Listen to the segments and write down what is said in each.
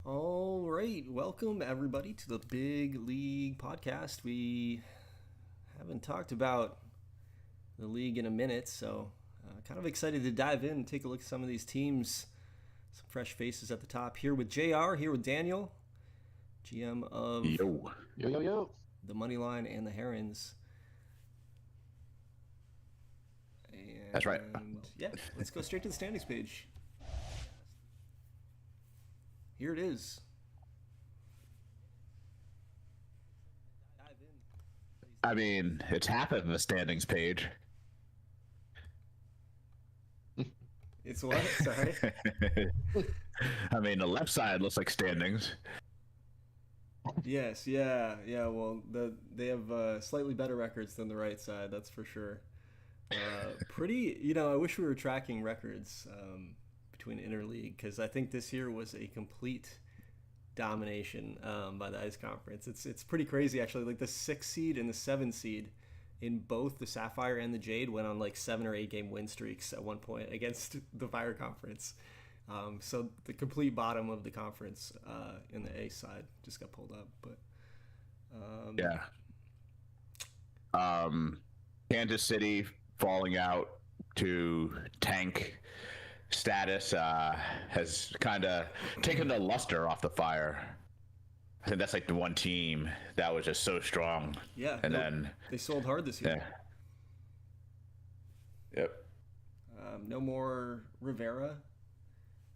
All right, welcome everybody to the Big League Podcast. We haven't talked about the league in a minute, so kind of excited to dive in and take a look at some of these teams. Some fresh faces at the top. Here with JR, here with Daniel, GM of Yo. the Moneyline and the Herons. And That's right. Yeah, let's go straight to the standings page. Here it is. I mean, it's half of the standings page. It's what? Sorry. I mean, the left side looks like standings. Yes, yeah. Well, they have slightly better records than the right side, that's for sure. I wish we were tracking records between interleague because I think this year was a complete domination by the Ice Conference. It's pretty crazy actually. Like the 6 seed and the 7 seed in both the Sapphire and the Jade went on like 7 or 8 game win streaks at one point against the Fire Conference. So the complete bottom of the conference in the A side just got pulled up, but Yeah. Kansas City falling out to tank status has kind of taken the luster off the Fire. I think that's like the one team that was just so strong. yeah, And then they sold hard this year. Yeah. Yep. No more Rivera.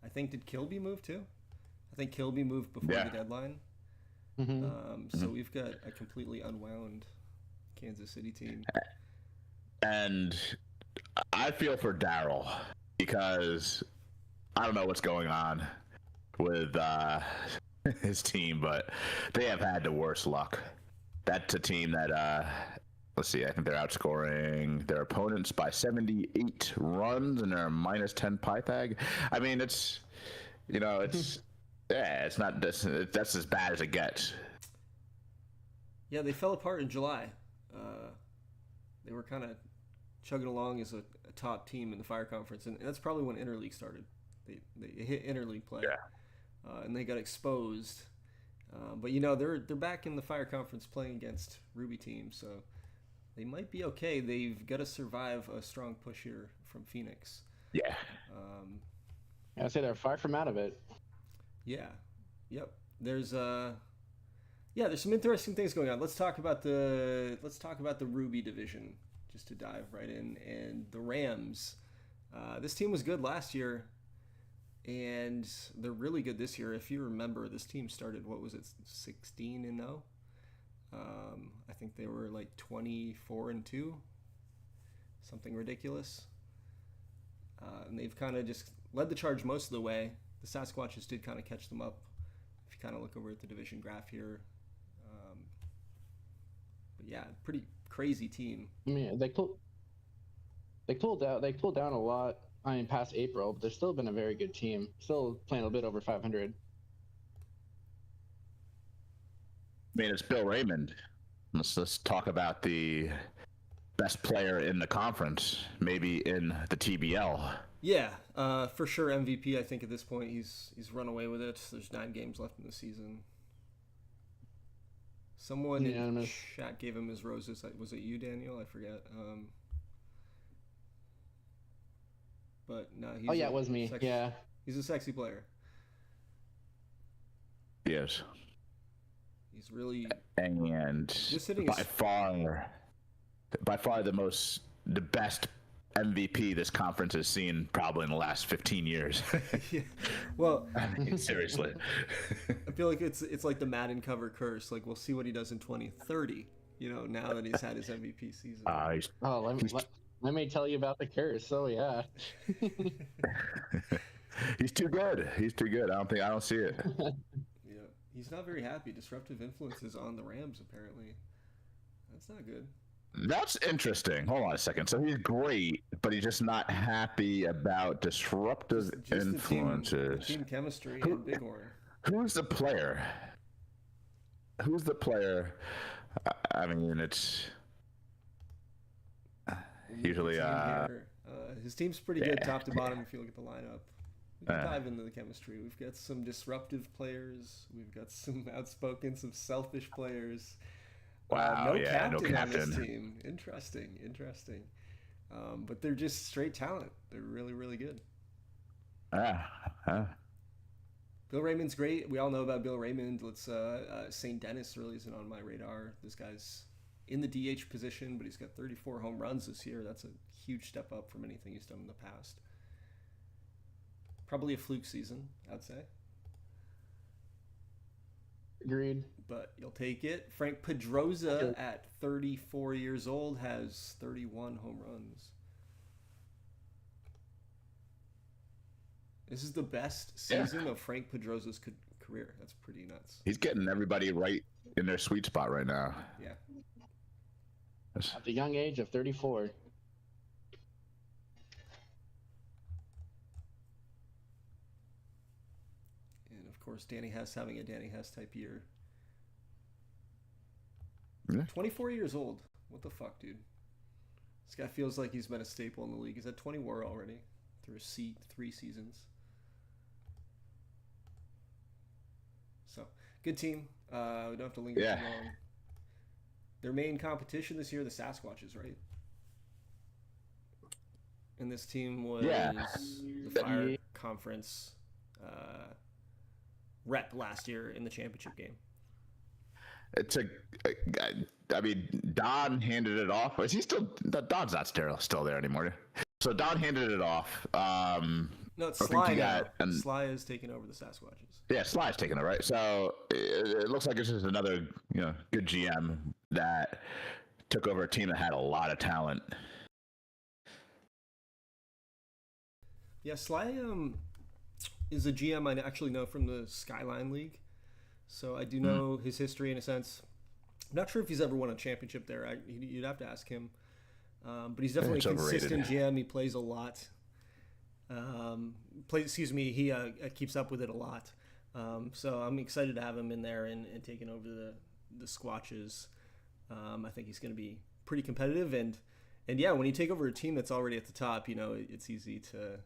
I think did Kilby move too? I think Kilby moved before the deadline. So we've got a completely unwound Kansas City team. And I feel for Daryl because I don't know what's going on with his team, but they have had the worst luck. That's a team that, let's see, I think they're outscoring their opponents by 78 runs and they're minus 10 Pythag. I mean, it's not this. That's as bad as it gets. Yeah, they fell apart in July. They were kind of chugging along as a top team in the Fire Conference, and that's probably when Interleague started. They hit Interleague play, and they got exposed. But they're back in the Fire Conference playing against Ruby teams, so they might be okay. They've got to survive a strong push here from Phoenix. Yeah. I'd say they're far from out of it. Yeah. Yep. There's some interesting things going on. Let's talk about the Ruby division just to dive right in. And the Rams. This team was good last year, and they're really good this year. If you remember, this team started 16-0. I think they were like 24-2, something ridiculous. And they've kind of just led the charge most of the way. The Sasquatches did kind of catch them up. If you kind of look over at the division graph here, but yeah, pretty crazy team. I mean, they cooled down a lot. I mean, past April, but they've still been a very good team. Still playing a bit over 500. I mean, it's Bill Raymond. Let's talk about the best player in the conference, maybe in the TBL. Yeah, for sure MVP. I think at this point he's run away with it. There's 9 games left in the season. Someone in chat gave him his roses. Was it you, Daniel? I forget. But no, he's it was me. He's a sexy player. Yes. He's really and just hitting by far the best MVP this conference has seen probably in the last 15 years. Yeah. Well, I mean, seriously. I feel like it's like the Madden cover curse. Like we'll see what he does in 2030. Now that he's had his MVP season. Let me tell you about the curse. So yeah. He's too good. I don't see it. Yeah, he's not very happy. Disruptive influences on the Rams apparently. That's not good. That's interesting. Hold on a second. So he's great, but he's just not happy about disruptive influences. The team chemistry and Bighorn. Who's the player? I mean, it's usually his team's pretty good top to bottom if you look at the lineup. We can dive into the chemistry. We've got some disruptive players. We've got some outspoken, some selfish players. Wow, no yeah, no captain on this captain. team. Interesting. But they're just straight talent. They're really, really good. Bill Raymond's great. We all know about Bill Raymond. St. Dennis really isn't on my radar. This guy's in the DH position, but he's got 34 home runs this year. That's a huge step up from anything he's done in the past. Probably a fluke season, I'd say. Agreed. But you'll take it. Frank Pedroza at 34 years old has 31 home runs. This is the best season of Frank Pedroza's career. That's pretty nuts. He's getting everybody right in their sweet spot right now. Yeah. At the young age of 34. And of course, Danny Hess having a Danny Hess type year. Yeah. 24 years old. What the fuck, dude? This guy feels like he's been a staple in the league. He's at 24 already through 3 seasons. So, good team. We don't have to linger too long. Their main competition this year, the Sasquatches, right? And this team was the Fire Conference rep last year in the championship game. I mean, Don handed it off. Is he still? Don's not still there anymore. So Don handed it off. No, it's Sly now. Sly is taking over the Sasquatches. Yeah, Sly's taking it, right? So it looks like it's just another, good GM that took over a team that had a lot of talent. Yeah, Sly is a GM I actually know from the Skyline League. So I do know his history in a sense. I'm not sure if he's ever won a championship there. You'd have to ask him. But he's definitely a consistent GM. He plays a lot. He keeps up with it a lot. So I'm excited to have him in there and taking over the Squatches. I think he's going to be pretty competitive. And yeah, when you take over a team that's already at the top, it's easy to...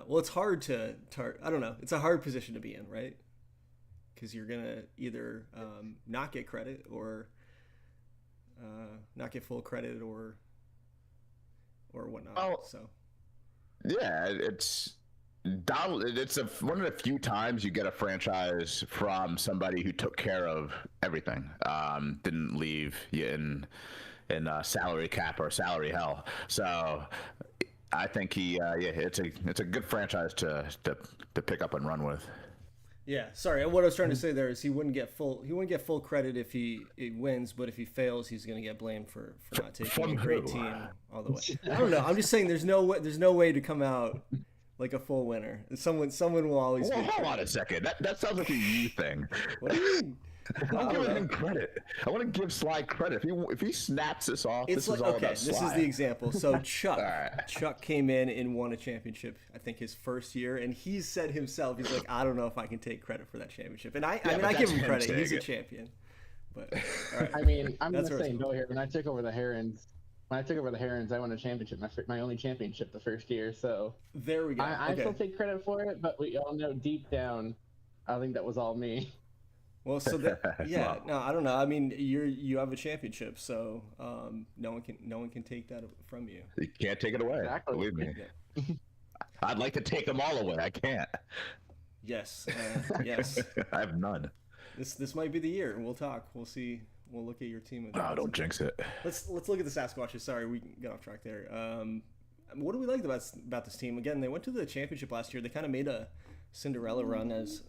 it's hard to I don't know. It's a hard position to be in, right? Because you're gonna either not get credit or not get full credit or whatnot. Well, so yeah, it's one of the few times you get a franchise from somebody who took care of everything, didn't leave you in salary cap or salary hell. So I think it's a good franchise to pick up and run with. Yeah, sorry. What I was trying to say there is he wouldn't get full credit if he wins, but if he fails, he's going to get blamed for not taking a great team all the way. I don't know. I'm just saying there's no way to come out like a full winner. Someone will always. Well, hold on a second. That sounds like a you thing. What do you mean? I'm giving him credit. I want to give Sly credit. If he snaps this off, this is all about Sly. This is the example. So Chuck came in and won a championship, I think his first year, and he said himself, he's like, I don't know if I can take credit for that championship. And I give him credit. He's a champion. But all right. I mean, I'm going to say no here. When I took over the Herons, I won a championship, my only championship the first year. So there we go. I still take credit for it, but we all know deep down, I think that was all me. Well, so no, I don't know. I mean, you have a championship, so no one can take that from you. You can't take it away. Exactly. Believe me. Yeah. I'd like to take them all away. I can't. Yes. Yes. I have none. This might be the year. We'll talk. We'll see. We'll look at your team. No, don't jinx it. Let's look at the Sasquatches. Sorry, we got off track there. What do we like about this team? Again, they went to the championship last year. They kind of made a Cinderella run as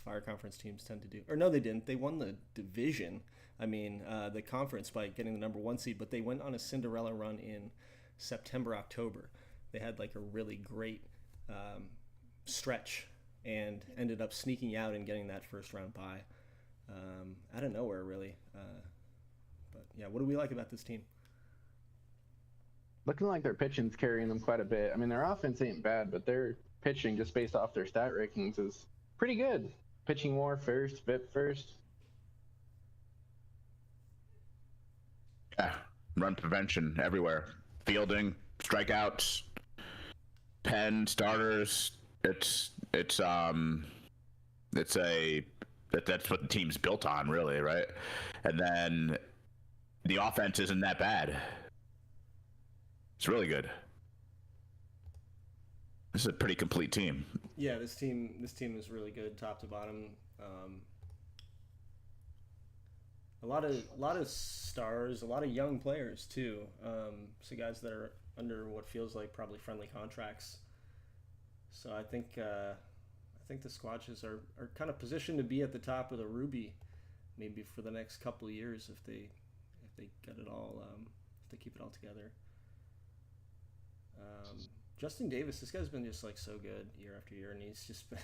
Fire Conference teams tend to do. Or no, they didn't. They won the division. I mean, the conference by getting the number 1 seed, but they went on a Cinderella run in September, October. They had like a really great stretch and ended up sneaking out and getting that first round bye out of nowhere, really. But yeah, what do we like about this team? Looking like their pitching's carrying them quite a bit. I mean, their offense ain't bad, but their pitching, just based off their stat rankings, is pretty good. Pitching WAR first, FIP first. Yeah, run prevention everywhere. Fielding, strikeouts. 10 starters. It's that's what the team's built on, really, right? And then the offense isn't that bad. It's really good. This is a pretty complete team. Yeah, this team is really good, top to bottom. A lot of stars, a lot of young players too. So guys that are under what feels like probably friendly contracts. So I think the Squatches are kind of positioned to be at the top of the Ruby, maybe for the next couple of years if they get it all if they keep it all together. Justin Davis, this guy's been just like so good year after year, and he's just been,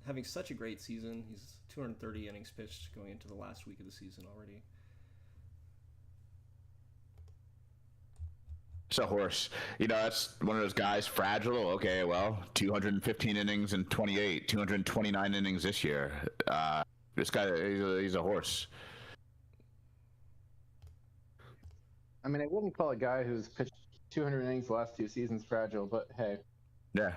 having such a great season. He's 230 innings pitched going into the last week of the season already. It's a horse. That's one of those guys, fragile. Okay, well, 215 innings in 28, 229 innings this year. This guy, he's a horse. I mean, I wouldn't call a guy who's pitched 200 innings the last 2 seasons fragile, but hey. Yeah.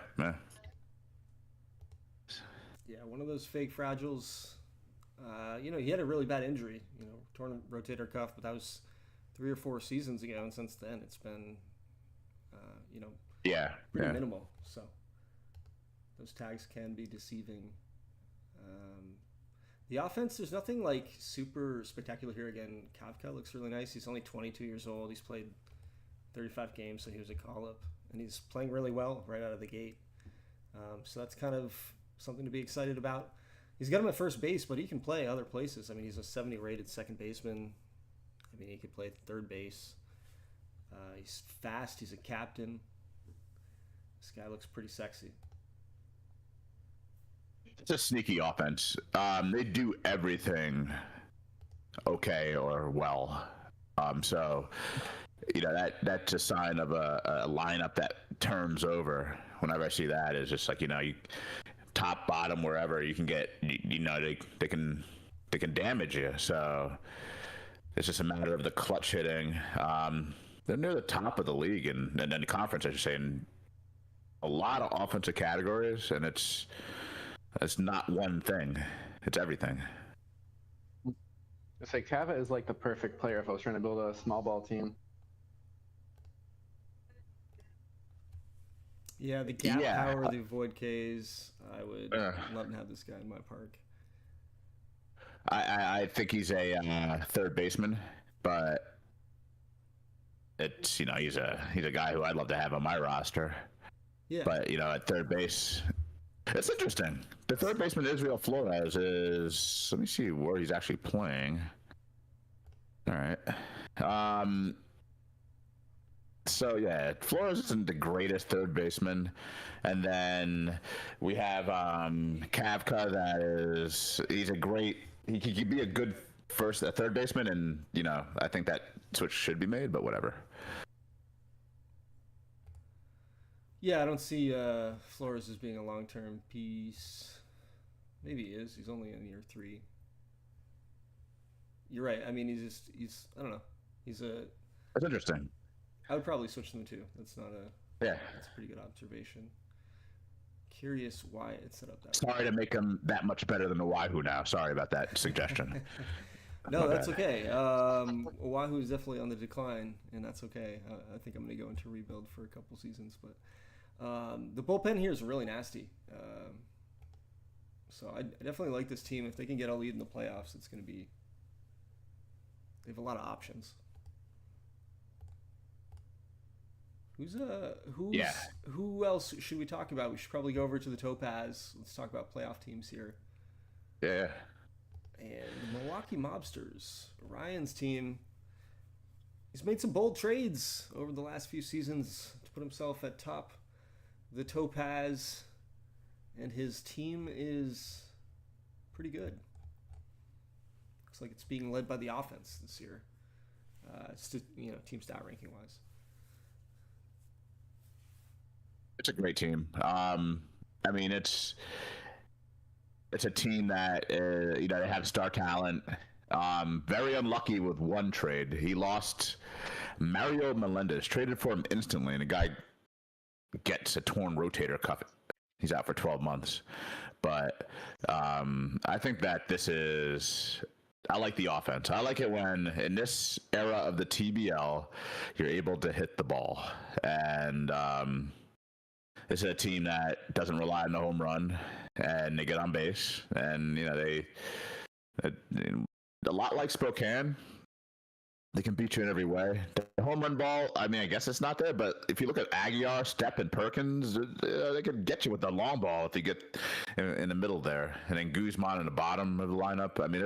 Yeah, one of those fake fragiles. He had a really bad injury, torn rotator cuff, but that was 3 or 4 seasons ago, and since then it's been, pretty minimal. So those tags can be deceiving. The offense, there's nothing like super spectacular here. Again, Kafka looks really nice. He's only 22 years old. He's played 35 games, so he was a call-up, and he's playing really well right out of the gate. So that's kind of something to be excited about. He's got him at first base, but he can play other places. I mean, he's a 70 rated second baseman. I mean, he could play third base. He's fast. He's a captain. This guy looks pretty sexy. It's a sneaky offense. They do everything okay or well. So, that's a sign of a lineup that turns over. Whenever I see that, it's just like, you top, bottom, wherever you can get, they can damage you. So it's just a matter of the clutch hitting. They're near the top of the league and then the conference, I should say, in a lot of offensive categories, and it's not one thing; it's everything. I say Kava is like the perfect player if I was trying to build a small ball team. Yeah, the gap power, the avoid Ks. I would love to have this guy in my park. I think he's a third baseman, but it's he's a guy who I'd love to have on my roster. Yeah. But at third base, it's interesting. The third baseman, Israel Flores, is. Let me see where he's actually playing. All right. So yeah, Flores isn't the greatest third baseman, and then we have Kavka. He's a great. He could be a good third baseman, and I think that switch should be made, but whatever. Yeah, I don't see Flores as being a long-term piece. Maybe he is. He's only in year 3. You're right. I mean, he's I don't know. That's interesting. I would probably switch them too. That's not a. Yeah. That's a pretty good observation. Curious why it's set up that way. Sorry to make him that much better than Oahu now. Sorry about that suggestion. No, that's okay. Oahu is definitely on the decline, and that's okay. I think I'm going to go into rebuild for a couple seasons, but the bullpen here is really nasty. So I definitely like this team. If they can get a lead in the playoffs, it's going to be. They have a lot of options. Who else should we talk about? We should probably go over to the Topaz. Let's talk about playoff teams here. Yeah. And the Milwaukee Mobsters, Ryan's team. He's made some bold trades over the last few seasons to put himself at top the Topaz, and his team is pretty good. Looks like it's being led by the offense this year. Team stat ranking wise. It's a great team. I mean, it's a team that they have star talent. Very unlucky with one trade. He lost Mario Melendez, traded for him instantly, and a guy gets a torn rotator cuff. He's out for 12 months. But I think that this is. I like the offense. I like it when, in this era of the TBL, you're able to hit the ball. And this is a team that doesn't rely on the home run, and they get on base. And, they a lot like Spokane. They can beat you in every way. The home run ball, I mean, I guess it's not there, but if you look at Aguilar, Stepp, and Perkins, they could get you with the long ball if you get in the middle there. And then Guzman in the bottom of the lineup. I mean,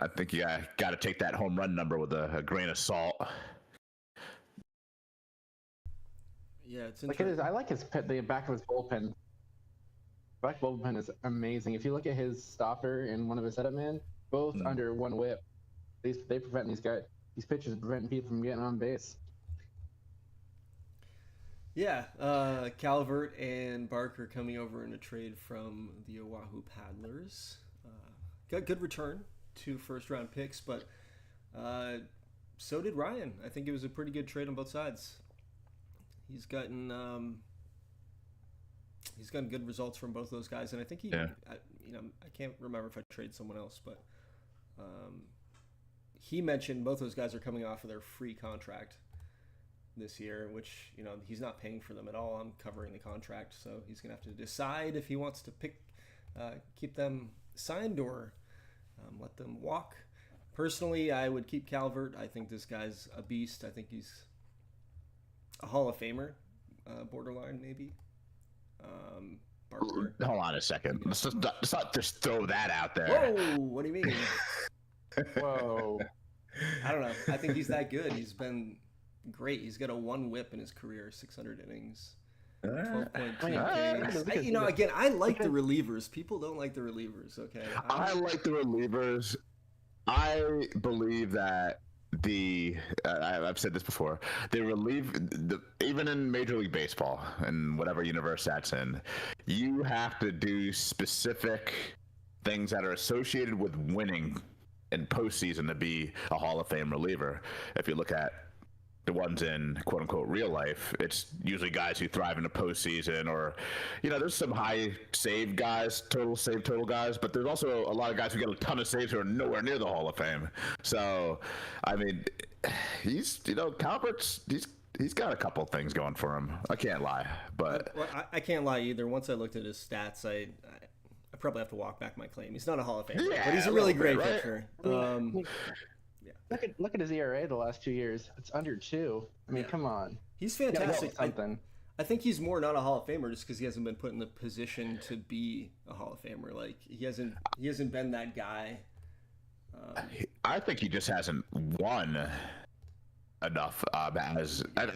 I think you got to take that home run number with a grain of salt. Yeah, it's interesting. I like the back of his bullpen. Back bullpen is amazing. If you look at his stopper and one of his setup men, both under one whip. They prevent these pitchers preventing people from getting on base. Yeah, Calvert and Barker coming over in a trade from the Oahu Paddlers. Got good return, 2 first-round picks, but so did Ryan. I think it was a pretty good trade on both sides. He's gotten good results from both those guys, and I think I can't remember if I traded someone else, but he mentioned both those guys are coming off of their free contract this year, which, he's not paying for them at all. I'm covering the contract, so he's going to have to decide if he wants to keep them signed or let them walk. Personally, I would keep Calvert. I think this guy's a beast. I think he's a Hall of Famer, borderline maybe. Barker. Hold on a second. Let's not just throw that out there. Whoa, what do you mean? Whoa. I don't know. I think he's that good. He's been great. He's got a 1 whip in his career, 600 innings, 12.2 Ks. Again, I like the relievers. People don't like the relievers, okay? I like the relievers. I believe that I've said this before, they relieve, even in Major League Baseball and whatever universe that's in, you have to do specific things that are associated with winning in postseason to be a Hall of Fame reliever. If you look at the ones in quote unquote real life, it's usually guys who thrive in the postseason, or there's some high save guys, total guys, but there's also a lot of guys who get a ton of saves who are nowhere near the Hall of Fame. So I mean, Calvert's he's got a couple things going for him. I can't lie, but I can't lie either. Once I looked at his stats, I probably have to walk back my claim. He's not a Hall of Famer, but he's a really great pitcher. Look at his ERA the last 2 years. It's under 2. I mean, come on. He's fantastic. I think he's more not a Hall of Famer just because he hasn't been put in the position to be a Hall of Famer. Like he hasn't been that guy. I think he just hasn't won enough. I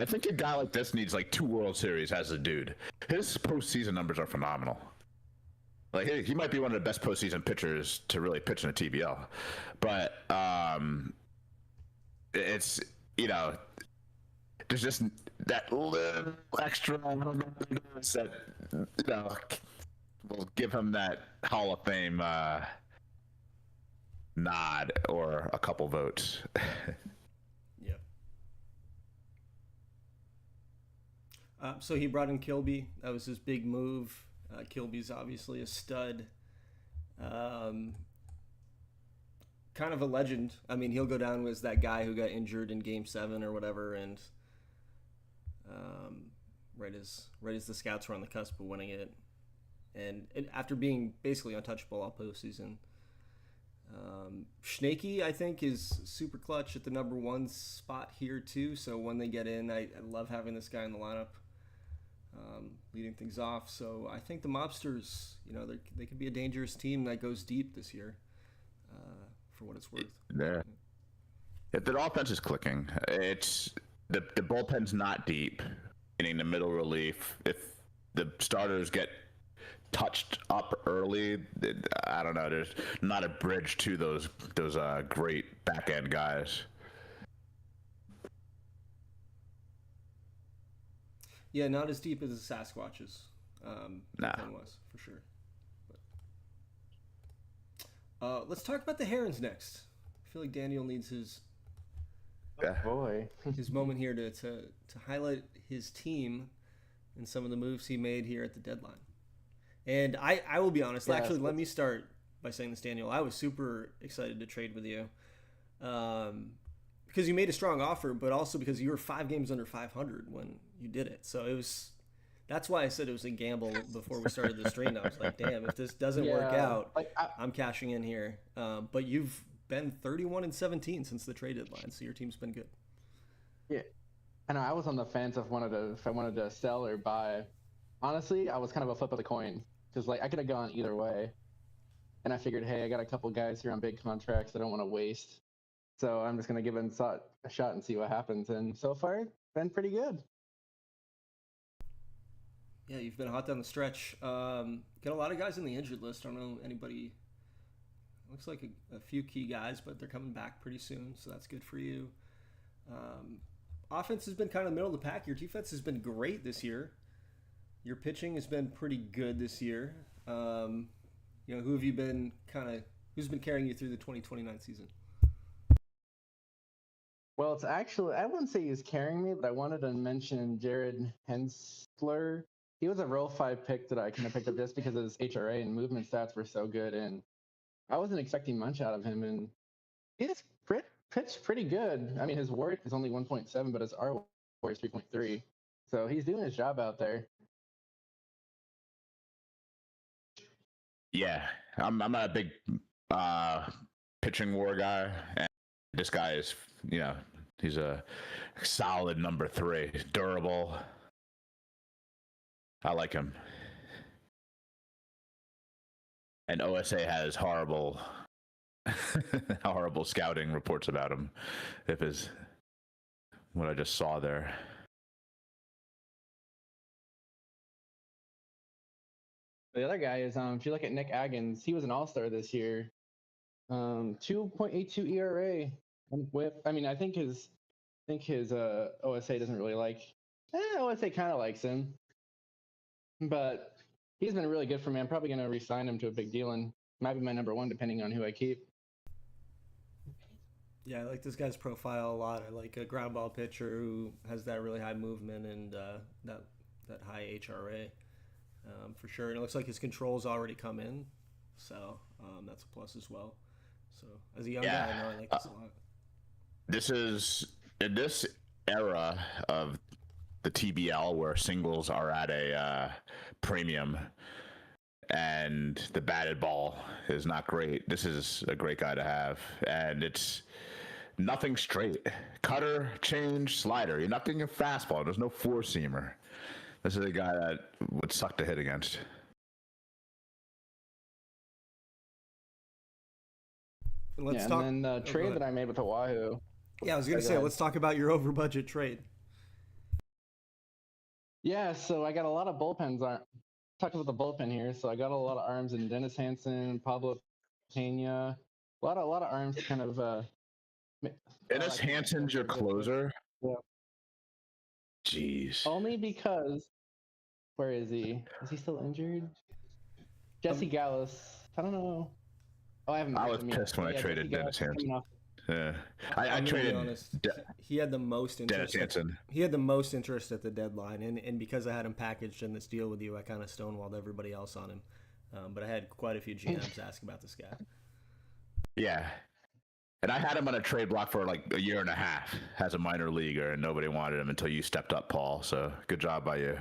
think a guy like this needs like 2 World Series as a dude. His postseason numbers are phenomenal. Like he might be one of the best postseason pitchers to really pitch in a TBL, but it's there's just that little extra that will give him that Hall of Fame nod or a couple votes. Yeah. So he brought in Kilby. That was his big move. Kilby's obviously a stud. Kind of a legend. I mean, he'll go down as that guy who got injured in Game 7 or whatever, and right as the Scouts were on the cusp of winning it, and after being basically untouchable all postseason. Schnake, I think, is super clutch at the number 1 spot here too. So when they get in, I love having this guy in the lineup. Leading things off. So I think the Mobsters, they could be a dangerous team that goes deep this year, for what it's worth. Yeah. If the offense is clicking, it's the bullpen's not deep, meaning the middle relief. If the starters get touched up early, I don't know. There's not a bridge to those great back end guys. Yeah, not as deep as the Sasquatches. Was for sure. But, let's talk about the Herons next. I feel like Daniel needs his boy his moment here to highlight his team. in some of the moves he made here at the deadline. And I will be honest. Actually, let me start by saying this, Daniel. I was super excited to trade with you, because you made a strong offer, but also because you were 5 games under 500 when you did it. So it was. That's why I said it was a gamble before we started the stream. I was like, damn, if this doesn't work out, I'm cashing in here. But you've been 31-17 since the trade deadline, so your team's been good. Yeah, I know. I was on the fence if I wanted to sell or buy. Honestly, I was kind of a flip of the coin because like I could have gone either way, and I figured, hey, I got a couple guys here on big contracts I don't want to waste, so I'm just gonna give it a shot and see what happens. And so far, it's been pretty good. Yeah, you've been hot down the stretch. Got a lot of guys in the injured list. I don't know anybody. Looks like a few key guys, but they're coming back pretty soon, so that's good for you. Offense has been kind of middle of the pack. Your defense has been great this year. Your pitching has been pretty good this year. Who have you been who's been carrying you through the 2029 season? Well, it's actually, I wouldn't say he's carrying me, but I wanted to mention Jared Hensler. He was a row 5 pick that I kind of picked up just because his HRA and movement stats were so good, and I wasn't expecting much out of him, and he just pitched pretty good. I mean, his WAR is only 1.7, but his R WAR is 3.3, so he's doing his job out there. Yeah, I'm not a big pitching WAR guy, and this guy is, he's a solid number 3, durable. I like him. And OSA has horrible scouting reports about him, if is what I just saw there. The other guy is, if you look at Nick Aggins, he was an all-star this year. 2.82 ERA and whip. I mean, I think his OSA doesn't really like. OSA kind of likes him, but he's been really good for me. I'm probably going to re-sign him to a big deal, and might be my number 1 depending on who I keep. Yeah, I like this guy's profile a lot. I like a ground ball pitcher who has that really high movement and that high HRA, for sure. And it looks like his controls already come in, so that's a plus as well. So as a young guy, I know I like this a lot. This is in this era of the TBL where singles are at a premium and the batted ball is not great. This is a great guy to have, and it's nothing straight. Cutter, change, slider. You're not getting a fastball. There's no four-seamer. This is a guy that would suck to hit against. And then the trade that I made with Oahu. Yeah, I was going to say, let's talk about your over-budget trade. Yeah, so I got a lot of bullpens. Talk about the bullpen here. So I got a lot of arms in Dennis Hansen, Pablo Pena. A lot of arms kind of. Dennis Hansen's your closer? Yeah. Jeez. Only because. Where is he? Is he still injured? Jesse Gallus. I don't know. Oh, I haven't. I was pissed when I traded Dennis Hansen. Yeah, I traded. He had the most interest. Dennis Hansen. He had the most interest at the deadline, and because I had him packaged in this deal with you, I kind of stonewalled everybody else on him. But I had quite a few GMs ask about this guy. Yeah, and I had him on a trade block for like a year and a half as a minor leaguer, and nobody wanted him until you stepped up, Paul. So good job by you.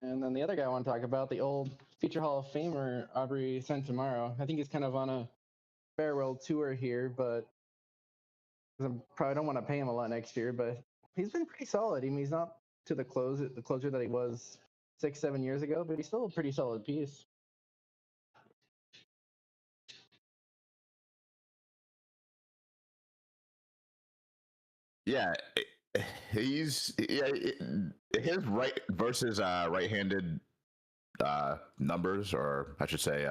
And then the other guy I want to talk about, the old future Hall of Famer, Aubrey Santamaro. I think he's kind of on a farewell tour here, but I probably don't want to pay him a lot next year, but he's been pretty solid. I mean, he's not to the closer that he was 6-7 years ago, but he's still a pretty solid piece. Yeah, his right versus right-handed numbers, or I should say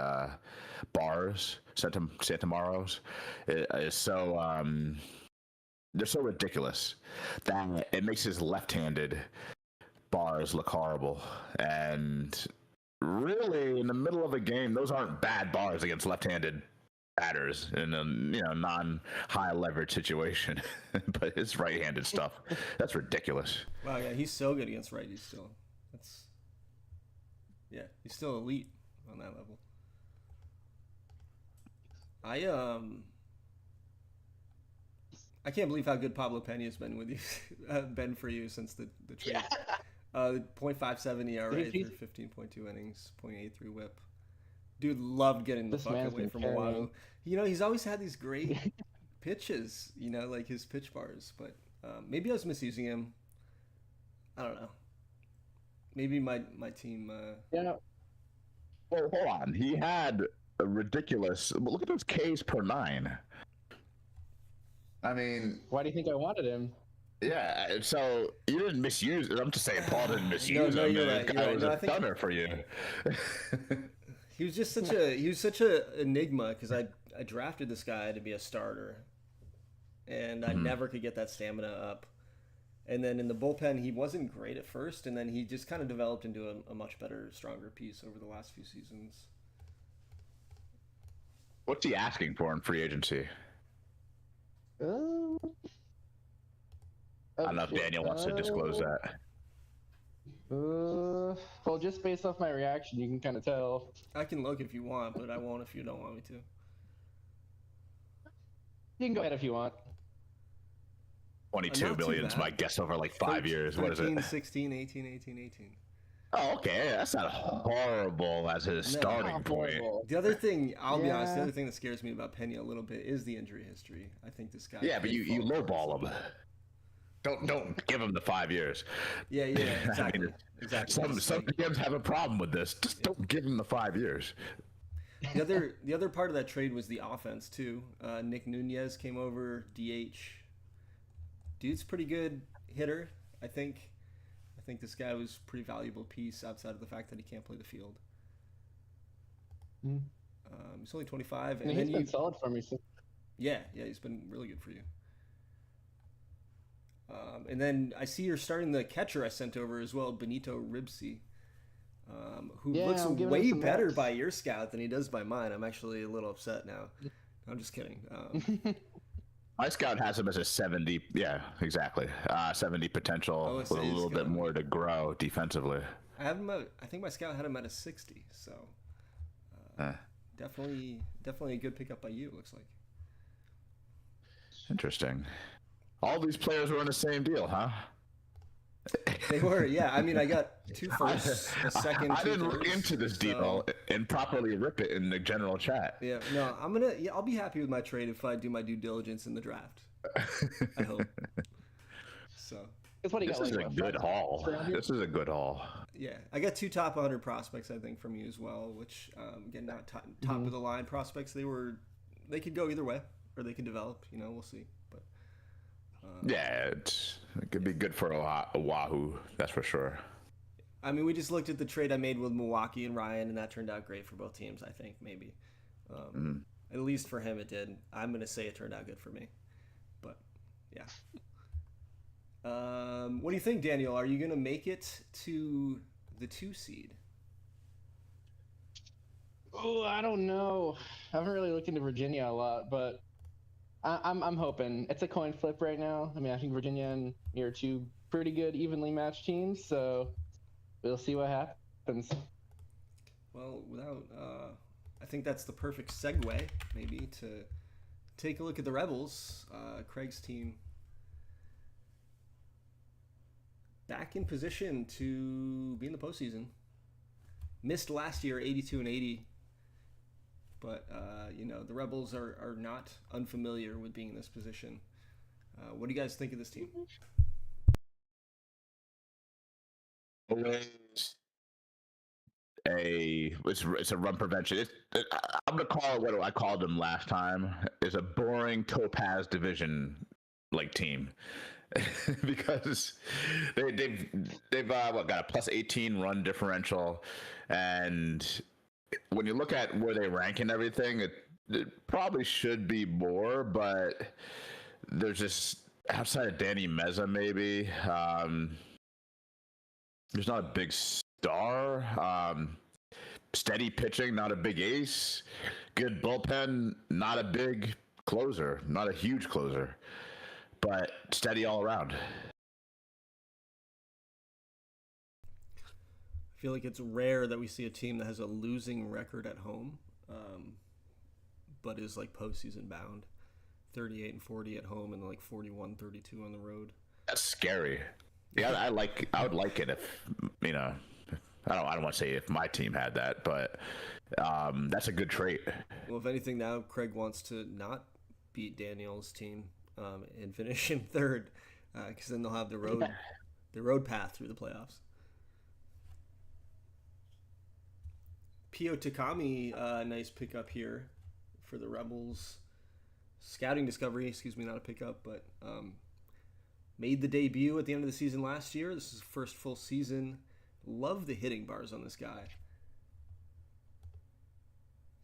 bars, Santamaro's, is so they're so ridiculous that it makes his left-handed bars look horrible. And really, in the middle of a game, those aren't bad bars against left-handed batters in a non-high leverage situation, but his right-handed stuff, that's ridiculous. Wow, yeah, he's so good against righties still. He's still elite on that level. I can't believe how good Pablo Pena has been with you, been for you since the trade. Yeah. 0.57 ERA through 15.2 innings, 0.83 WHIP. Dude loved getting the fuck away from Oahu. He's always had these great pitches, like his pitch bars. But maybe I was misusing him. I don't know. Maybe my team. Yeah. Well, hold on. He had a ridiculous. Look at those Ks per 9. I mean, why do you think I wanted him? Yeah, so you didn't misuse it. I'm just saying Paul didn't misuse him. You're right. Guy was a stunner for you. He was just such a enigma because I drafted this guy to be a starter, and I never could get that stamina up. And then in the bullpen, he wasn't great at first, and then he just kind of developed into a much better, stronger piece over the last few seasons. What's he asking for in free agency? I don't know if Daniel wants to disclose that. Well, just based off my reaction, you can kind of tell. I can look if you want, but I won't if you don't want me to. You can go ahead if you want. 22 million is my guess over like 5 years. 13, what is it? 16, 18, 18, 18. Oh, okay. That's not horrible as his starting point. The other thing, I'll be honest, the other thing that scares me about Pena a little bit is the injury history. I think this guy. Yeah, but you lowball him. Don't give him the 5 years. Yeah, exactly. I mean, exactly. Some GMs have a problem with this. Just don't give him the 5 years. The other part of that trade was the offense too. Nick Nunez came over, DH. Dude's pretty good hitter, I think. I think this guy was a pretty valuable piece outside of the fact that he can't play the field. He's only 25, and he's been solid for me. Yeah, he's been really good for you. And then I see you're starting the catcher I sent over as well, Benito Ribsy, who looks way better by your scout than he does by mine. I'm actually a little upset now. I'm just kidding. My scout has him as a 70. Yeah, exactly. 70 potential with a little bit more to grow defensively. I think my scout had him at a 60. So definitely a good pickup by you. It looks like. Interesting. All these players were in the same deal, huh? They were, yeah. I mean, I got 2 firsts, a second. I didn't look into this deal and properly rip it in the general chat. Yeah, no, I'll be happy with my trade if I do my due diligence in the draft. I hope. So. This is a good haul. This is a good haul. Yeah, I got 2 top 100 prospects, I think, from you as well. Which, again, not top of the line prospects. They could go either way, or they could develop. We'll see. But. Yeah, it could be good for Oahu, that's for sure. I mean, we just looked at the trade I made with Milwaukee and Ryan, and that turned out great for both teams, I think, maybe. At least for him it did. I'm going to say it turned out good for me. But, yeah. What do you think, Daniel? Are you going to make it to the 2 seed? Oh, I don't know. I haven't really looked into Virginia a lot, but I'm hoping. It's a coin flip right now. I mean, I think Virginia and New are 2 pretty good, evenly matched teams, so we'll see what happens. Well, I think that's the perfect segue, maybe, to take a look at the Rebels, Craig's team. Back in position to be in the postseason. Missed last year, 82-80. But, the Rebels are not unfamiliar with being in this position. What do you guys think of this team? It's a run prevention. I'm going to call it what I called them last time. It's a boring Topaz Division team. Because they've got a plus 18 run differential, and when you look at where they rank and everything, it probably should be more, but there's just outside of Danny Meza, maybe there's not a big star. Steady pitching, not a big ace. good bullpen, not a big closer, not a huge closer, but steady all around. I feel like it's rare that we see a team that has a losing record at home, but is like postseason bound. 38-40 at home and like 41-32 on the road. That's scary. Yeah, I would like it if, you know, I don't want to say if my team had that, but that's a good trait. Well, if anything, now Craig wants to not beat Daniel's team and finish in third, because then they'll have the road path through the playoffs. Pio Takami, nice pickup here for the Rebels. Scouting discovery, excuse me, not a pickup, but made the debut at the end of the season last year. This is his first full season. Love the hitting bars on this guy.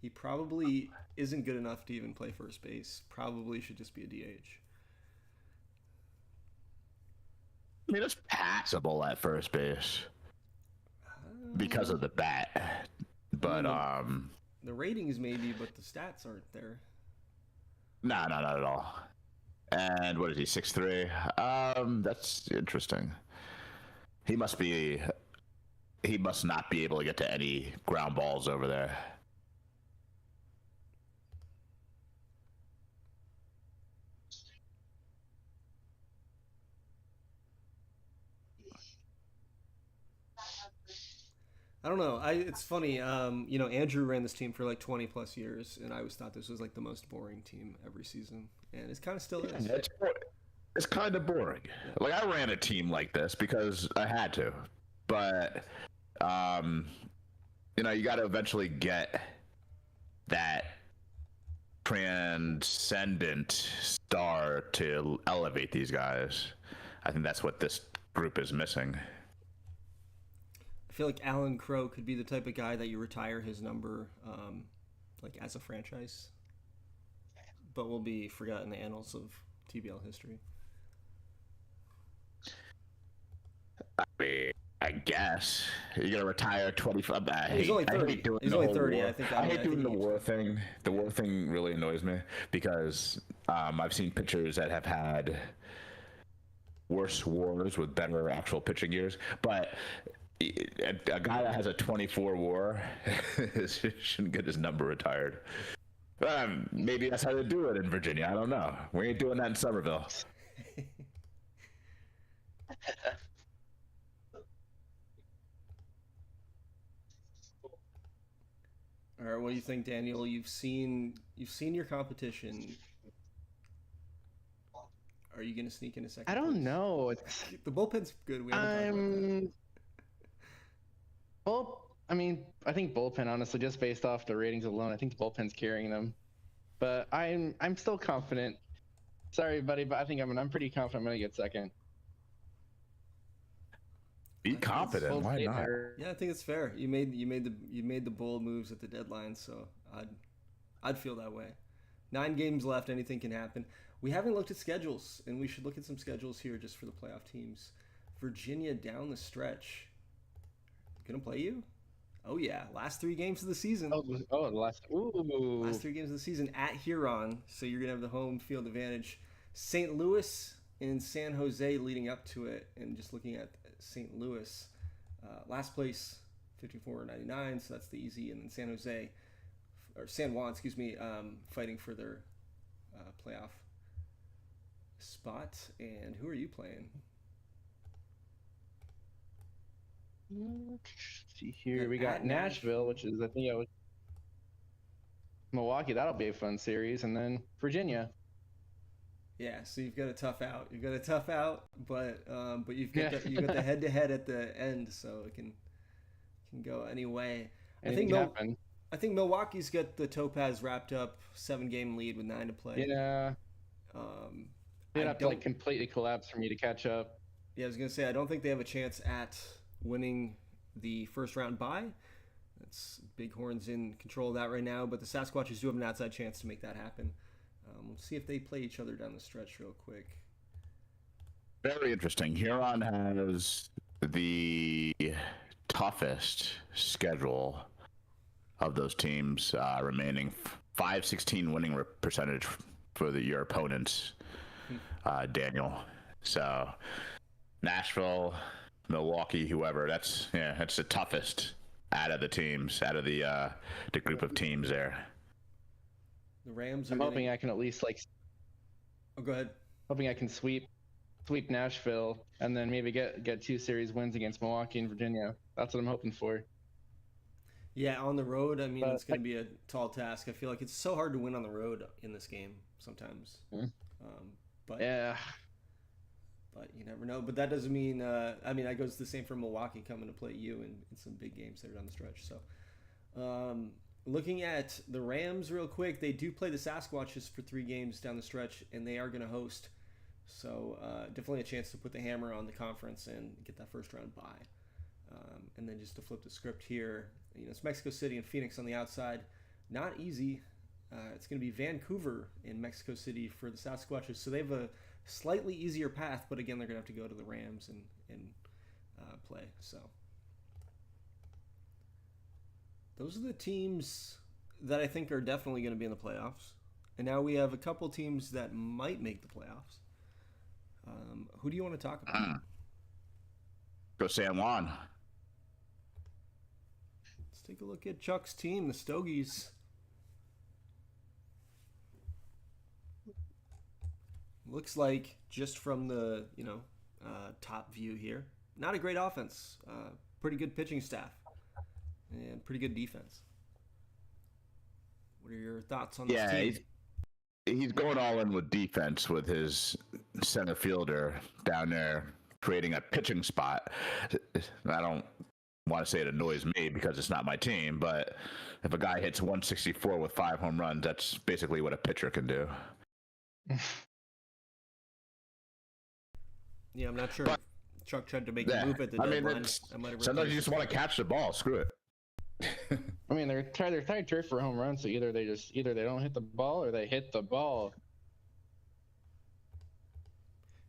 He probably isn't good enough to even play first base. Probably should just be a DH. I mean, it's passable at first base because of the bat, but the ratings maybe, but the stats aren't there. No, not at all. And what is he, 6'3"? That's interesting. He must not be able to get to any ground balls over there. I don't know. It's funny. You know, Andrew ran this team for like 20 plus years, and I always thought this was like the most boring team every season, and it kind of still is. It's kind of boring. Yeah. Like I ran a team like this because I had to, but you know, you got to eventually get that transcendent star to elevate these guys. I think that's what this group is missing. I feel like Alan Crow could be the type of guy that you retire his number, like as a franchise, but will be forgotten in the annals of TBL history. I mean, I guess you're gonna retire 25. He's only 30. He's only 30. I think. I hate doing the war thing. The war thing really annoys me because I've seen pitchers that have had worse wars with better actual pitching years, but a guy that has a 24 WAR shouldn't get his number retired. Maybe that's how they do it in Virginia. I don't know. We ain't doing that in Somerville. All right, what do you think, Daniel? You've seen your competition. Are you going to sneak in a second? I don't know. The bullpen's good. We haven't talked about that. Well, I mean, I think bullpen, honestly, just based off the ratings alone, I think the bullpen's carrying them. But I'm still confident. Sorry, buddy, but I think I'm pretty confident I'm gonna get second. Be confident. Why not? Yeah, I think it's fair. You made the bold moves at the deadline, so I'd feel that way. 9 games left. Anything can happen. We haven't looked at schedules, and we should look at some schedules here just for the playoff teams. Virginia down the stretch. Gonna play you? Oh yeah, last 3 games of the season. The last 3 games of the season at Huron, so you're gonna have the home field advantage. St. Louis and San Jose leading up to it, and just looking at St. Louis, last place 54-99, so that's the easy, and then San Juan, fighting for their playoff spot. And who are you playing? See here, we got Nashville, which is, I think, Milwaukee. That'll be a fun series, and then Virginia. Yeah, so you've got a tough out. But you've got the head-to-head at the end, so it can go any way. I think Milwaukee's got the Topaz wrapped up, 7-game lead with 9 to play. Yeah. They'd have to completely collapse for me to catch up. Yeah, I was gonna say I don't think they have a chance at winning the first round bye. That's Bighorn's in control of that right now, but the Sasquatches do have an outside chance to make that happen. We'll see if they play each other down the stretch real quick. Very interesting. Huron has the toughest schedule of those teams remaining .516 winning percentage for your opponents, Daniel. So Nashville, Milwaukee, whoever. That's the toughest out of the teams, out of the group of teams there. The Rams are I'm hoping I can at least Oh, go ahead. hoping I can sweep Nashville and then maybe get 2 series wins against Milwaukee and Virginia. That's what I'm hoping for. Yeah, on the road, I mean, it's going to be a tall task. I feel like it's so hard to win on the road in this game sometimes. But yeah, but you never know. But that doesn't mean. I mean, that goes the same for Milwaukee coming to play you in some big games there down the stretch. So, looking at the Rams real quick, they do play the Sasquatches for 3 games down the stretch, and they are going to host. So definitely a chance to put the hammer on the conference and get that first round bye. And then just to flip the script here, it's Mexico City and Phoenix on the outside. Not easy. It's going to be Vancouver in Mexico City for the Sasquatches. So they have a slightly easier path, but again, they're going to have to go to the Rams and play. So those are the teams that I think are definitely going to be in the playoffs. And now we have a couple teams that might make the playoffs. Who do you want to talk about? Go San Juan. Let's take a look at Chuck's team, the Stogies. Looks like, just from the top view here, not a great offense. Pretty good pitching staff and pretty good defense. What are your thoughts on this team? He's going all in with defense with his center fielder down there creating a pitching spot. I don't want to say it annoys me because it's not my team, but if a guy hits 164 with 5 home runs, that's basically what a pitcher can do. Yeah, I'm not sure if Chuck tried to make a move at the deadline. Sometimes you just want to catch the ball. Screw it. I mean, they're tied turf for home runs, so either they don't hit the ball or they hit the ball.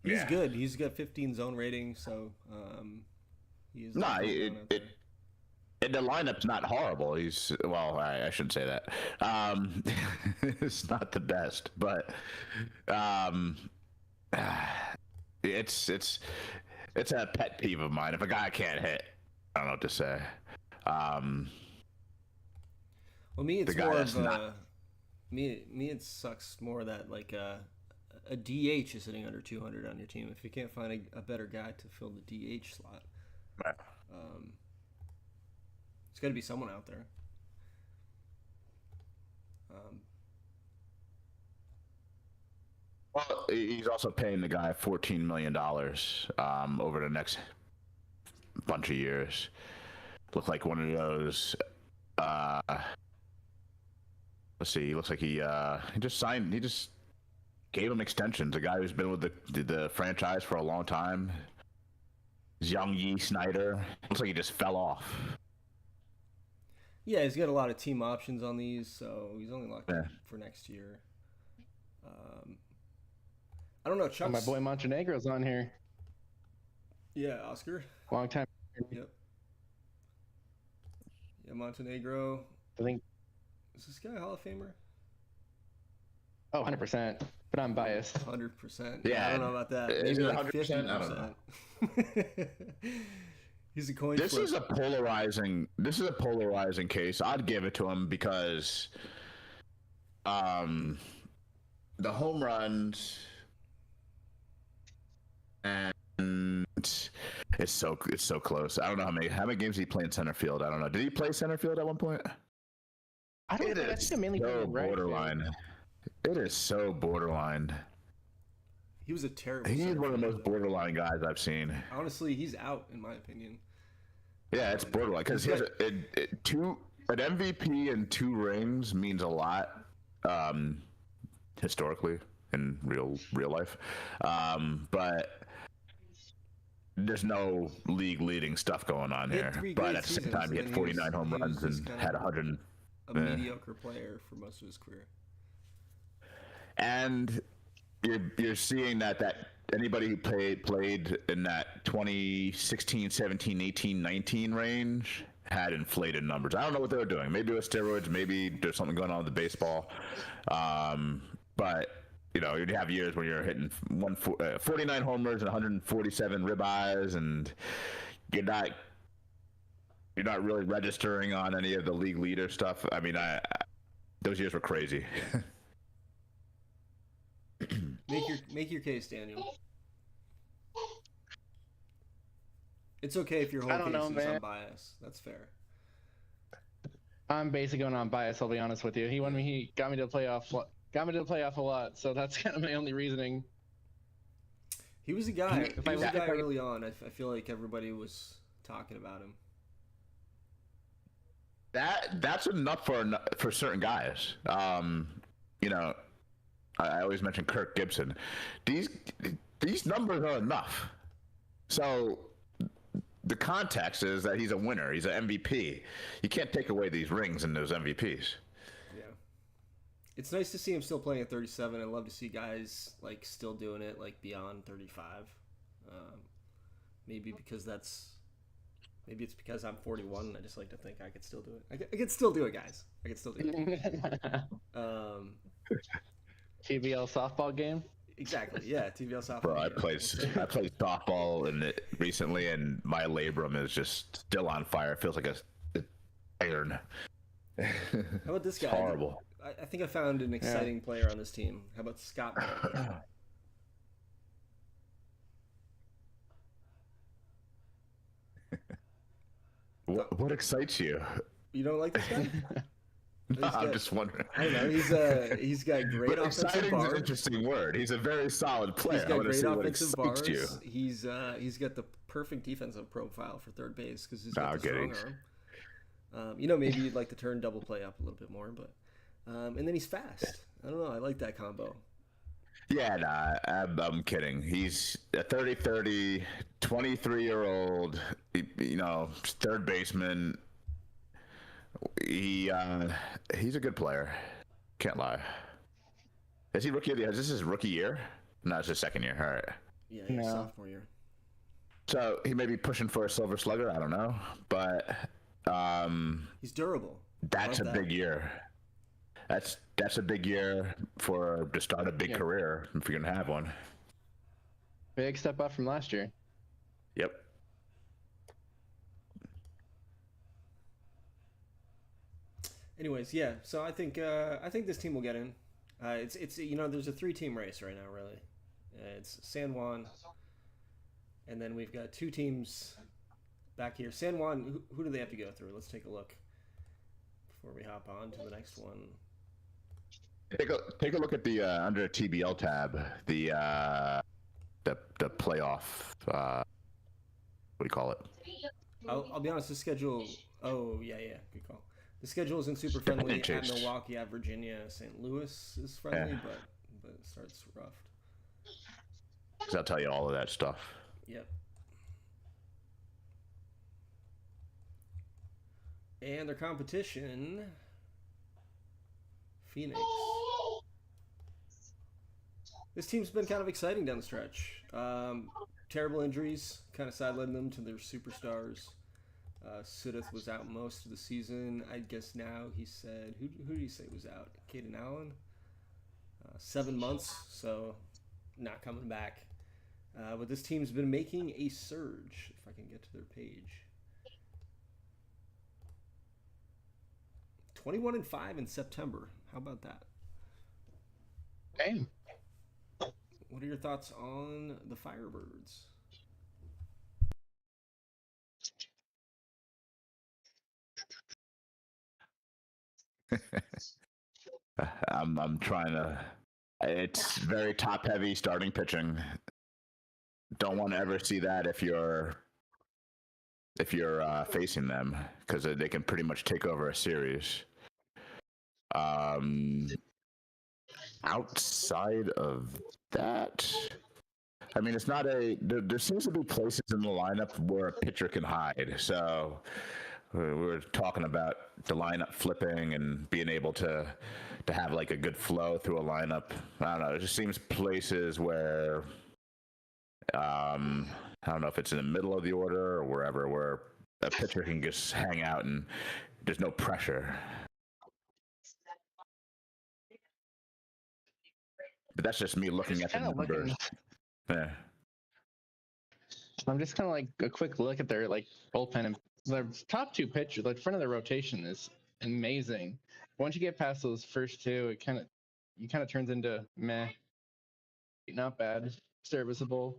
He's good. He's got 15 zone rating, so he's the lineup's not horrible. I shouldn't say that. It's not the best, but it's a pet peeve of mine. If a guy can't hit, I don't know what to say. Well, me, it's more of me. It sucks more that like a DH is sitting under 200 on your team. If you can't find a better guy to fill the DH slot, it's got to be someone out there. Well, he's also paying the guy $14 million over the next bunch of years. Look like one of those. Let's see. He looks like he just signed. He just gave him extensions. A guy who's been with the franchise for a long time. Young Yi Snyder. Looks like he just fell off. Yeah, he's got a lot of team options on these, so he's only locked in for next year. I don't know. Chuck's... my boy Montenegro's on here. Yeah, Oscar. Long time. Yep. Yeah, Montenegro. I think. Is this guy a Hall of Famer? Oh, 100%. But I'm biased. 100%. Yeah, I don't know about that. Is Maybe it like 100%? I don't know. He's a coin This flip. is a polarizing case. I'd give it to him because the home runs and it's so close. I don't know how many games did he play in center field. I don't know. Did he play center field at one point? I don't know. I think mainly so borderline. It is so borderline. He was a terrible. He's one of the most borderline guys I've seen. Honestly, he's out in my opinion. Yeah, it's borderline because he has an MVP and 2 rings means a lot historically in real life, but there's no league leading stuff going on here. But at the same time, he had 49 home runs and had 100. A mediocre player for most of his career. And you're seeing that anybody who played in that 2016, 17, 18, 19 range had inflated numbers. I don't know what they were doing. Maybe it was steroids. Maybe there's something going on with the baseball. But you'd have years where you're hitting 49 homers and 147 ribeyes, and you're not really registering on any of the league leader stuff. I mean, those years were crazy. Make your case, Daniel. It's okay if your whole case is unbiased. That's fair. I'm basically going on bias. I'll be honest with you. He got me to the playoff a lot, so that's kind of my only reasoning. He was a guy. Early on. I feel like everybody was talking about him. That's enough for certain guys. I always mention Kirk Gibson. These numbers are enough. So the context is that he's a winner. He's an MVP. You can't take away these rings and those MVPs. Yeah. It's nice to see him still playing at 37. I love to see guys still doing it beyond 35. Maybe it's because I'm 41 and I just like to think I could still do it. I could still do it, guys. I could still do it. TBL softball game. Exactly. Yeah, TBL softball. Bro, I played softball recently, and my labrum is just still on fire. It feels like a iron. How about this guy? It's horrible. I think I found an exciting player on this team. How about Scott? What excites you? You don't like this guy? I'm just wondering. I don't know. He's got great offensive bars. Is an interesting word. He's a very solid player. He's got great offensive bars. He's got the perfect defensive profile for third base because he's got the strong arm. Maybe you'd like to turn double play up a little bit more, but and then he's fast. I don't know. I like that combo. Yeah, I'm kidding. He's a 30-30, 23-year-old, third baseman. He's a good player. Can't lie. Is he rookie of the year? Is this his rookie year? No, it's his second year. All right. Yeah, sophomore year. So he may be pushing for a silver slugger. I don't know, but he's durable. That's a big year. That's a big year to start a big career if you're gonna have one. Big step up from last year. Yep. Anyways, yeah. So I think this team will get in. It's there's a 3-team race right now, really. It's San Juan, and then we've got 2 teams back here. San Juan, who do they have to go through? Let's take a look before we hop on to the next one. Take a look at the under TBL tab, the playoff. What do you call it? I'll be honest. The schedule. Oh yeah, good call. The schedule isn't super friendly. At Milwaukee, at Virginia, St. Louis is friendly, but it starts rough. Because I'll tell you all of that stuff. Yep. And their competition, Phoenix. This team's been kind of exciting down the stretch. Terrible injuries kind of sidelined them to their superstars. Sudeth was out most of the season. I guess now he said, who did he say was out? Caden Allen? 7 months, so not coming back. But this team's been making a surge, if I can get to their page. 21-5 in September. How about that? Damn. What are your thoughts on the Firebirds? I'm trying to. It's very top heavy starting pitching. Don't want to ever see that if you're facing them, because they can pretty much take over a series. Outside of that, I mean, it's not there seems to be places in the lineup where a pitcher can hide. So we were talking about the lineup flipping and being able to have like a good flow through a lineup. I don't know. It just seems places where I don't know if it's in the middle of the order or wherever, where a pitcher can just hang out and there's no pressure. But that's just me looking at the numbers. Yeah. I'm just kind of like a quick look at their like bullpen, and their top two pitchers, like front of the rotation, is amazing. Once you get past those first two, it kind of turns into meh, not bad, serviceable.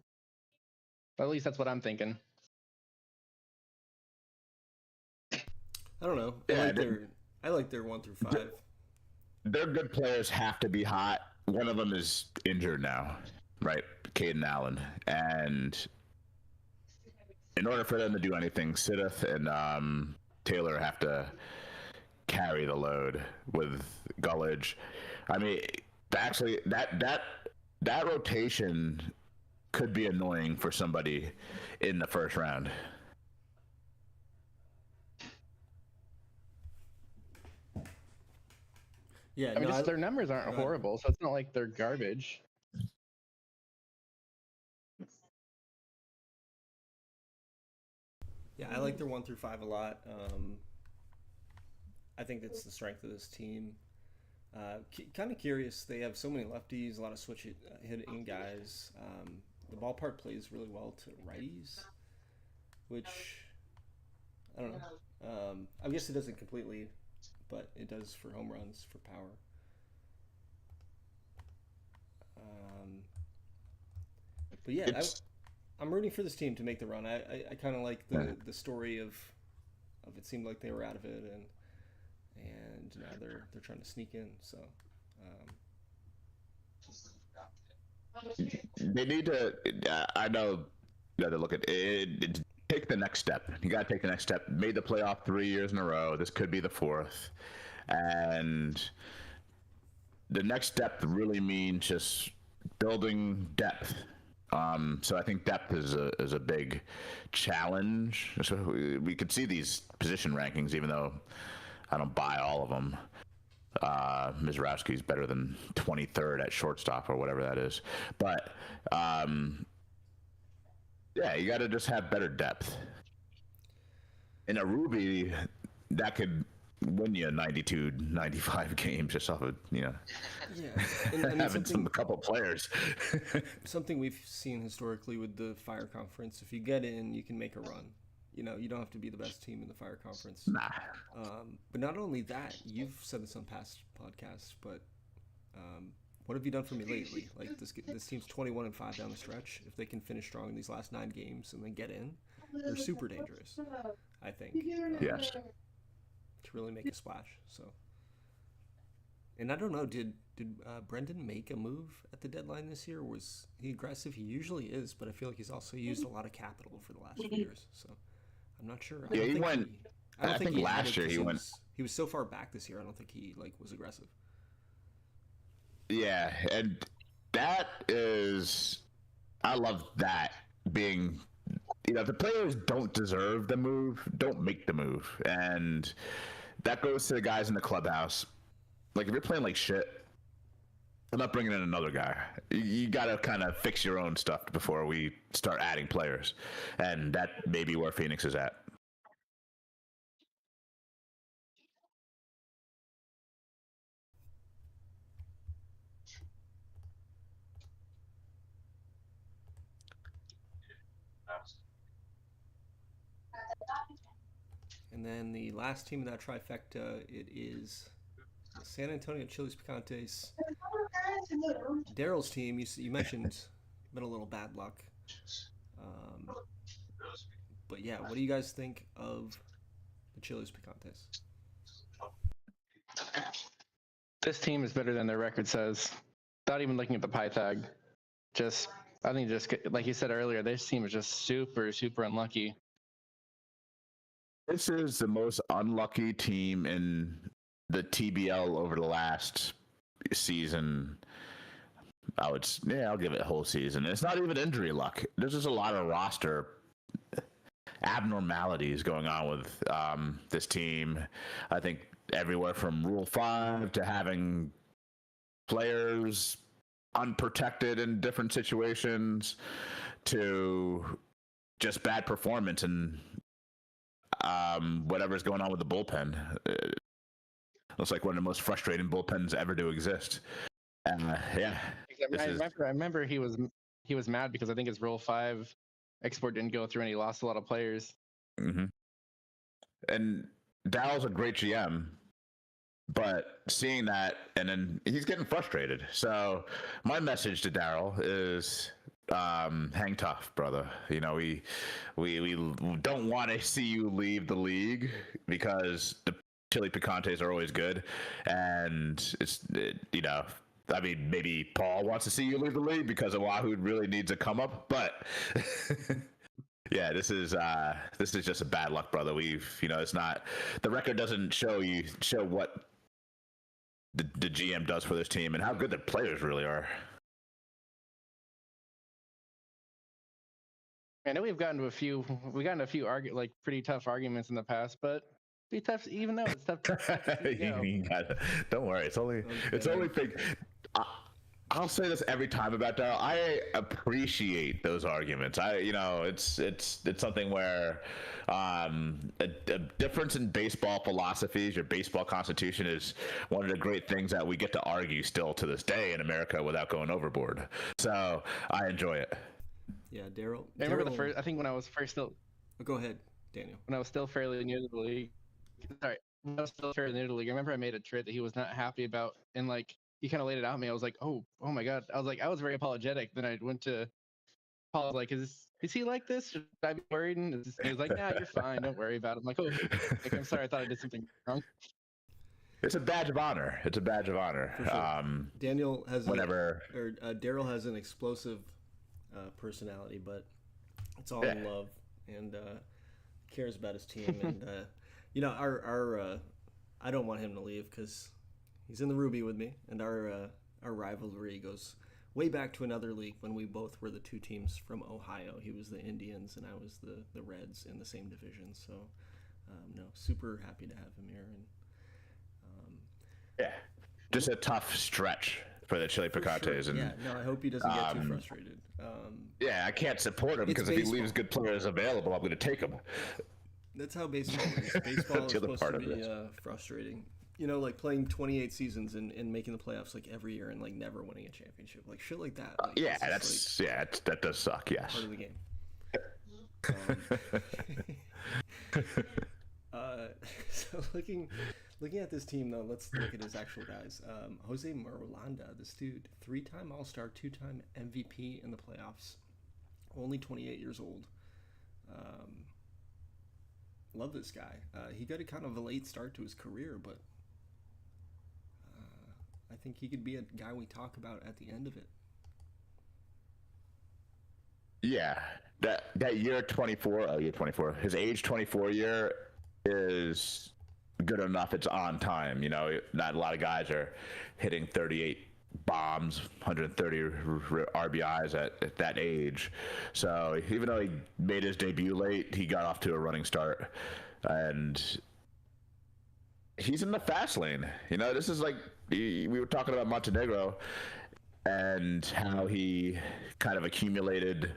At least that's what I'm thinking. I don't know. I like their 1 through 5. Their good players have to be hot. One of them is injured now, right? Caden Allen. And in order for them to do anything, Sidith and Taylor have to carry the load with Gullidge. I mean, actually, that rotation could be annoying for somebody in the first round. Yeah, I mean, their numbers aren't horrible, so it's not like they're garbage. Yeah, I like their 1 through 5 a lot. I think that's the strength of this team. Kind of curious. They have so many lefties, a lot of switch hitting guys. The ballpark plays really well to righties, which I don't know. I guess it doesn't completely, but it does for home runs, for power. But yeah, I'm rooting for this team to make the run. I kind of like the story of it seemed like they were out of it, and now they're trying to sneak in. So they need to. I know you got to look at it. Take the next step. You got to take the next step. Made the playoff 3 years in a row. This could be the fourth, and the next step really means just building depth. So I think depth is a big challenge. So we could see these position rankings, even though I don't buy all of them. Mizrowski's better than 23rd at shortstop or whatever that is. But yeah, you got to just have better depth. In a Ruby, that could win you 92, 95 games just off of, yeah, and, I mean, having a couple players. Something we've seen historically with the Fire Conference, if you get in, you can make a run. You know, you don't have to be the best team in the Fire Conference. Nah. But not only that, you've said this on past podcasts, but what have you done for me lately? Like this team's 21-5 down the stretch. If they can finish strong in these last 9 games and then get in, they're super dangerous, I think. Yes. To really make a splash. So, and I don't know, did Brendan make a move at the deadline this year? Was he aggressive? He usually is, but I feel like he's also used a lot of capital for the last few years. So I'm not sure. I think last year he went. He was so far back this year. I don't think he was aggressive. Yeah, and that is, I love that being. If the players don't deserve the move, don't make the move. And that goes to the guys in the clubhouse. Like, if you're playing like shit, I'm not bringing in another guy. You got to kind of fix your own stuff before we start adding players. And that may be where Phoenix is at. And then the last team in that trifecta, it is San Antonio Chilis Picantes. Daryl's team, you mentioned, been a little bad luck. But yeah, what do you guys think of the Chilis Picantes? This team is better than their record says. Without even looking at the Pythag. I think like you said earlier, this team is just super, super unlucky. This is the most unlucky team in the TBL over the last season. I'll give it a whole season. It's not even injury luck. There's just a lot of roster abnormalities going on with this team. I think everywhere from Rule 5 to having players unprotected in different situations to just bad performance. And whatever's going on with the bullpen. Looks like one of the most frustrating bullpens ever to exist. Yeah, I remember he was mad because I think his Rule 5 export didn't go through and he lost a lot of players. Mm-hmm. And Daryl's a great GM, but seeing that, and then he's getting frustrated. So my message to Daryl is hang tough, brother. You know, we don't want to see you leave the league because the chili picantes are always good, and you know, I mean, maybe Paul wants to see you leave the league because Oahu really needs a come up, but yeah, this is just a bad luck, brother. It's not, the record doesn't show what the GM does for this team and how good the players really are. I know we've gotten to a few pretty tough arguments in the past, but be tough even though it's tough. Don't worry, it's only big. I'll say this every time about Daryl. I appreciate those arguments. It's something where a difference in baseball philosophies, your baseball constitution, is one of the great things that we get to argue still to this day in America without going overboard. So I enjoy it. Yeah, Daryl. I remember I think when I was first still. Oh, go ahead, Daniel. When I was still fairly new to the league. Sorry, when I was still fairly new to the league. I remember I made a trade that he was not happy about, and like he kind of laid it out to me. I was like, oh my god. I was very apologetic. Then I went to Paul. Like, is he like this? Should I be worried? And he was like, nah, you're fine. Don't worry about it. I'm like, oh, like, I'm sorry. I thought I did something wrong. It's a badge of honor. For sure. Daniel has Daryl has an explosive personality, but it's all in love, and cares about his team. And our I don't want him to leave because he's in the Ruby with me, and our rivalry goes way back to another league when we both were the two teams from Ohio. He was the Indians and I was the Reds in the same division. So super happy to have him here. And just a tough stretch for the Chili Picantes. Sure. And I hope he doesn't get too frustrated. I can't support him because if he leaves good players available, I'm going to take him. That's how baseball is. Baseball is supposed to be frustrating. Like playing 28 seasons and making the playoffs like every year and like never winning a championship, like shit like that. Like, that does suck. Yes. Part of the game. So looking at this team though, let's look at his actual guys. Jose Marulanda, this dude, 3-time All-Star, 2-time MVP in the playoffs, only 28 years old. Love this guy. He got a kind of a late start to his career, but I think he could be a guy we talk about at the end of it. Yeah, that year 24, his age 24 year is good enough. It's on time. Not a lot of guys are hitting 38 bombs, 130 RBIs at that age. So even though he made his debut late, he got off to a running start, and he's in the fast lane. This is like we were talking about Montenegro and how he kind of accumulated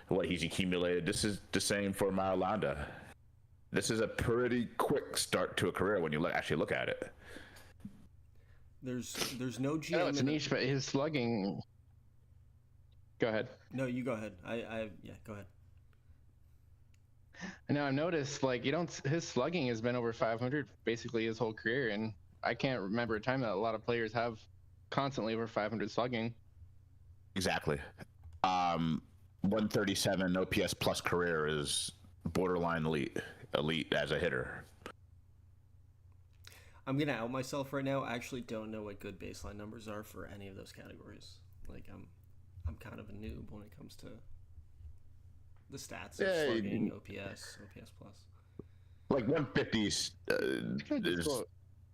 what he's accumulated. This is the same for Marulanda. This is a pretty quick start to a career when you actually look at it. There's no GM. No, it's niche, but his slugging. Go ahead. No, you go ahead. Go ahead. Now I've noticed, his slugging has been over 500 basically his whole career, and I can't remember a time that a lot of players have constantly over 500 slugging. Exactly. 137 OPS plus career is borderline elite as a hitter. I'm gonna out myself right now. I actually don't know what good baseline numbers are for any of those categories. Like I'm kind of a noob when it comes to the stats of slugging, OPS plus. Like 150s is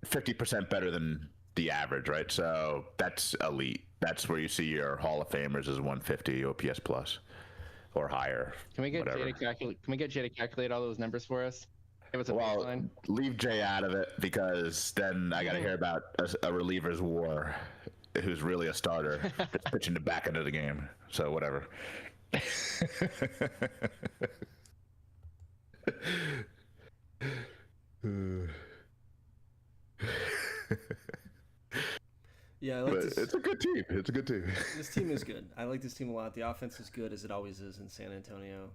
50% better than the average, right? So that's elite. That's where you see your Hall of Famers is 150 OPS plus or higher. Can we get Jay to calculate all those numbers for us? Give us a well, baseline. Leave Jay out of it because then I got to hear about a reliever's war, who's really a starter, that's pitching the back end of the game. So whatever. Yeah, I like But this. it's a good team. It's a good team. This team is good. I like this team a lot. The offense is good as it always is in San Antonio.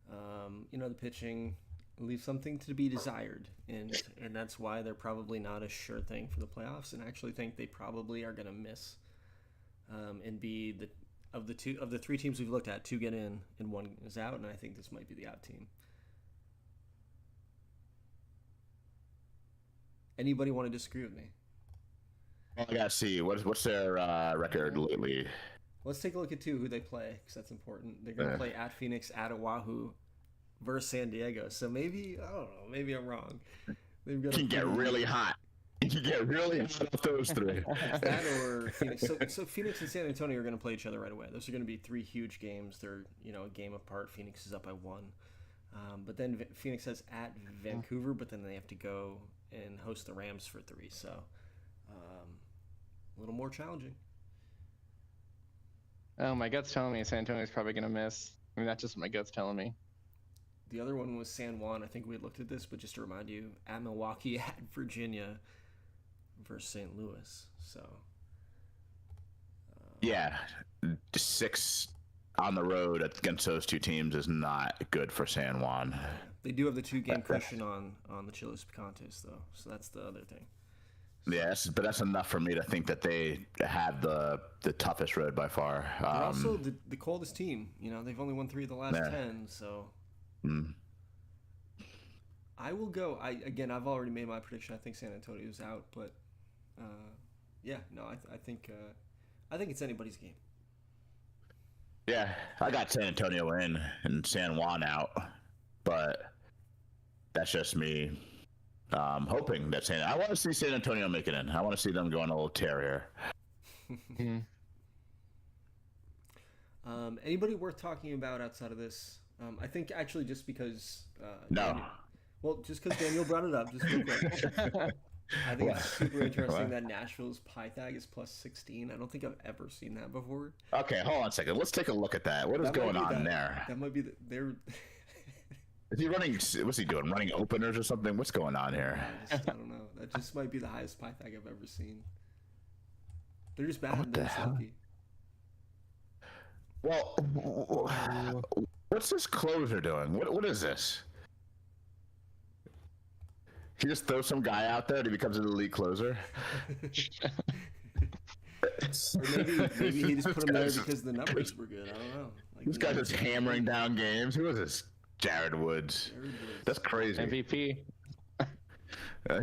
The pitching leaves something to be desired, and that's why they're probably not a sure thing for the playoffs. And I actually think they probably are going to miss and be the three teams we've looked at, two get in and one is out, and I think this might be the out team. Anybody want to disagree with me? I gotta see what's their record lately. Let's take a look at who they play because that's important. They're going to play at Phoenix, at Oahu, versus San Diego. So maybe I don't know. Maybe I'm wrong. They've got You can get really hot. You can get really hot off those three. That or Phoenix. So Phoenix and San Antonio are going to play each other right away. Those are going to be three huge games. They're a game apart. Phoenix is up by 1. But then Phoenix has at Vancouver, but then they have to go and host the Rams for 3. So a little more challenging. Oh, my gut's telling me San Antonio's probably going to miss. I mean, that's just what my gut's telling me. The other one was San Juan. I think we had looked at this, but just to remind you, at Milwaukee, at Virginia versus St. Louis. So yeah, 6 on the road against those two teams is not good for San Juan. they do have the 2-game cushion on the Chiles Picantes, though. So that's the other thing. Yes, but that's enough for me to think that they have the toughest road by far. They're also the coldest team. They've only won 3 of the last 10, so I will go. I've already made my prediction. I think San Antonio's out, but I think it's anybody's game. Yeah, I got San Antonio in and San Juan out, but that's just me hoping that I want to see San Antonio make it in. I want to see them go on a little tear here. Anybody worth talking about outside of this? I think actually just because No. just because Daniel brought it up, just real quick. I think it's super interesting that Nashville's Pythag is plus 16. I don't think I've ever seen that before. Okay, hold on a second. Let's take a look at that. What is going on there? That might be they're. Is he running? What's he doing? Running openers or something? What's going on here? I don't know. That just might be the highest Pythag I've ever seen. They're just bad. What the hell? Lucky. Well, what's this closer doing? What is this? He just throws some guy out there and he becomes an elite closer. Or maybe he just put him there because the numbers were good. I don't know. This guy's just hammering down games. Who is this? Jared Woods. That's crazy. MVP.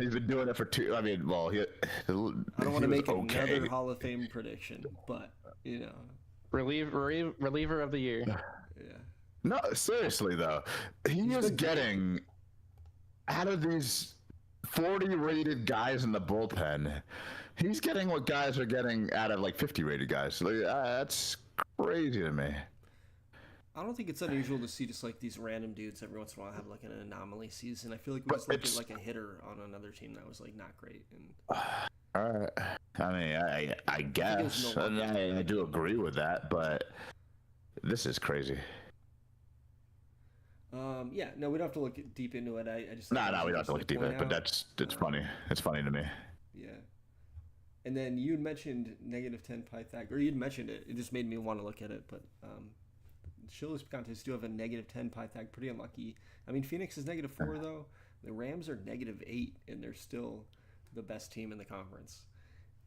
He's been doing it for 2. I mean, well, I don't want to make another Hall of Fame prediction, but reliever of the year. Yeah. No, seriously though, he is getting out of these 40 rated guys in the bullpen. He's getting what guys are getting out of like 50 rated guys. That's crazy to me. I don't think it's unusual to see just like these random dudes every once in a while have like an anomaly season. I feel like we just looked at like a hitter on another team that was like not great. And all right, I mean, I guess I do agree with that, but this is crazy. Yeah, no, we don't have to look deep into it. I just no, we don't have to look deep into it. But it's funny. It's funny to me. Yeah. And then you mentioned -10 Pythag, or you'd mentioned it. It just made me want to look at it. But Chiles Picantes do have a -10 Pythag. Pretty unlucky. I mean, Phoenix is -4 though. The Rams are -8, and they're still the best team in the conference,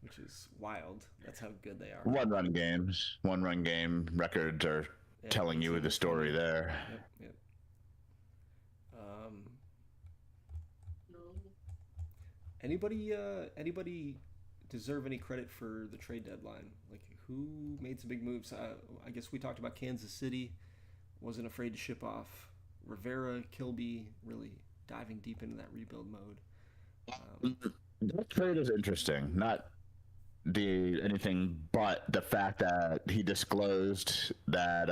which is wild. That's how good they are. One-run game records are telling you the story there. Yep. Anybody deserve any credit for the trade deadline? Like, who made some big moves? I guess we talked about Kansas City. Wasn't afraid to ship off Rivera, Kilby, really diving deep into that rebuild mode. That trade is interesting. Not anything but the fact that he disclosed that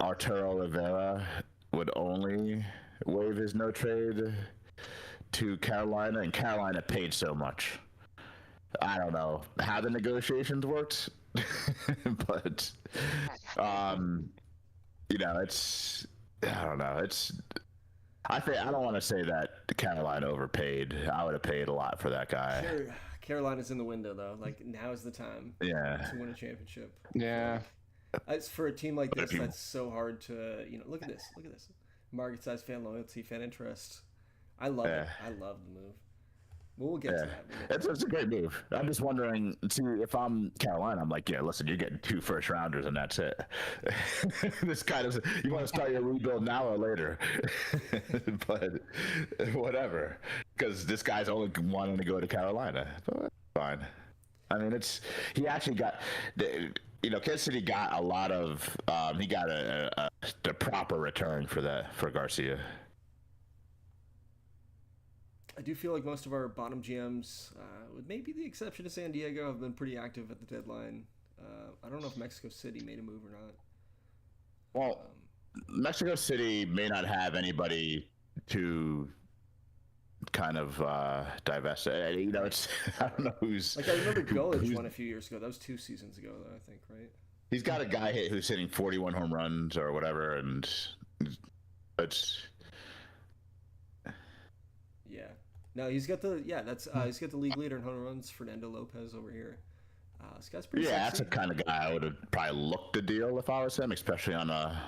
Arturo Rivera would only waive his no trade to Carolina, and Carolina paid so much. I don't know how the negotiations worked, but it's I don't know. I think I don't want to say that Carolina overpaid. I would have paid a lot for that guy. Carolina's in the window though. Like now is the time Yeah. to win a championship. Yeah. It's for a team like But this if you- that's so hard to look at this. Market size, fan loyalty, fan interest. I love it. I love the move. We'll get to that. It's a great move. I'm just wondering, see, if I'm Carolina, I'm like, yeah, listen, you're getting 2 first rounders and that's it. This kind of, you want to start your rebuild now or later? But whatever, because this guy's only wanting to go to Carolina. But that's fine. I mean, he actually got, Kansas City got a lot of, he got the proper return for Garcia. I do feel like most of our bottom GMs, with maybe the exception of San Diego, have been pretty active at the deadline. I don't know if Mexico City made a move or not. Well, Mexico City may not have anybody to kind of divest. It's I don't know who's. Like I remember Golic won a few years ago. That was 2 seasons ago, though, I think, right? He's got a guy who's hitting 41 home runs or whatever, and it's. Yeah. No, he's got the he's got the league leader in home runs, Fernando Lopez over here. This guy's pretty sexy. That's the kind of guy I would have probably looked to deal if I was him, especially on a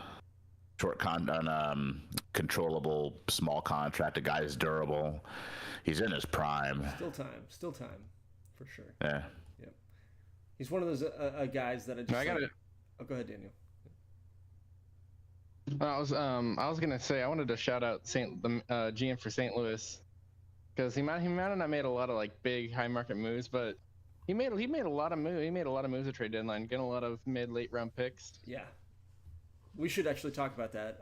controllable small contract. The guy is durable. He's in his prime. Still time, for sure. Yeah. Yep. He's one of those guys that I just. Oh, go ahead, Daniel. I was gonna say I wanted to shout out the GM for St. Louis, because he might have not made a lot of like big high market moves, but he made a lot of moves at trade deadline, getting a lot of late round picks. Yeah, we should actually talk about that.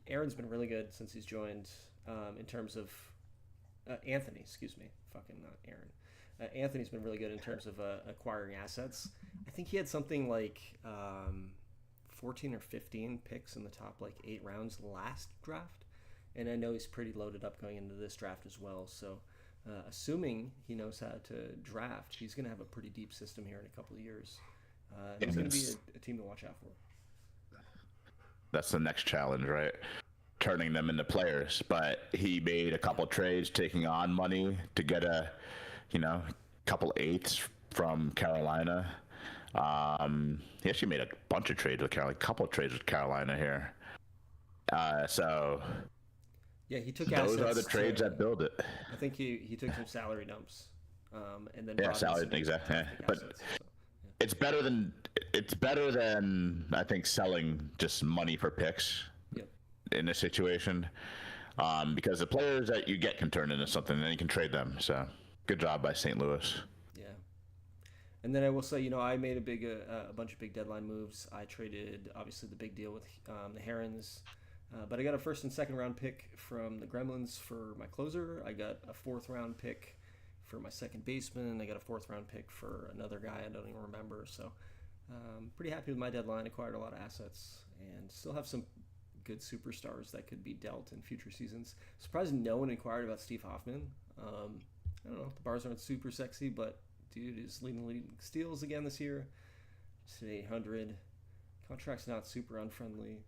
Aaron's been really good since he's joined. In terms of Anthony, excuse me, fucking not Aaron. Anthony's been really good in terms of acquiring assets. I think he had something like 14 or 15 picks in the top like 8 rounds last draft, and I know he's pretty loaded up going into this draft as well. So assuming he knows how to draft, he's going to have a pretty deep system here in a couple of years. He's going to be a team to watch out for. That's the next challenge, right? Turning them into players. But he made a couple trades, taking on money to get a couple 8ths from Carolina. He actually made a bunch of trades with Carolina, a couple of trades with Carolina here. So yeah, he took those are the trades that build it. I think he took some salary dumps, and then salary exactly. Yeah. But assets, so, yeah. It's better than I think selling just money for picks. Yep. In this situation, because the players that you get can turn into something, and then you can trade them. So good job by St. Louis. Yeah. And then I will say, I made a bunch of big deadline moves. I traded, obviously, the big deal with the Herons, but I got a 1st and 2nd round pick from the Gremlins for my closer. I got a 4th round pick for my second baseman. I got a 4th round pick for another guy I don't even remember. So pretty happy with my deadline. Acquired a lot of assets and still have some good superstars that could be dealt in future seasons. Surprised no one inquired about Steve Hoffman. I don't know, the bars aren't super sexy, but dude is leading steals again this year. Just at 800. Contract's not super unfriendly.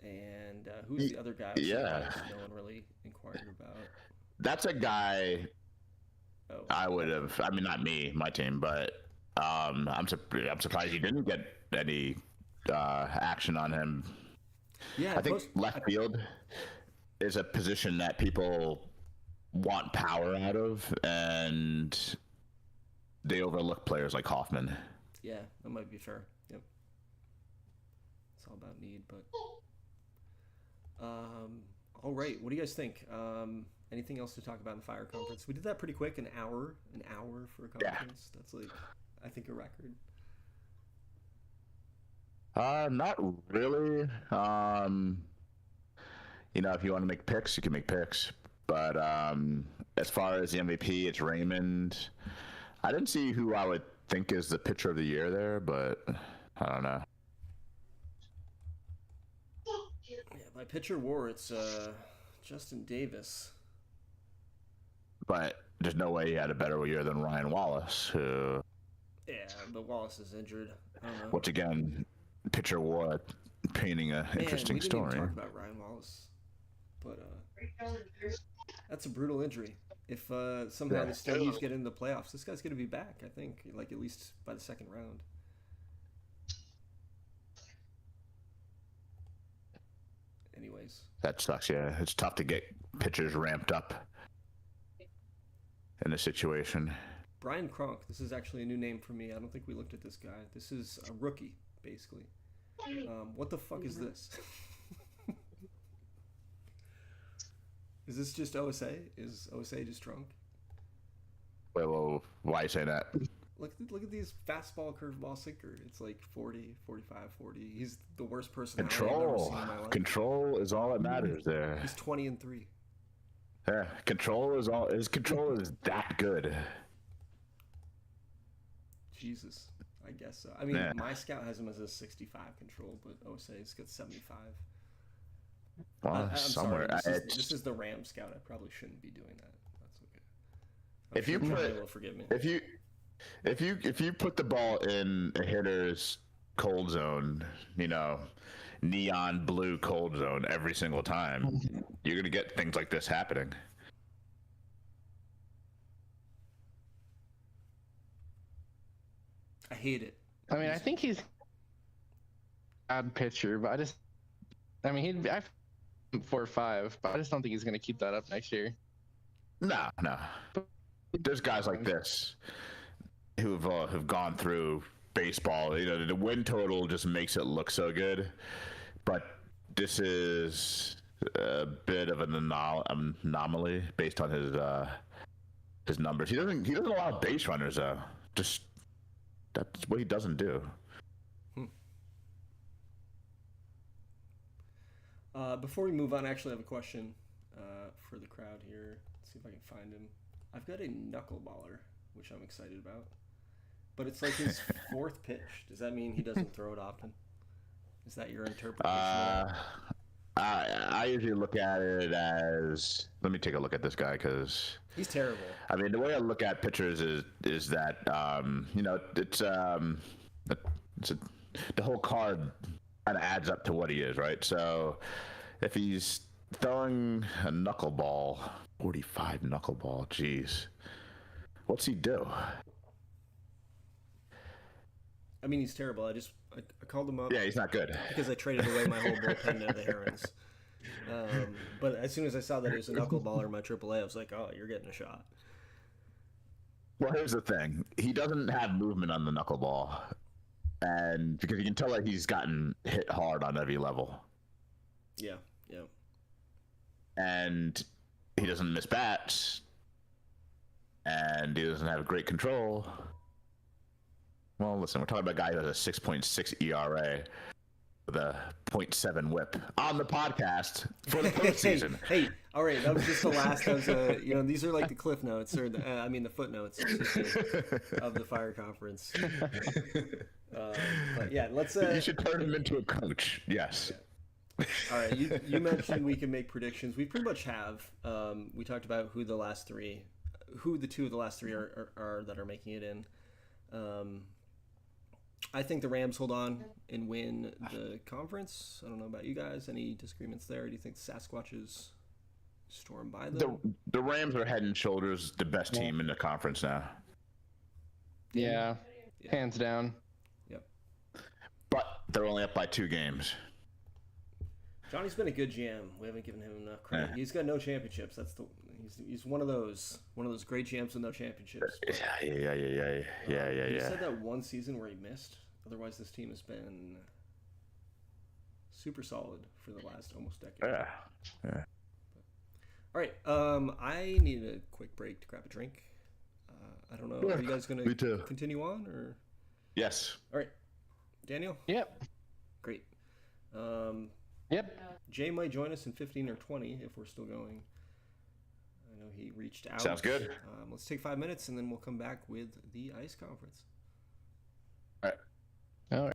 And who's the other guy? Yeah. No one really inquired about. That's a guy I would have. I mean, not me, my team, but I'm surprised you didn't get any action on him. Yeah, I think left field is a position that people want power out of, and they overlook players like Hoffman. Yeah, that might be fair. Yep. It's all about need, but all right. What do you guys think? Anything else to talk about in the Fire Conference? We did that pretty quick, an hour for a conference. Yeah. That's like, I think, a record. Not really. If you want to make picks, you can make picks. But as far as the MVP, it's Raymond. I didn't see who I would think is the pitcher of the year there, but I don't know. Yeah, by pitcher war, it's Justin Davis. But there's no way he had a better year than Ryan Wallace, who... Yeah, but Wallace is injured. I don't know. Which, again, pitcher war, painting an interesting we didn't story. even talk about Ryan Wallace, but that's a brutal injury. If somehow the Stogies get into the playoffs, this guy's going to be back. I think, like at least by the second round. Anyways, That sucks. Yeah, it's tough to get pitchers ramped up in a situation. Brian Kronk. This is actually a new name for me. I don't think we looked at this guy. This is a rookie, basically. What the fuck is this? Is this just OSA? Is OSA just drunk? Wait, well, why you say that? Look at these fastball, curveball, sinker. It's like 40, 45, 40. He's the worst person I've ever Control. seen in my life. Control is all that matters there. He's 20-3. Yeah, control is all. His control is that good. Jesus, I guess so. I mean, my scout has him as a 65 control, but OSA's got 75. Well, I'm somewhere. sorry. This is the Ram scout. I probably shouldn't be doing that. That's okay. If you Charlie will forgive me. If you put the ball in a hitter's cold zone, you know, neon blue cold zone every single time, you're gonna get things like this happening. I hate it. I mean, I think he's a bad pitcher, but I 4-5, but I just don't think he's gonna keep that up next year. No. There's guys like this who have gone through baseball. You know, the win total just makes it look so good, but this is a bit of an anomaly based on his numbers. He doesn't allow base runners though. Just that's what he doesn't do. Before we move on, I actually have a question for the crowd here. Let's see if I can find him. I've got a knuckleballer, which I'm excited about. But it's like his fourth pitch. Does that mean he doesn't throw it often? Is that your interpretation? I usually look at it as, let me take a look at this guy because he's terrible. I mean, the way I look at pitchers is that you know, the whole card kind of adds up to what he is, right? So if he's throwing a knuckleball, 45 knuckleball, geez, what's he do? I mean, he's terrible. I called him up. Yeah, he's not good. Because I traded away my whole bullpen to the Herons. But as soon as I saw that he was a knuckleballer in my AAA, I was like, oh, you're getting a shot. Well, here's the thing. He doesn't have movement on the knuckleball. And because you can tell that he's gotten hit hard on every level. Yeah. And he doesn't miss bats. And he doesn't have great control. Well, listen, we're talking about a guy who has a 6.6 ERA with a 0.7 WHIP on the podcast for the postseason. hey, all right, that was just the last. That was these are like the cliff notes or the footnotes of the Fire Conference. But yeah, let's. You should turn him into a coach. Yes. Yeah. All right, you mentioned we can make predictions. We pretty much have. We talked about who the two of the last three are that are making it in. I think the Rams hold on and win the conference. I don't know about you guys. Any disagreements there? Do you think the Sasquatches storm by them? The Rams are head and shoulders the best team in the conference now. Yeah. Hands down. Yep. But they're only up by 2 games. Johnny's been a good GM. We haven't given him enough credit. Yeah. He's got no championships. He's one of those great GMs with no championships. Yeah. You said that one season where he missed. Otherwise, this team has been super solid for the last almost decade. Yeah. All right. I need a quick break to grab a drink. I don't know. Are you guys going to continue on or? Yes. All right. Daniel? Yep. Great. Yep. Jay might join us in 15 or 20 if we're still going. I know he reached out. Sounds good. Let's take 5 minutes and then we'll come back with the ICE conference. All right.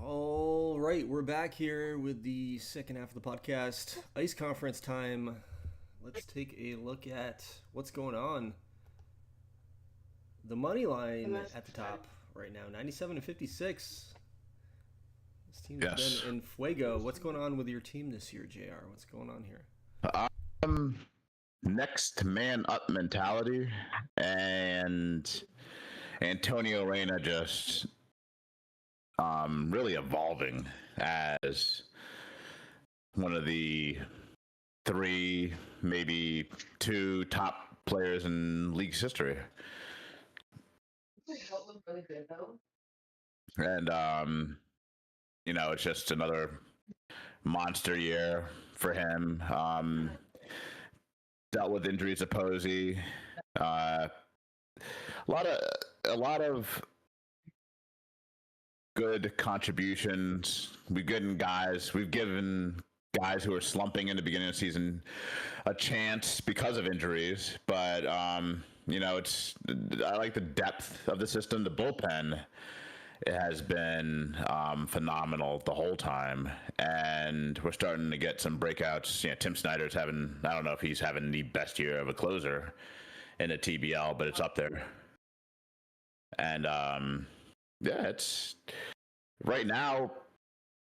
All right, we're back here with the second half of the podcast. Ice conference time. Let's take a look at what's going on. The money line at the top right now, 97-56. This team's been in fuego. What's going on with your team this year, JR? What's going on here? Next man up mentality, and Antonio Reyna just really evolving as one of the 3, maybe 2 top players in league's history. And it's just another monster year for him. Dealt with injuries to Posey. A lot of good contributions. We've given guys who are slumping in the beginning of the season a chance because of injuries. But I like the depth of the system. The bullpen, it has been phenomenal the whole time, and we're starting to get some breakouts. Tim Snyder's I don't know if he's having the best year of a closer in a TBL, but it's up there. And it's right now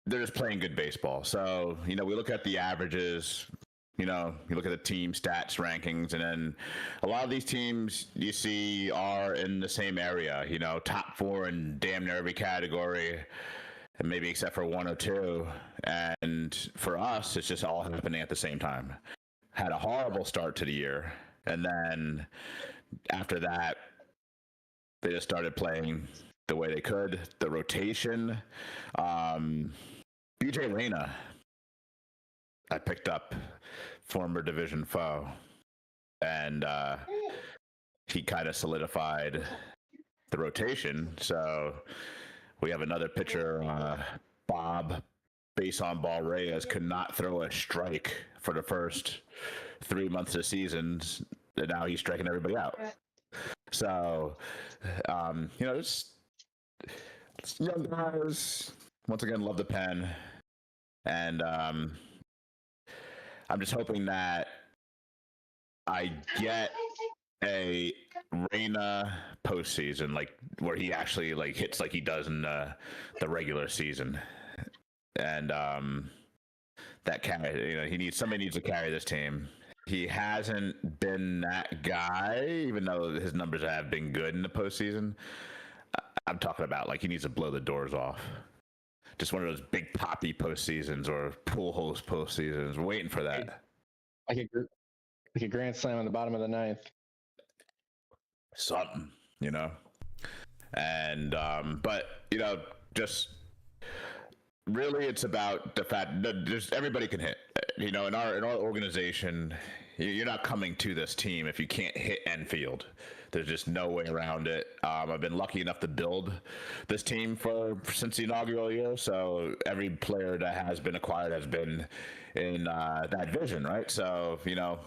they're just playing good baseball. So we look at the averages. You look at the team stats rankings, and then a lot of these teams you see are in the same area, top 4 in damn near every category, and maybe except for 1 or 2. And for us, it's just all happening at the same time. Had a horrible start to the year, and then after that, they just started playing the way they could. The rotation, BJ Reyna, I picked up, former division foe, and he kind of solidified the rotation. So we have another pitcher, Bob Base on Ball Reyes, could not throw a strike for the first 3 months of the season, and now he's striking everybody out. So it's young guys, once again, love the pen, and I'm just hoping that I get a Reyna postseason, where he actually hits like he does in the regular season, and that carry. Somebody needs to carry this team. He hasn't been that guy, even though his numbers have been good in the postseason. I'm talking about he needs to blow the doors off. Just one of those big poppy postseasons or pool host postseasons. We're waiting for that. Like a grand slam on the bottom of the 9th. Something, And but just really, it's about the fact that everybody can hit. In our organization, you're not coming to this team if you can't hit and field. There's just no way around it. I've been lucky enough to build this team since the inaugural year, so every player that has been acquired has been in that vision, right? So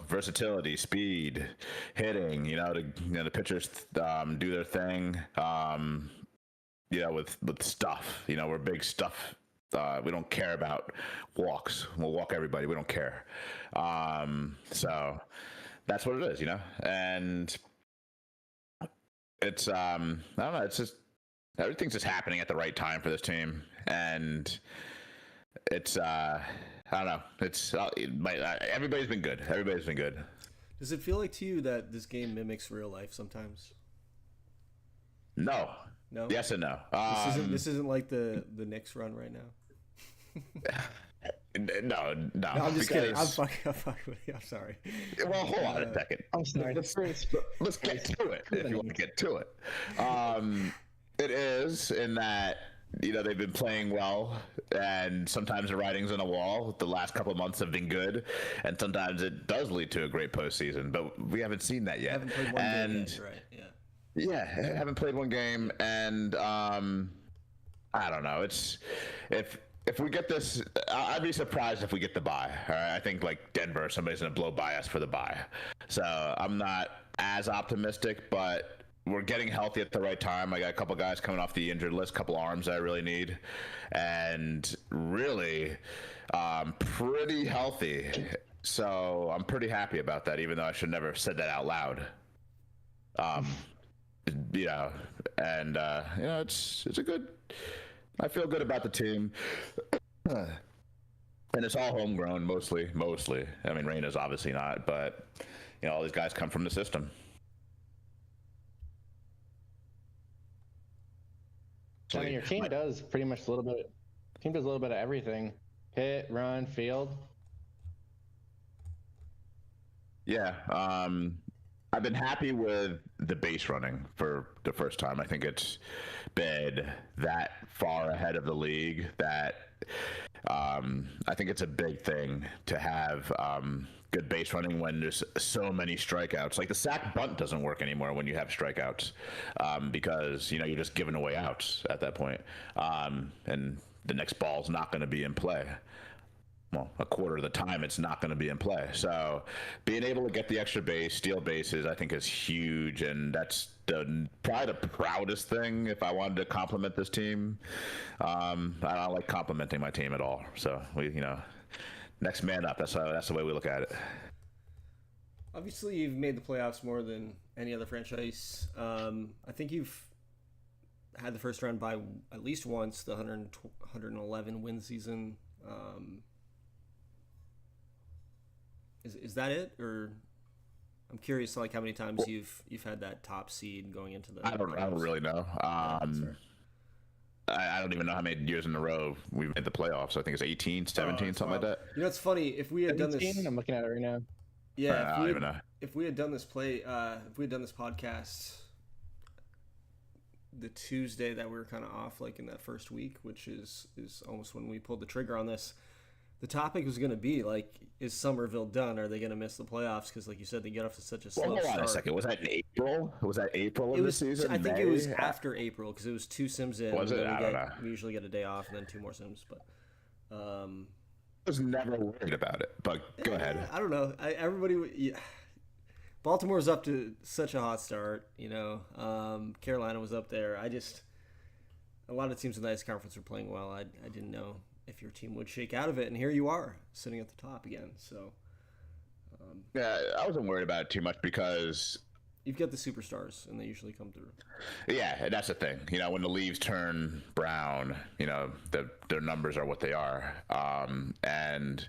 versatility, speed, hitting. The pitchers do their thing. With stuff. We're big stuff. We don't care about walks. We'll walk everybody. We don't care. So that's what it is, and it's I don't know. It's just everything's just happening at the right time for this team, and it's I don't know. It's everybody's been good. Everybody's been good. Does it feel like to you that this game mimics real life sometimes? No. Yes and no. This isn't like the Knicks run right now. No, I'm just kidding. I'm fucking with you. I'm sorry. Well, hold on a second. I'm sorry. Let's get to it if you want to get to it. It is in that they've been playing well, and sometimes the writing's on the wall. The last couple of months have been good, and sometimes it does lead to a great postseason. But we haven't seen that yet. Haven't played one game yet, right? Yeah. Yeah, I haven't played one game, and I don't know. It's if we get this, I'd be surprised if we get the bye. All right? I think Denver, somebody's gonna blow by us for the bye. So I'm not as optimistic, but we're getting healthy at the right time. I got a couple guys coming off the injured list, couple arms I really need, and really pretty healthy. So I'm pretty happy about that, even though I should never have said that out loud. You know, and you know, it's a good. I feel good about the team. And it's all homegrown, mostly. I mean, Reyna's obviously not, but you know, all these guys come from the system. I mean, your team does pretty much a little bit. Team does a little bit of everything: hit, run, field. Yeah, I've been happy with the base running for the first time. I think it's been that far ahead of the league that I think it's a big thing to have good base running when there's so many strikeouts. Like the sack bunt doesn't work anymore when you have strikeouts because you know you're just giving away outs at that point, and the next ball's not going to be in play. Well, a quarter of the time it's not going to be in play. So being able to get the extra base, steal bases, I think is huge, and that's probably the proudest thing. If I wanted to compliment this team, I don't like complimenting my team at all. So we, you know, next man up. That's the way we look at it. Obviously, you've made the playoffs more than any other franchise. I think you've had the first round by at least once, the 111 win season. Is that it, or I'm curious, like how many times you've had that top seed going into the. I don't really know. I don't even know how many years in a row we've made the playoffs. I think it's 18, 17, something wild. like that. You know, it's funny if we had done this. I'm looking at it right now. Yeah, I don't even know. If we had done this if we had done this podcast the Tuesday that we were kind of off, like in that first week, which is almost when we pulled the trigger on this. The topic was going to be like, is Somerville done? Are they going to miss the playoffs? Because, like you said, they get off to such a slow start. Hold on a second. Was that in April? Was that April of the season? I think it was after April because it was 2 sims in. Was it? I don't know. We usually get a day off and then 2 more sims, but. I was never worried about it, but go ahead. I don't know. Baltimore was up to such a hot start. You know, Carolina was up there. A lot of teams in the ice conference were playing well. I didn't know if your team would shake out of it, and here you are sitting at the top again. So yeah, I wasn't worried about it too much because you've got the superstars, and they usually come through. Yeah, and that's the thing. You know, when the leaves turn brown, you know, their numbers are what they are. And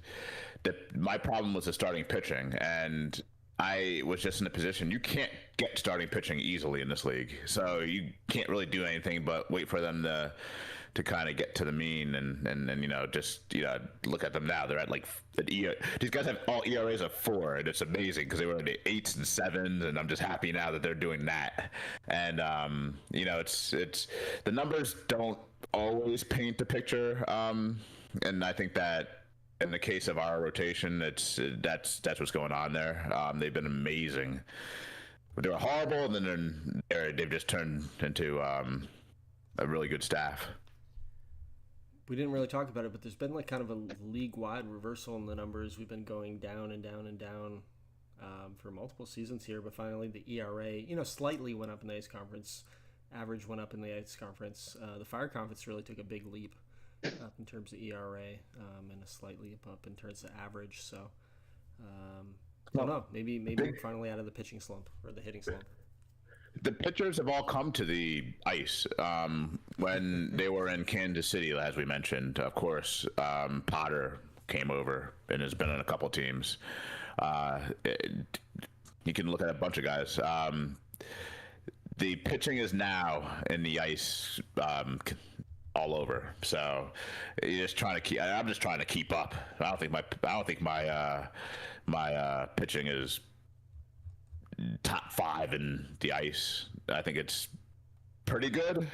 my problem was the starting pitching, and I was just in a position you can't get starting pitching easily in this league, so you can't really do anything but wait for them to kind of get to the mean and you know, just, you know, look at them now. They're at like these guys have all ERAs of 4, and it's amazing because they were at 8s and 7s, and I'm just happy now that they're doing that. And you know, it's the numbers don't always paint the picture, and I think that in the case of our rotation, that's what's going on there. They've been amazing. They were horrible, and then they've just turned into a really good staff. We didn't really talk about it, but there's been like kind of a league-wide reversal in the numbers. We've been going down and down and down for multiple seasons here, but finally the ERA, you know, slightly went up in the Ice Conference. Average went up in the Ice Conference. The Fire Conference really took a big leap up in terms of ERA and a slight leap up in terms of average. So I don't know. Maybe we're finally out of the pitching slump or the hitting slump. The pitchers have all come to the ice when they were in Kansas City, as we mentioned. Of course, Potter came over and has been on a couple teams. You can look at a bunch of guys. The pitching is now in the ice all over. So you're just trying to keep. I'm just trying to keep up. I don't think my pitching is top 5 in the ice. I think it's pretty good.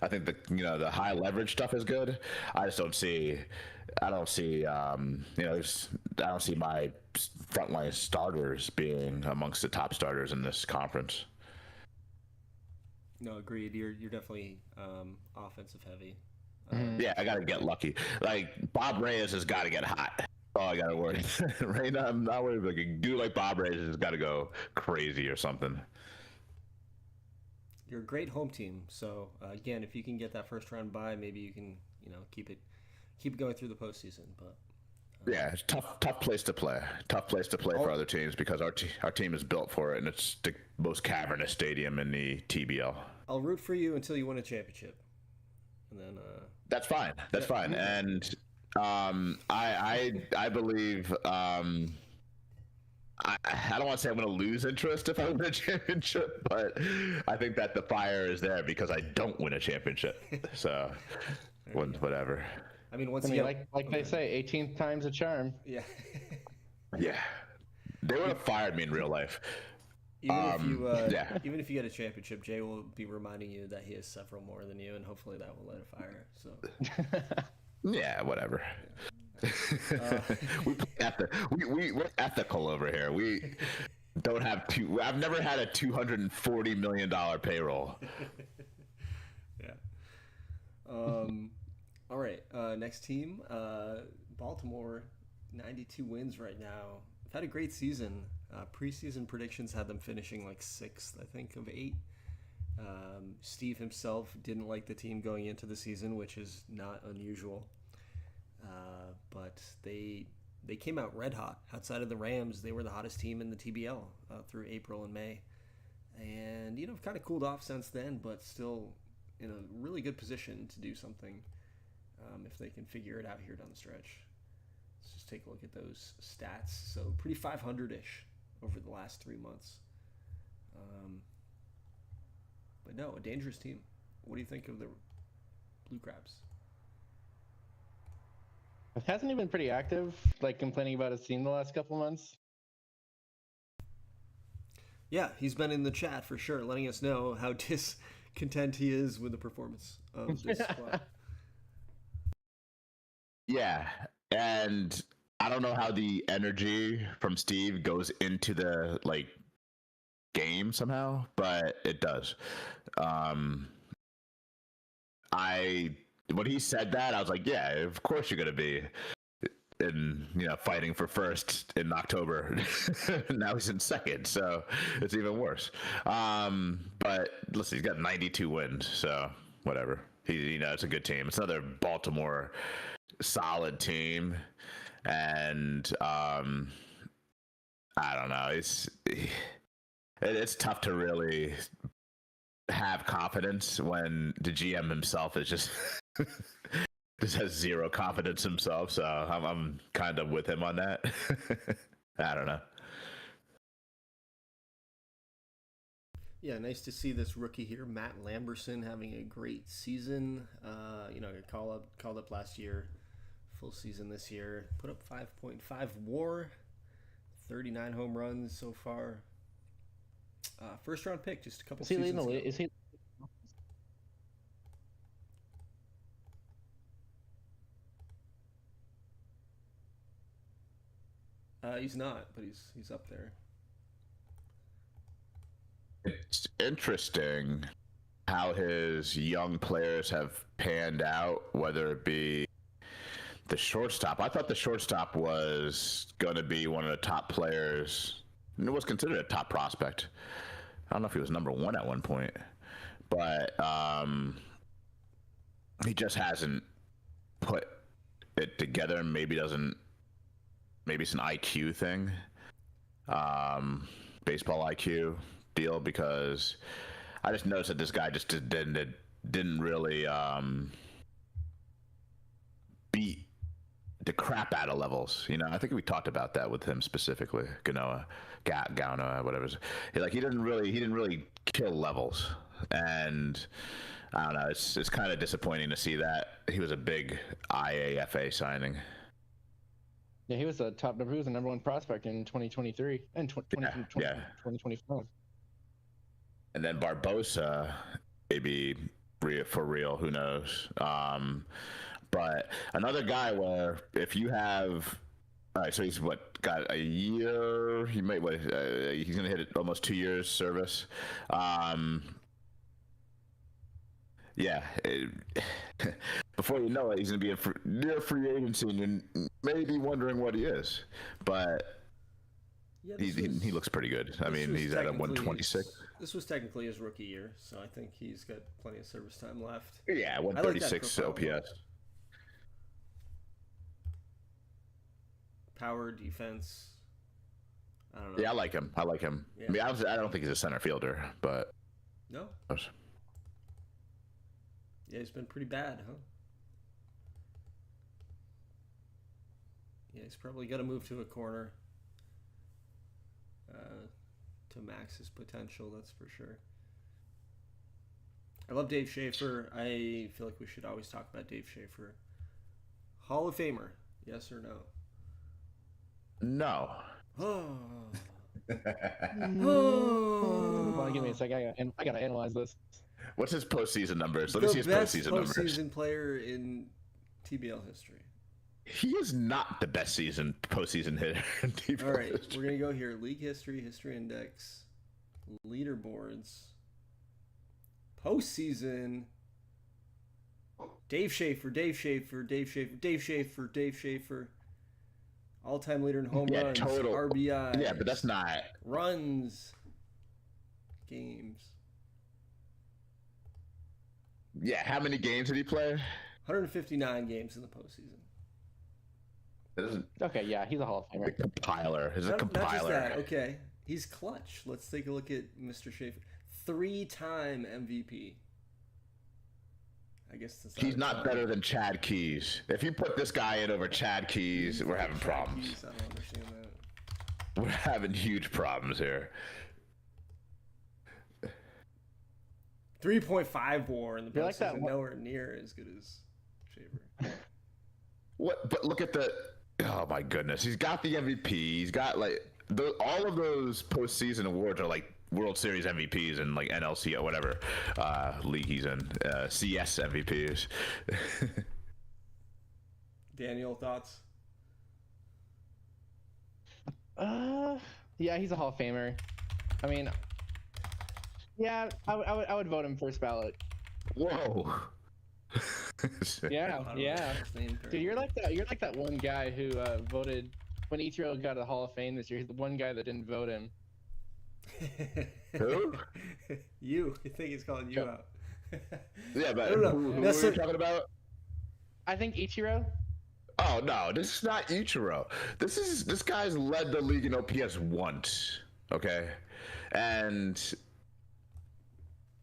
I think the high leverage stuff is good. I don't see my frontline starters being amongst the top starters in this conference. No, agreed. You're definitely offensive heavy. Yeah, I got to get lucky. Like Bob Reyes has got to get hot. Oh, I got to worry. Right now, I'm not worried. Like a dude like Bob Reyes has got to go crazy or something. you're a great home team. So again, if you can get that first round bye, maybe you can keep it going through the postseason. But Yeah, it's tough place to play. Tough place to play for other teams because our team is built for it, and it's the most cavernous stadium in the TBL. I'll root for you until you win a championship, and then That's fine. That's fine. And I believe I don't want to say I'm going to lose interest if I win a championship, but I think that the fire is there because I don't win a championship. So, whatever. I mean, once like they say, 18th time's a charm. Yeah. Yeah. They would have fired me in real life. Even if you get a championship, Jay will be reminding you that he has several more than you, and hopefully that will light a fire. So. Yeah, whatever. We're ethical over here. We don't have I've never had a $240 million payroll. Yeah. All right. Next team, Baltimore, 92 wins right now. They've had a great season. Preseason predictions had them finishing like 6th, I think, of 8. Steve himself didn't like the team going into the season, which is not unusual. But they came out red hot. Outside of the Rams, they were the hottest team in the TBL through April and May. And, kind of cooled off since then, but still in a really good position to do something if they can figure it out here down the stretch. Let's just take a look at those stats. So pretty 500-ish over the last 3 months. But no, a dangerous team. What do you think of the Blue Crabs? Hasn't he been pretty active, like complaining about his team the last couple months? Yeah, he's been in the chat for sure, letting us know how discontent he is with the performance of this squad. Yeah, and I don't know how the energy from Steve goes into the game somehow, but it does. When he said that, I was like, yeah, of course you're gonna be fighting for first in October. Now he's in second, so it's even worse. But listen, he's got 92 wins, so whatever. It's a good team. It's another Baltimore solid team, and I don't know. It's tough to really have confidence when the GM himself is just has zero confidence himself. So I'm kind of with him on that. I don't know. Yeah, nice to see this rookie here, Matt Lamberson, having a great season. Called up last year, full season this year. Put up 5.5 WAR, 39 home runs so far. First round pick, just a couple seasons ago. Is he? He's not, but he's up there. It's interesting how his young players have panned out, whether it be the shortstop. I thought the shortstop was going to be one of the top players. It was considered a top prospect. I don't know if he was number 1 at one point, but he just hasn't put it together. Maybe it's an IQ thing, baseball IQ deal, because I just noticed that this guy just didn't really beat the crap out of levels. I think we talked about that with him specifically. Ganoa, whatever. He didn't really kill levels, and I don't know. It's kind of disappointing to see that. He was a big IAFA signing. Yeah, he was the number 1 prospect in 2023 and 2025. And then Barbosa, maybe for real, who knows? But another guy where if you have, all right, so he's got a year. He's gonna hit almost 2 years service. Before you know it, he's going to be near free agency, and you may be wondering what he is. But Yeah, he looks pretty good. I mean, he's at a 126. This was technically his rookie year, so I think he's got plenty of service time left. Yeah, I like that 136 profile. OPS. Power, defense. I don't know. Yeah, I like him. Yeah. I mean, I don't think he's a center fielder, but No. Yeah, he's been pretty bad, huh? Yeah, he's probably got to move to a corner to max his potential, that's for sure. I love Dave Schaefer. I feel like we should always talk about Dave Schaefer. Hall of Famer, yes or no? no. Oh. Hold on, give me a second. I gotta analyze this. What's his postseason numbers? Let me see his The best postseason numbers. postseason player in TBL history. He is not the best postseason hitter in TBL All right, history. we're gonna go here. League history, history index, leaderboards, postseason. Dave Schaefer. All-time leader in home runs, total RBI. Yeah, but that's not. runs, games. Yeah, how many games did he play? 159 games in the postseason. It isn't Okay, yeah, he's a Hall of a Famer. compiler. It's a Not just compiler. that. Okay, he's clutch. Let's take a look at Mr. Schaefer. 3-time MVP. I guess that's He's not better than Chad Keys. If you put this guy in over Chad Keys, we're having problems. Keys, I don't understand that. We're having huge problems here. 3.5 WAR in the You're like that postseason, one- nowhere near as good as Schaefer. What? But look at the. Oh my goodness, he's got the MVP. He's got all of those postseason awards are like World Series MVPs and like NLC or whatever league he's in. CS MVPs. Daniel, thoughts? Yeah, he's a Hall of Famer. I mean, yeah, I would vote him first ballot. Whoa. Yeah, I don't know yeah. his name Dude, you're like that one guy who voted when Ichiro got the Hall of Fame this year. He's the one guy that didn't vote him. Who? You. I think he's calling you Yeah. out. Yeah, but I don't know. who That's are you talking about? I think Ichiro. Oh no, this is not Ichiro. This guy's led the league in OPS once, okay, and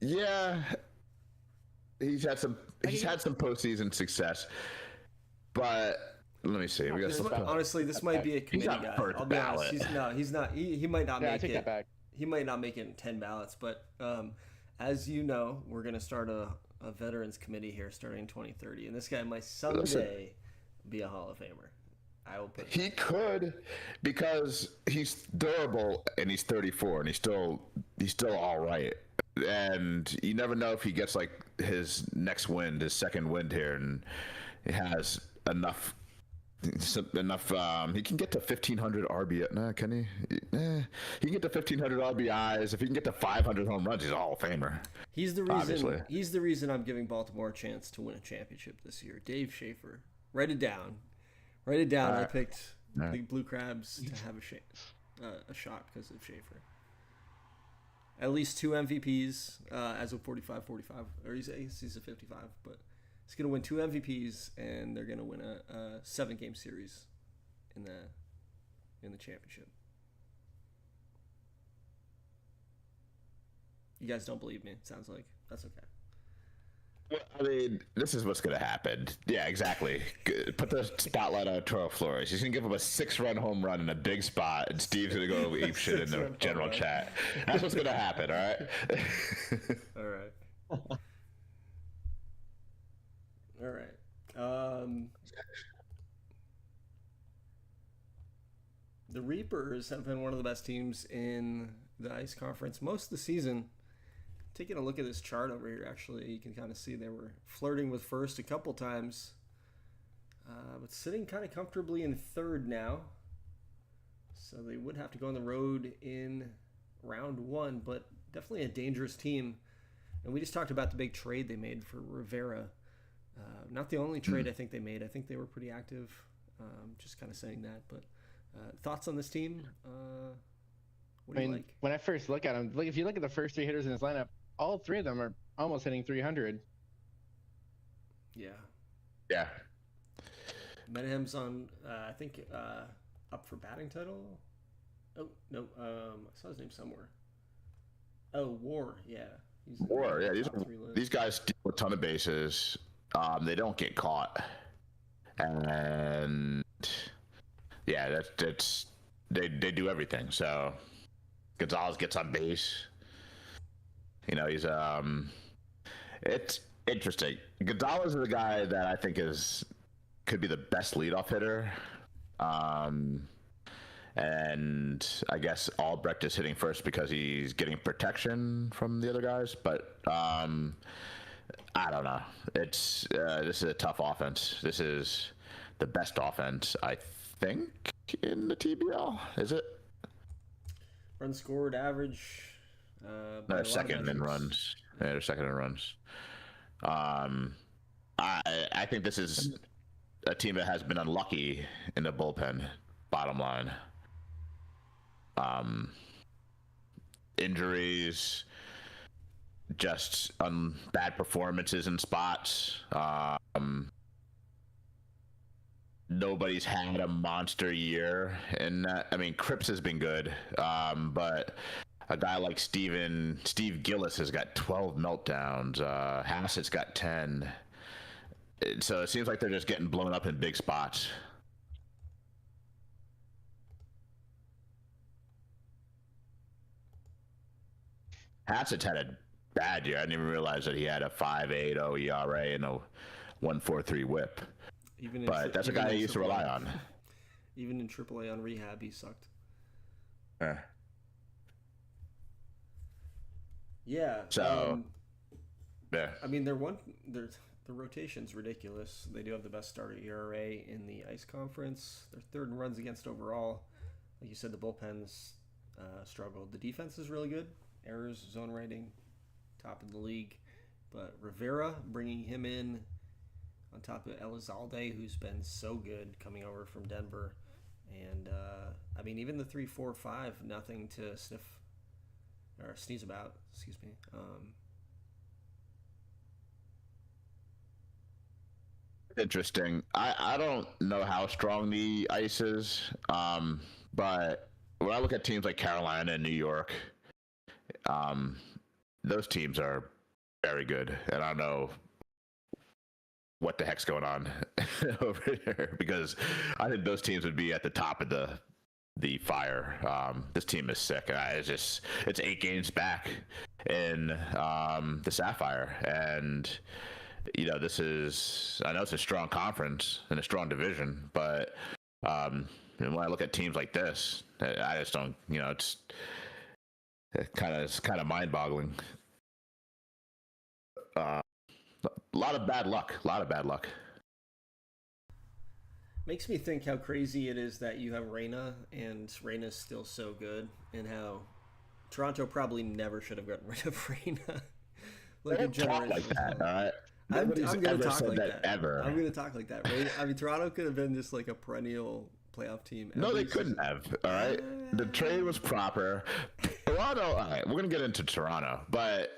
yeah, he's had some postseason success, but let me see. We got some. Honestly, this might be a committee not guy. first I'll be honest. ballot. He's not. He might not Yeah, I make take it. that back. He might not make it in 10 ballots, but as you know, we're going to start a veterans committee here starting in 2030, and this guy might someday be a Hall of Famer. I will put. He could, because he's durable and he's 34 and he's still all right. And you never know if he gets like his second wind here, and he has enough. He can get to 1,500 RBI. Nah, can he? He can get to 1,500 RBIs. If he can get to 500 home runs, he's a Hall of Famer. He's the reason. Obviously. He's the reason I'm giving Baltimore a chance to win a championship this year. Dave Schaefer. Write it down. I picked the Blue Crabs to have a shot because of Schaefer. At least 2 MVPs as of 45, or he's a 55, but he's gonna win 2 MVPs, and they're gonna win a 7-game series in the championship. You guys don't believe me? It sounds like that's okay. Well, I mean, this is what's going to happen. Yeah, exactly. Put the spotlight on Toro Flores. He's going to give him a 6-run home run in a big spot, and Steve's going to go ape shit in the 6-run general home run. chat. That's what's going to happen, all right? All right. All right. The Reapers have been one of the best teams in the Ice Conference most of the season. Taking a look at this chart over here, actually, you can kind of see they were flirting with first a couple times, but sitting kind of comfortably in third now. So they would have to go on the road in round 1, but definitely a dangerous team. And we just talked about the big trade they made for Rivera. Not the only trade I think they made. I think they were pretty active. Just kind of saying that. But thoughts on this team, mean, like? when I first look at him, like if you look at the first 3 hitters in his lineup, all 3 of them are almost hitting 300. Yeah. Yeah. Menahem's on, I think, up for batting title. Oh no, I saw his name somewhere. Oh, War, yeah. He's Or yeah, top 3 list. these guys steal a ton of bases. They don't get caught, and yeah, that's they do everything. So Gonzalez gets on base. You know, he's it's interesting. Gonzalez is a guy that I think could be the best leadoff hitter. And I guess Albrecht is hitting first because he's getting protection from the other guys. But I don't know. This is a tough offense. This is the best offense, I think, in the TBL. Is it? Run scored average. They're second in runs. Yeah, they're second in runs. I think this is a team that has been unlucky in the bullpen. Bottom line. Injuries, just bad performances in spots. Nobody's had a monster year, and I mean Cripps has been good, but a guy like Steve Gillis has got 12 meltdowns. Hassett's got 10. So it seems like they're just getting blown up in big spots. Hassett's had a bad year. I didn't even realize that he had a 5.80 ERA and a 1.43 WHIP. But that's a guy I used to rely on. Even in AAA on rehab, he sucked. Yeah. So, yeah. I mean, the rotation's ridiculous. They do have the best starter ERA in the Ice Conference. They're third in runs against overall. Like you said, the bullpen's struggled. The defense is really good. Errors, zone rating, top of the league. But Rivera, bringing him in on top of Elizalde, who's been so good coming over from Denver. And, I mean, even the 3-4-5, nothing to sneeze about, excuse me. Interesting. I don't know how strong the ice is, but when I look at teams like Carolina and New York, those teams are very good, and I don't know what the heck's going on over here, because I think those teams would be at the top of the fire. This team is sick. It's 8 games back in the Sapphire, and you know, I know it's a strong conference and a strong division, but when I look at teams like this, I just don't, you know, it's kind of mind-boggling. A lot of bad luck. Makes me think how crazy it is that you have Reyna, and Reyna's still so good, and how Toronto probably never should have gotten rid of Reyna. Like a generation like that, all right? I'm going to talk like that. Ever. I'm going to talk like that. I mean, Toronto could have been just like a perennial playoff team. No, they couldn't have. All right, the trade was proper. Toronto. All right, we're gonna get into Toronto, but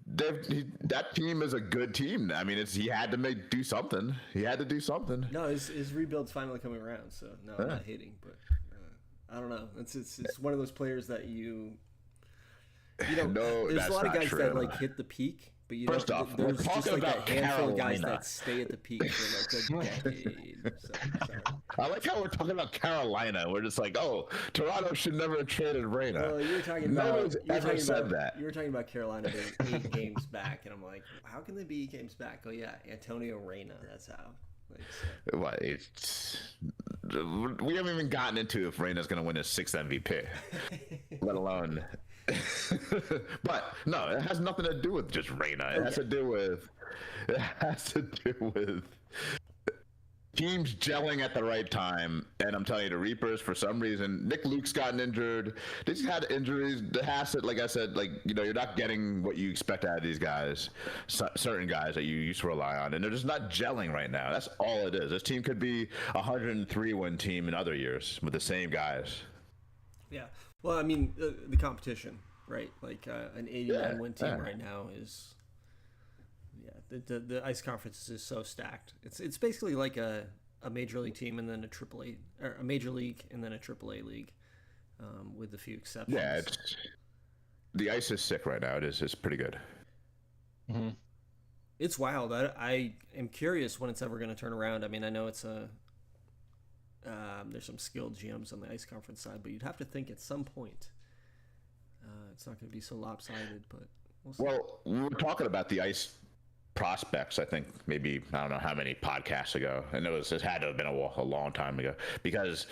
that team is a good team. I mean, he had to do something. He had to do something. No, his rebuild's finally coming around. So no, I'm not hating, but I don't know. It's one of those players that you know. No, there's a lot of guys true. that like hit the peak. But you First know, off, there's we're just talking like about a handful of guys Carolina. that stay at the peak for like a decade. So, I like how we're talking about Carolina. We're just like, oh, Toronto should never have traded Reyna. Well, you were talking about Carolina being 8 games back, and I'm like, how can they be 8 games back? Oh yeah, Antonio Reyna. That's how. What? We haven't even gotten into if Reyna's going to win his 6th MVP, let alone. But no, it has nothing to do with just Reyna. It has to do with teams gelling at the right time. And I'm telling you, the Reapers, for some reason, Nick Luke's gotten injured. They just had injuries. The Hassett, like I said, like, you know, you're not getting what you expect out of these guys, certain guys that you used to rely on, and they're just not gelling right now. That's all it is. This team could be a 103-win team in other years with the same guys. Yeah. Well, I mean, the competition, right? Like an 89 win team yeah. right now is, yeah. The ice conference is so stacked. It's basically like a major league team and then a triple A, or a major league and then a triple A league, with a few Yeah, exceptions. it's the ice is sick right now. It is. It's pretty good. Mm-hmm. It's wild. I am curious when it's ever going to turn around. I mean, I know it's a there's some skilled GMs on the ice conference side, but you'd have to think at some point it's not going to be so lopsided. But we'll see. Well, we were talking about the ice prospects. I think maybe I don't know how many podcasts ago, and it had to have been a long time ago because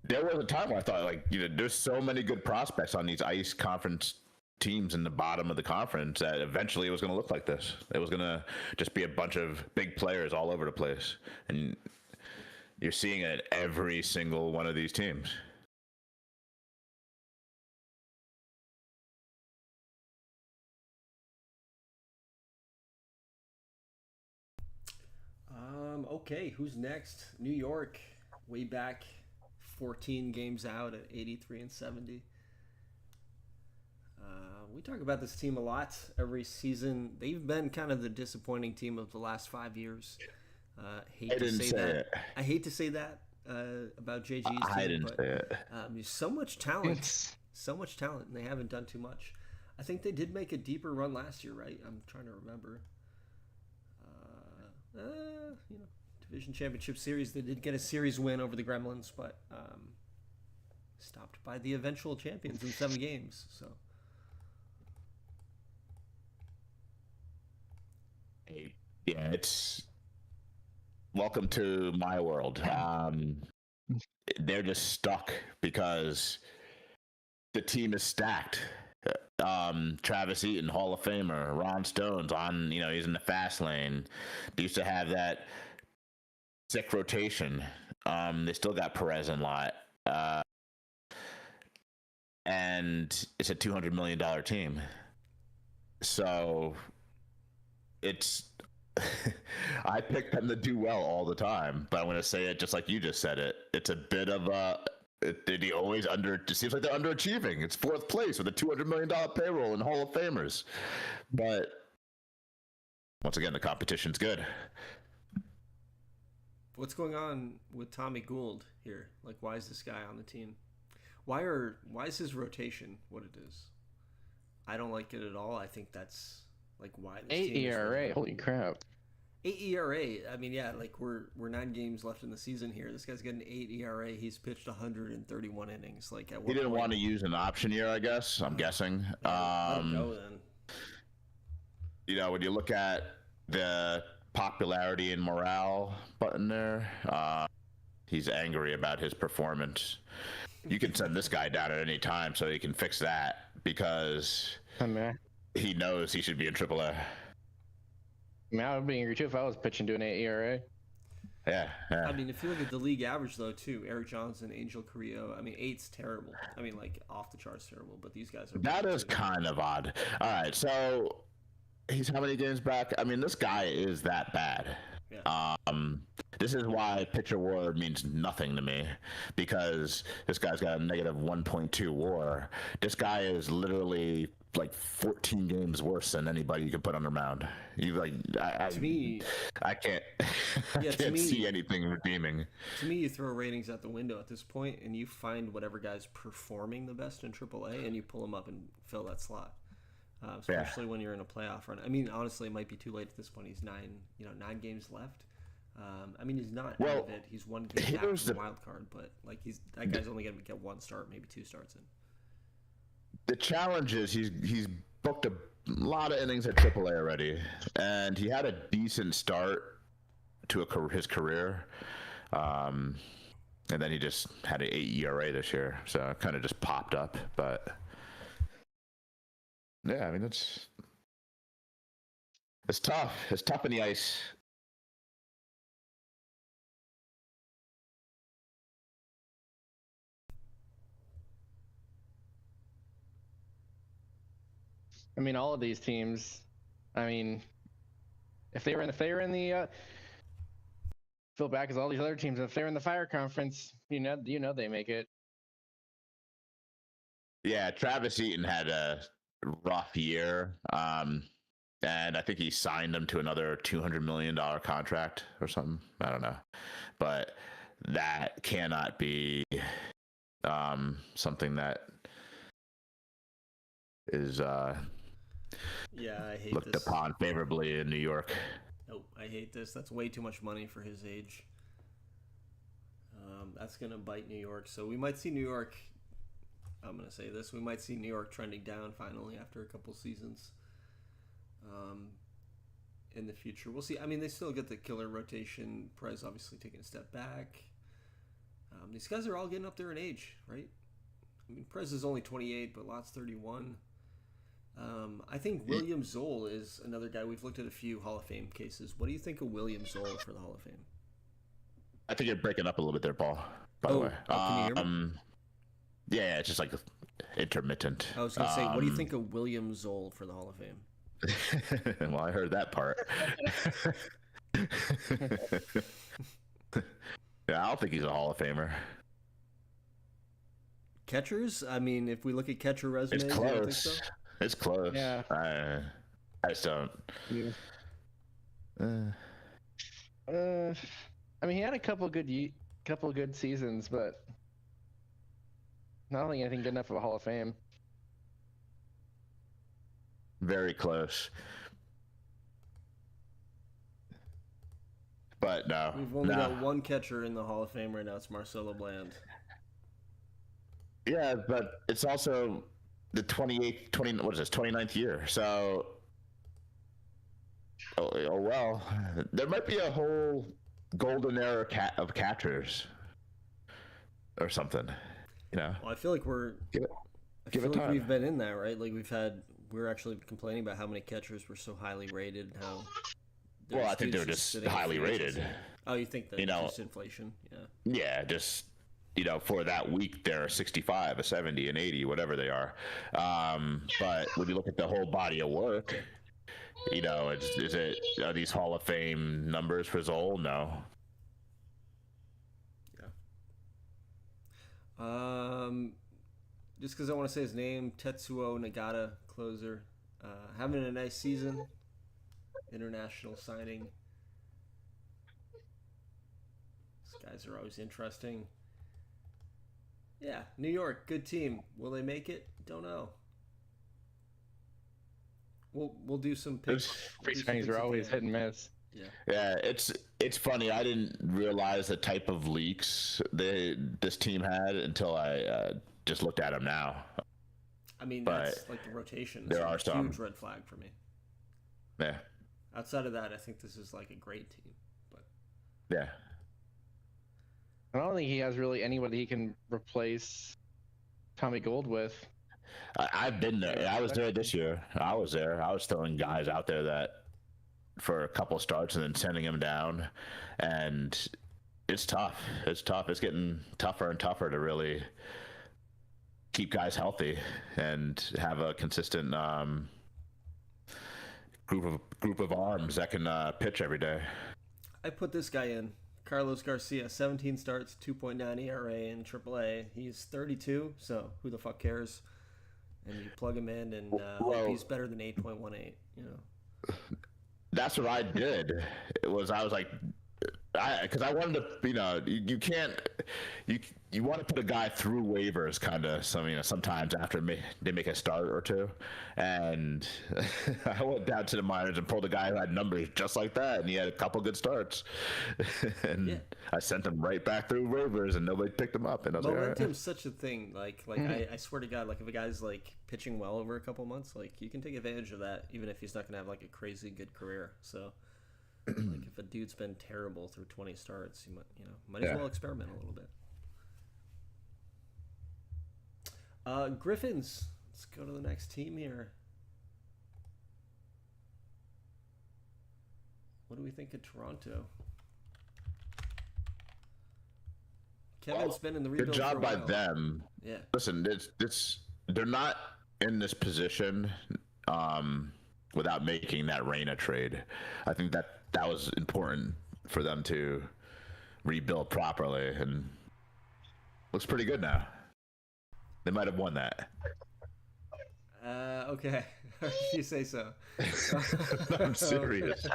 there was a time where I thought like there's so many good prospects on these ice conference teams in the bottom of the conference that eventually it was going to look like this. It was going to just be a bunch of big players all over the place, and you're seeing it at every single one of these teams. Okay, who's next? New York, way back, 14 games out at 83 and 70. We talk about this team a lot every season. They've been kind of the disappointing team of the last 5 years. Hate I to didn't say say that. it. I hate to say that about JG's I team, didn't but say it. there's so much talent, so much talent, and they haven't done too much. I think they did make a deeper run last year, right? I'm trying to remember. You know, division championship series. They did get a series win over the Gremlins, but stopped by the eventual champions in 7 games. So Yeah, it's welcome to my world. They're just stuck because the team is stacked. Travis Eaton, Hall of Famer, Ron Stone's on, he's in the fast lane. They used to have that sick rotation. They still got Perez and Lot. And it's a $200 million team. So it's I pick them to do well all the time, but I'm going to say it just like you just said it. It's a bit of a they always it seems like they're underachieving. It's fourth place with a $200 million payroll and Hall of Famers. But once again, the competition's good. what's going on with Tommy Gould here? Like, why is this guy on the team? Why is his rotation what it is? I don't like it at all. I think that's like why this 8 team is ERA. really Holy crap. 8 ERA. I mean, yeah, like we're 9 games left in the season here. This guy's got an 8 ERA. He's pitched 131 innings. Like at He didn't want to use an option year, I guess. I'm guessing. Let him go then. When you look at the popularity and morale button there, he's angry about his performance. You can send this guy down at any time so he can fix that because he knows he should be in AAA. I would be angry too if I was pitching to an 8 ERA. Yeah. I mean, if you look at the league average though, too, Eric Johnson, Angel Carrillo. I mean, 8's terrible. I mean, like off the charts terrible. But these guys are. That is kind of odd. All right, so he's how many games back? I mean, this guy is that bad. Yeah. This is why pitcher WAR means nothing to me because this guy's got a negative 1.2 WAR. This guy is literally like 14 games worse than anybody you could put on the mound. To me, I can't. Yeah, I to can't me- see anything redeeming. to me, you throw ratings out the window at this point, and you find whatever guy's performing the best in AAA, and you pull him up and fill that slot. Especially when you're in a playoff run. I mean, honestly, it might be too late at this point. He's 9 games left. I mean, he's not out of it. He's 1 game back from the wild card, but like that guy's only gonna get 1 start, maybe 2 starts in. The challenge is he's booked a lot of innings at AAA already, and he had a decent start to his career, and then he just had an 8 ERA this year, so it kind of just popped up. But yeah, I mean it's tough. It's tough in the ice. I mean, all of these teams. I mean, if they were in the Phil back as all these other teams, if they're in the Fire Conference, they make it. Yeah, Travis Eaton had a rough year. And I think he signed him to another $200 million contract or something. I don't know. But that cannot be something that is Yeah, I hate looked this. upon favorably in New York. Nope, I hate this. That's way too much money for his age. That's going to bite New York. So we might see New York, I'm going to say this, we might see New York trending down finally after a couple seasons in the future. We'll see. I mean, they still get the killer rotation. Perez obviously taking a step back. These guys are all getting up there in age, right? I mean, Perez is only 28, but Lott's 31. I think William Zoll is another guy. We've looked at a few Hall of Fame cases. What do you think of William Zoll for the Hall of Fame? I think you're breaking up a little bit there, Paul. By the way, can you hear me? Yeah, it's just like intermittent. I was going to say, what do you think of William Zoll for the Hall of Fame? Well, I heard that part. Yeah, I don't think he's a Hall of Famer. Catchers? I mean, if we look at catcher resumes, It's you don't think close. so? It's close. Yeah. I just don't. Yeah. I mean, he had a couple good seasons, but I don't think anything good enough of a Hall of Fame. Very close. But no. We've only got one catcher in the Hall of Fame right now. It's Marcelo Bland. Yeah, but it's also the 29th year. So, well, there might be a whole golden era of catchers or something, you know. Well, I feel like Give it time. we've been in that, right? Like we're actually complaining about how many catchers were so highly rated and how. Well, I think they were just sitting in highly free rated. agency. Oh, you think that just inflation? Yeah. Yeah, just for that week they're a 65, a 70, an 80, whatever they are. But when you look at the whole body of work, are these Hall of Fame numbers for Zoll? No. Yeah. Just because I want to say his name, Tetsuo Nagata, closer, having a nice season. International signing. These guys are always interesting. Yeah, New York, good team. Will they make it? Don't know. We'll do some picks. Free signings are always hit and miss. Yeah, it's funny. I didn't realize the type of leaks this team had until I just looked at them now. I mean, that's like the rotation. There are some huge red flag for me. Yeah. Outside of that, I think this is like a great team. But yeah, I don't think he has really anybody he can replace Tommy Gold with. I've been there. I was there this year. I was there. I was throwing guys out there that for a couple starts and then sending them down, and it's tough. It's tough. It's getting tougher and tougher to really keep guys healthy and have a consistent group of arms that can pitch every day. I put this guy in. Carlos Garcia, 17 starts, 2.9 ERA in AAA. He's 32, so who the fuck cares? And you plug him in, and hope he's better than 8.18. You know. That's what I did. I was like, because I wanted to, you can't, you want to put a guy through waivers, kind of. Sometimes after they make a start or two, and I went down to the minors and pulled a guy who had numbers just like that, and he had a couple good starts, and I sent him right back through waivers, and nobody picked him up. And I was momentum's such a thing. Like I swear to God, like if a guy's like pitching well over a couple months, like you can take advantage of that, even if he's not gonna have like a crazy good career. So. Like if a dude's been terrible through 20 starts, you might as well experiment a little bit. Griffins. Let's go to the next team here. What do we think of Toronto? Kevin's been in the rebuild. Good job for a by while. them. Yeah. Listen, they're not in this position without making that Reyna trade. I think that was important for them to rebuild properly, and looks pretty good now. They might have won that. Okay, if you say so. I'm serious.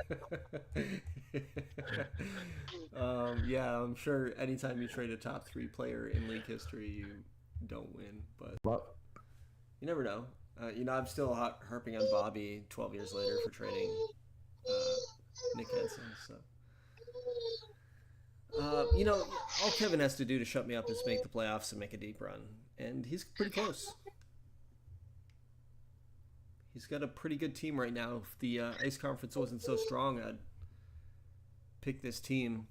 Yeah, I'm sure anytime you trade a top 3 player in league history, you don't win, but Well, you never know. I'm still harping on Bobby 12 years later for trading Nick Henson. So, all Kevin has to do to shut me up is make the playoffs and make a deep run, and he's pretty close. He's got a pretty good team right now. If the Ice Conference wasn't so strong, I'd pick this team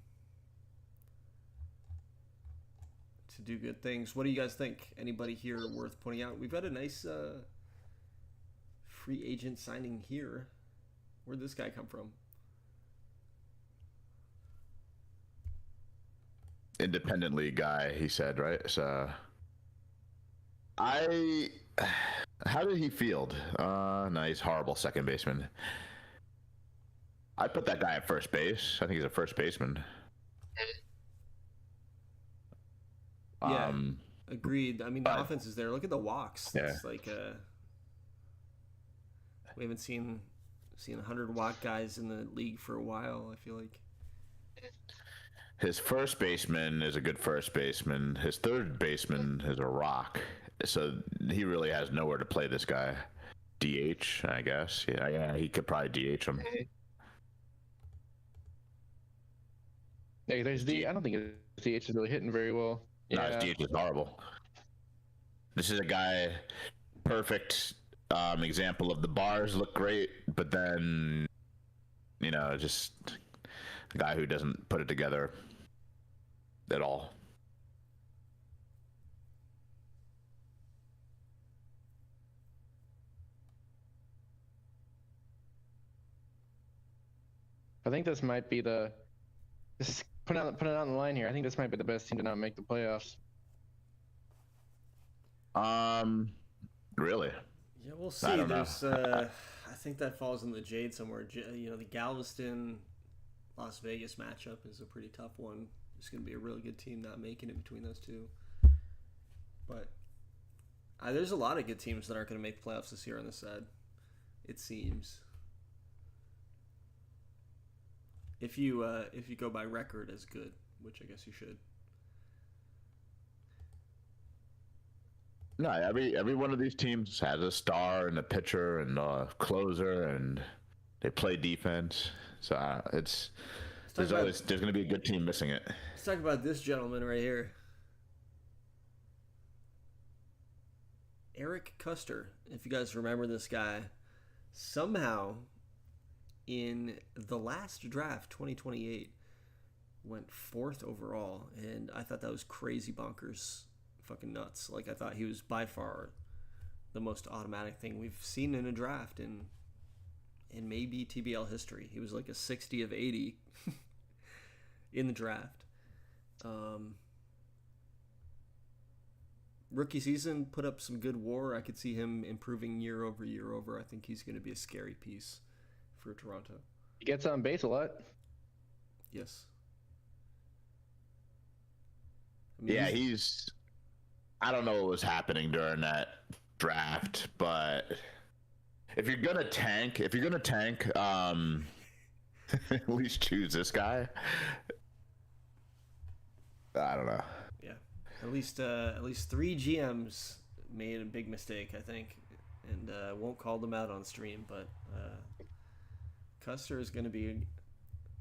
to do good things. What do you guys think? Anybody here worth pointing out? We've got a nice free agent signing here. Where'd this guy come from? independent league guy, he said, right? So, how did he field? Nice, horrible second baseman. I put that guy at first base. I think he's a first baseman. Yeah, agreed. I mean, the offense is there. Look at the walks. Yeah. It's like we haven't seen 100 walk guys in the league for a while, I feel like. His first baseman is a good first baseman. His third baseman is a rock. So he really has nowhere to play this guy. DH, I guess. Yeah, he could probably DH him. Hey, I don't think his DH is really hitting very well. No, his DH is horrible. This is a guy, perfect example of the bars look great, but then, just a guy who doesn't put it together at all. I think this might be put it on the line here. I think this might be the best team to not make the playoffs. Really? Yeah, we'll see. I don't know. I think that falls in the Jade somewhere. The Galveston Las Vegas matchup is a pretty tough one. It's going to be a really good team not making it between those two. But there's a lot of good teams that aren't going to make the playoffs this year on this side, it seems. If you go by record as good, which I guess you should. No, every one of these teams has a star and a pitcher and a closer, and they play defense. So there's going to be a good team missing it. Let's talk about this gentleman right here, Eric Custer. If you guys remember this guy, somehow in the last draft, 2028, went 4th overall, and I thought that was crazy bonkers, fucking nuts. Like, I thought he was by far the most automatic thing we've seen in a draft in maybe TBL history. He was like a 60 of 80 in the draft. Rookie season put up some good WAR. I could see him improving year over year over. I think he's going to be a scary piece for Toronto. He gets on base a lot. Yes. I don't know what was happening during that draft, but if you're gonna tank, at least choose this guy. I don't know. Yeah, at least 3 GMs made a big mistake, I think, and won't call them out on stream. But Custer is going to be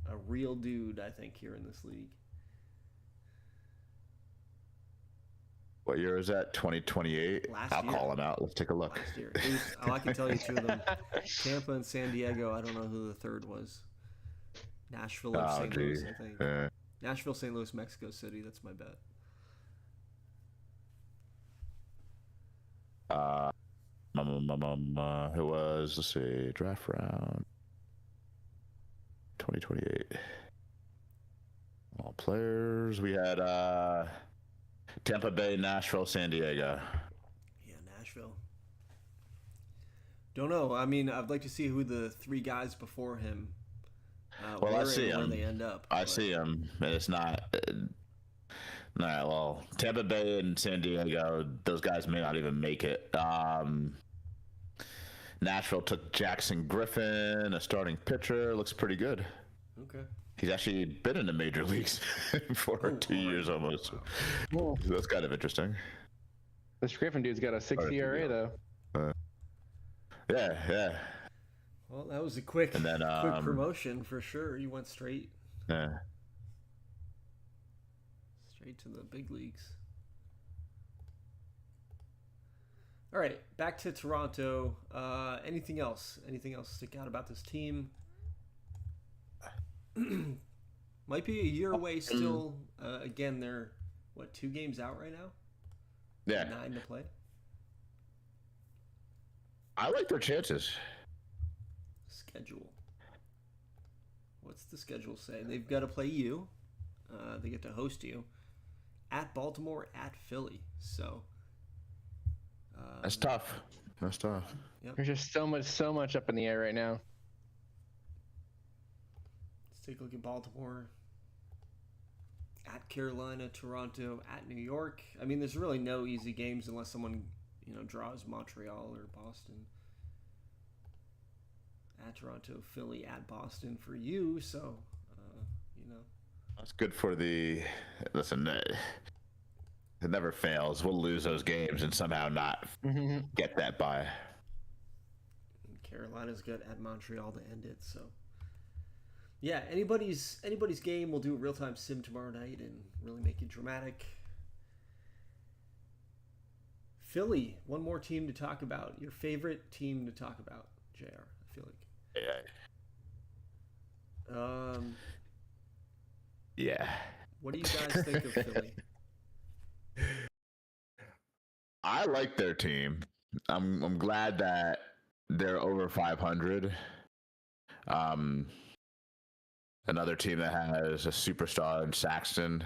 a real dude, I think, here in this league. What year is that? 2028? I'll call him out. Let's take a look. Last year. I can tell you 2 of them. Tampa and San Diego. I don't know who the third was. Nashville or St. Louis, I think. Nashville, St. Louis, Mexico City. That's my bet. Who was, let's see, draft round 2028. All players. We had Tampa Bay, Nashville, San Diego. Yeah, Nashville. Don't know. I mean, I'd like to see who the 3 guys before him I see where them. they end up. I see them. It's not. All right, well, Tampa Bay and San Diego, those guys may not even make it. Nashville took Jackson Griffin, a starting pitcher. Looks pretty good. Okay. He's actually been in the major leagues for Oh, 2 years almost. Well, So that's kind of interesting. this Griffin dude's got a 6 Or ERA, TBL. though. Yeah. Well, that was a quick And then, quick promotion for sure. You went straight Yeah. to the big leagues. All right, back to Toronto. Anything else? Anything else stick out about this team? Might be a year away still. Again, they're 2 games out right now? Yeah. 9 to play. I like their chances. Schedule. What's the schedule say? They've got to play you. They get to host you at Baltimore, at Philly. So That's tough. That's tough. There's just so much up in the air right now. let's take a look at Baltimore. At Carolina, Toronto, at New York. I mean, there's really no easy games unless someone, draws Montreal or Boston. At Toronto, Philly, at Boston for you. So, That's good for the. Listen, it never fails. We'll lose those games and somehow not get that bye. Carolina's good at Montreal to end it. So, yeah, anybody's game. We'll do a real-time sim tomorrow night and really make it dramatic. Philly, one more team to talk about. Your favorite team to talk about, JR, I feel like. Yeah. What do you guys think of Philly? I like their team. I'm glad that they're over 500. Another team that has a superstar in Saxton,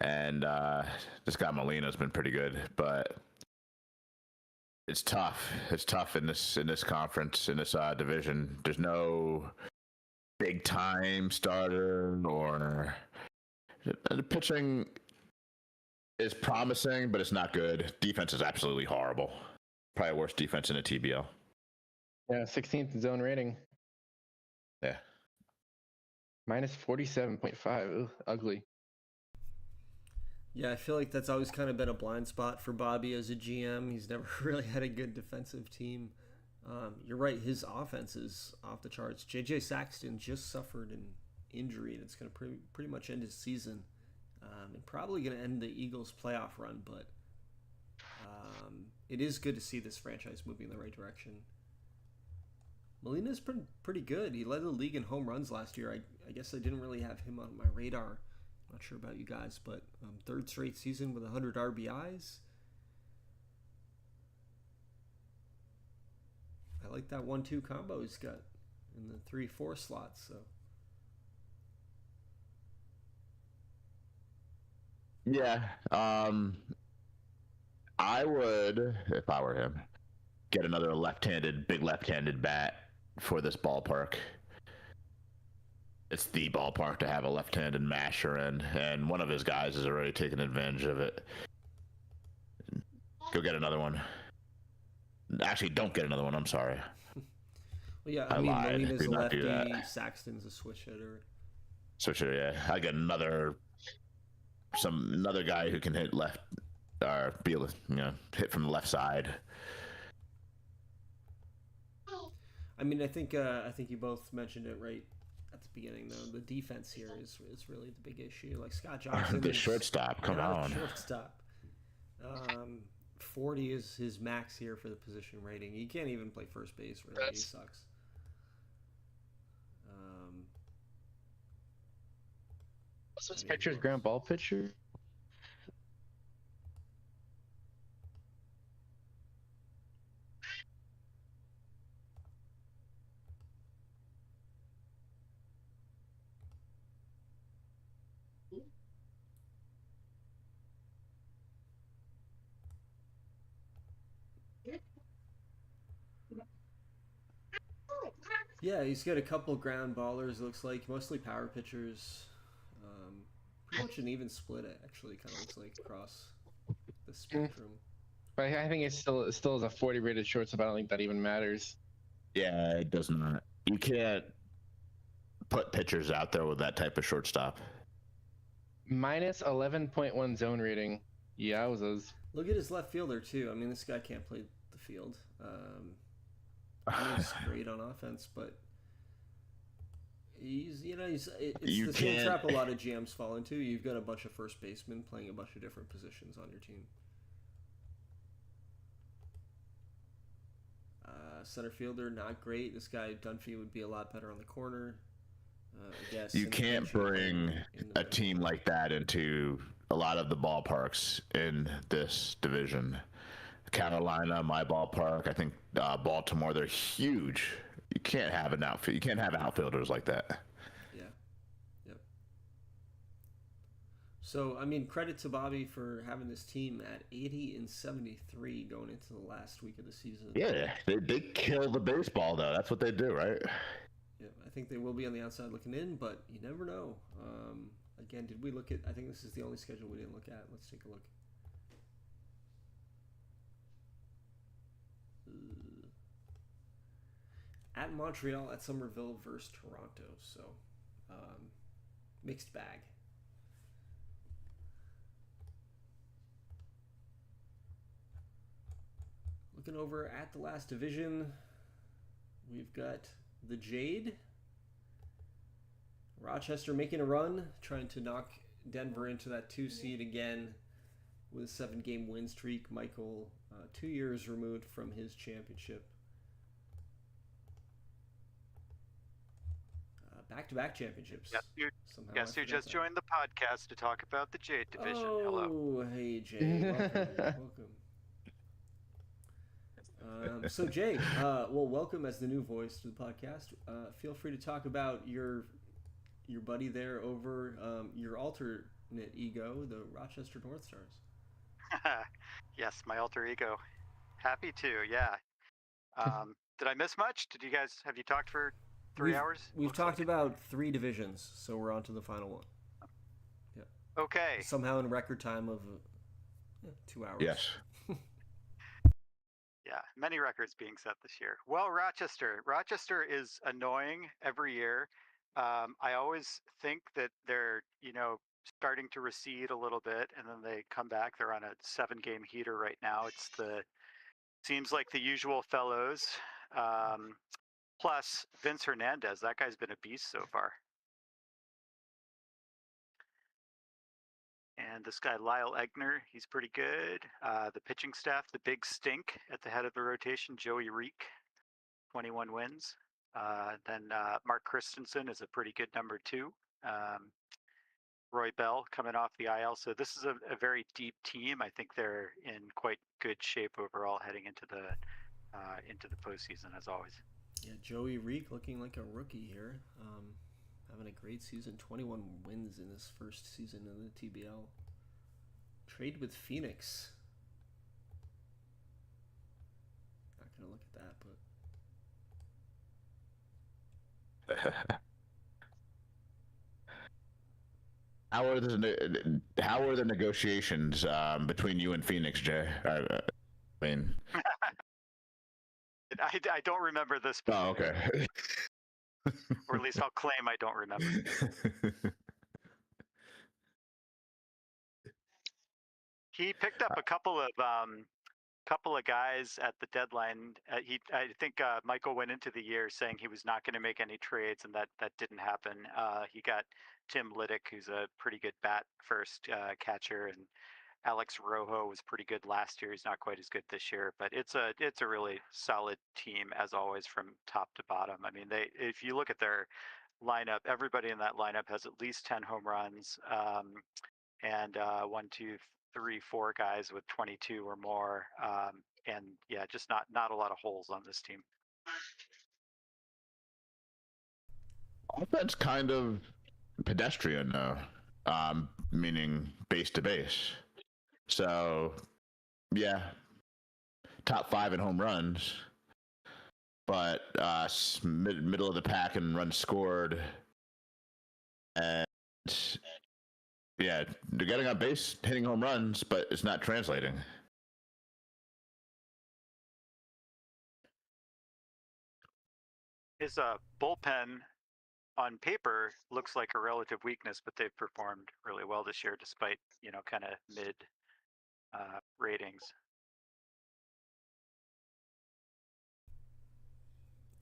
and this guy Molina's been pretty good, but it's tough. It's tough in this conference, in this division. There's no big time starter, or the pitching is promising, but it's not good. Defense is absolutely horrible. Probably worst defense in the TBL. Yeah, 16th zone rating. Yeah. Minus 47.5. Ooh, ugly. Yeah, I feel like that's always kind of been a blind spot for Bobby as a GM. He's never really had a good defensive team. You're right, his offense is off the charts. JJ Saxton just suffered an injury, and it's going to pretty much end his season. And probably going to end the Eagles' playoff run, but it is good to see this franchise moving in the right direction. Molina's pretty good. He led the league in home runs last year. I guess I didn't really have him on my radar. Not sure about you guys, but third straight season with 100 RBIs. I like that 1-2 combo he's got in the 3-4 slots. So Yeah. I would, if I were him, get another big left-handed bat for this ballpark. It's the ballpark to have a left-handed masher in, and one of his guys has already taken advantage of it. Go get another one. Actually, don't get another one. I'm sorry. well, yeah, I I mean, lied. Molina's Do a not do lefty. that. Saxton's a switch hitter. So sure, yeah. I get another guy who can hit left, or be able to, hit from the left side. I mean, I think you both mentioned it right at the beginning, though. The defense here is really the big issue. Like Scott Johnson, The shortstop, come on. Shortstop. 40 is his max here for the position rating. He can't even play first base. Really, he sucks. What's this pitcher's ground ball pitcher? Yeah, he's got a couple ground ballers. It looks like mostly power pitchers. much an even split it actually kind of looks like across the spectrum. But I think it still is a 40 rated shortstop. I don't think that even matters. Yeah, it does not. You can't put pitchers out there with that type of shortstop. Minus 11.1 zone rating. Yowzas. Look at his left fielder too. I mean, this guy can't play the field. He's great on offense, but it's the same trap a lot of GMs fall into. You've got a bunch of first basemen playing a bunch of different positions on your team. Center fielder, not great. This guy Dunphy would be a lot better on the corner. I guess you can't bring a team like that into a lot of the ballparks in this division. Carolina, my ballpark. I think Baltimore. They're huge. You can't have an outfield. You can't have outfielders like that. Yeah. Yep. So I mean, credit to Bobby for having this team at 80-73 going into the last week of the season. Yeah, they kill the baseball though. That's what they do, right? Yeah, I think they will be on the outside looking in, but you never know. Again, did we look at? I think this is the only schedule we didn't look at. Let's take a look. At Montreal, at Somerville versus Toronto. So, mixed bag. Looking over at the last division, we've got the Jade. Rochester making a run, trying to knock Denver into that 2 seed again with a 7-game win streak. Michael, 2 years removed from his championship. Back-to-back championships. Guess who just joined the podcast to talk about the Jade division? Oh, hello. Hey, Jay. Welcome. So, Jay, welcome as the new voice to the podcast. Feel free to talk about your buddy there over your alternate ego, the Rochester North Stars. Yes, my alter ego. Happy to, yeah. Did I miss much? Have you talked for 3 hours? We've talked about 3 divisions, so we're on to the final one. Yeah. Okay. Somehow in record time of 2 hours. Yes. Yeah, many records being set this year. Well, Rochester is annoying every year. I always think that they're, starting to recede a little bit, and then they come back. They're on a 7-game heater right now. Seems like the usual fellows. Plus Vince Hernandez, that guy's been a beast so far. And this guy, Lyle Egner, he's pretty good. The pitching staff, the big stink at the head of the rotation, Joey Reek, 21 wins. Then Mark Christensen is a pretty good number 2. Roy Bell coming off the IL. So this is a very deep team. I think they're in quite good shape overall heading into the postseason, as always. Yeah, Joey Reek looking like a rookie here. Having a great season, 21 wins in his first season in the TBL. Trade with Phoenix. Not going to look at that, but... How are the negotiations between you and Phoenix, Jay? I mean... I don't remember this. Oh, okay. Or at least I'll claim I don't remember. He picked up a couple of guys at the deadline. I think Michael went into the year saying he was not going to make any trades, and that didn't happen. He got Tim Liddick, who's a pretty good bat first catcher, and Alex Rojo was pretty good last year. He's not quite as good this year, but it's a really solid team as always from top to bottom. I mean, if you look at their lineup, everybody in that lineup has at least 10 home runs, and 1, 2, 3, 4 guys with 22 or more, and yeah, just not a lot of holes on this team. Offense kind of pedestrian though, meaning base to base. So, yeah, top 5 in home runs, but middle of the pack in runs scored, and Yeah, they're getting on base, hitting home runs, but it's not translating. His bullpen on paper looks like a relative weakness, but they've performed really well this year despite, kind of mid ratings.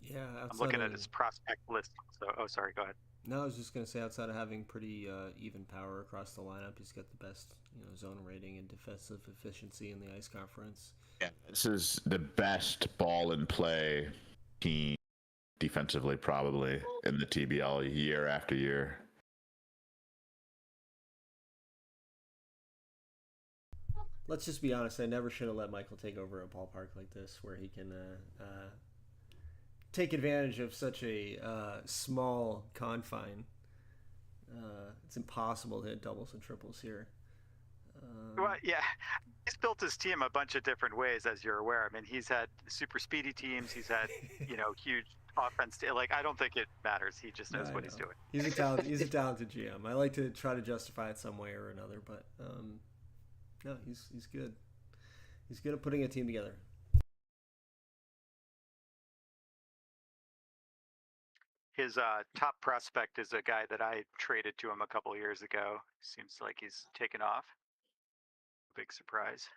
Yeah, I'm looking at of his prospect list. So, oh, sorry, go ahead. no, I was just gonna say outside of having pretty even power across the lineup, he's got the best zone rating and defensive efficiency in the Ice Conference. Yeah, this is the best ball in play team defensively, probably in the TBL year after year. Let's just be honest. I never should have let Michael take over a ballpark like this, where he can take advantage of such a small confine. It's impossible to hit doubles and triples here. Well, yeah, he's built his team a bunch of different ways, as you're aware. I mean, he's had super speedy teams. He's had, huge offense. Like, I don't think it matters. He just knows I what know. he's doing. He's a talented. He's a talented GM. I like to try to justify it some way or another, but no, he's good. He's good at putting a team together. His top prospect is a guy that I traded to him a couple of years ago. Seems like he's taken off. Big surprise.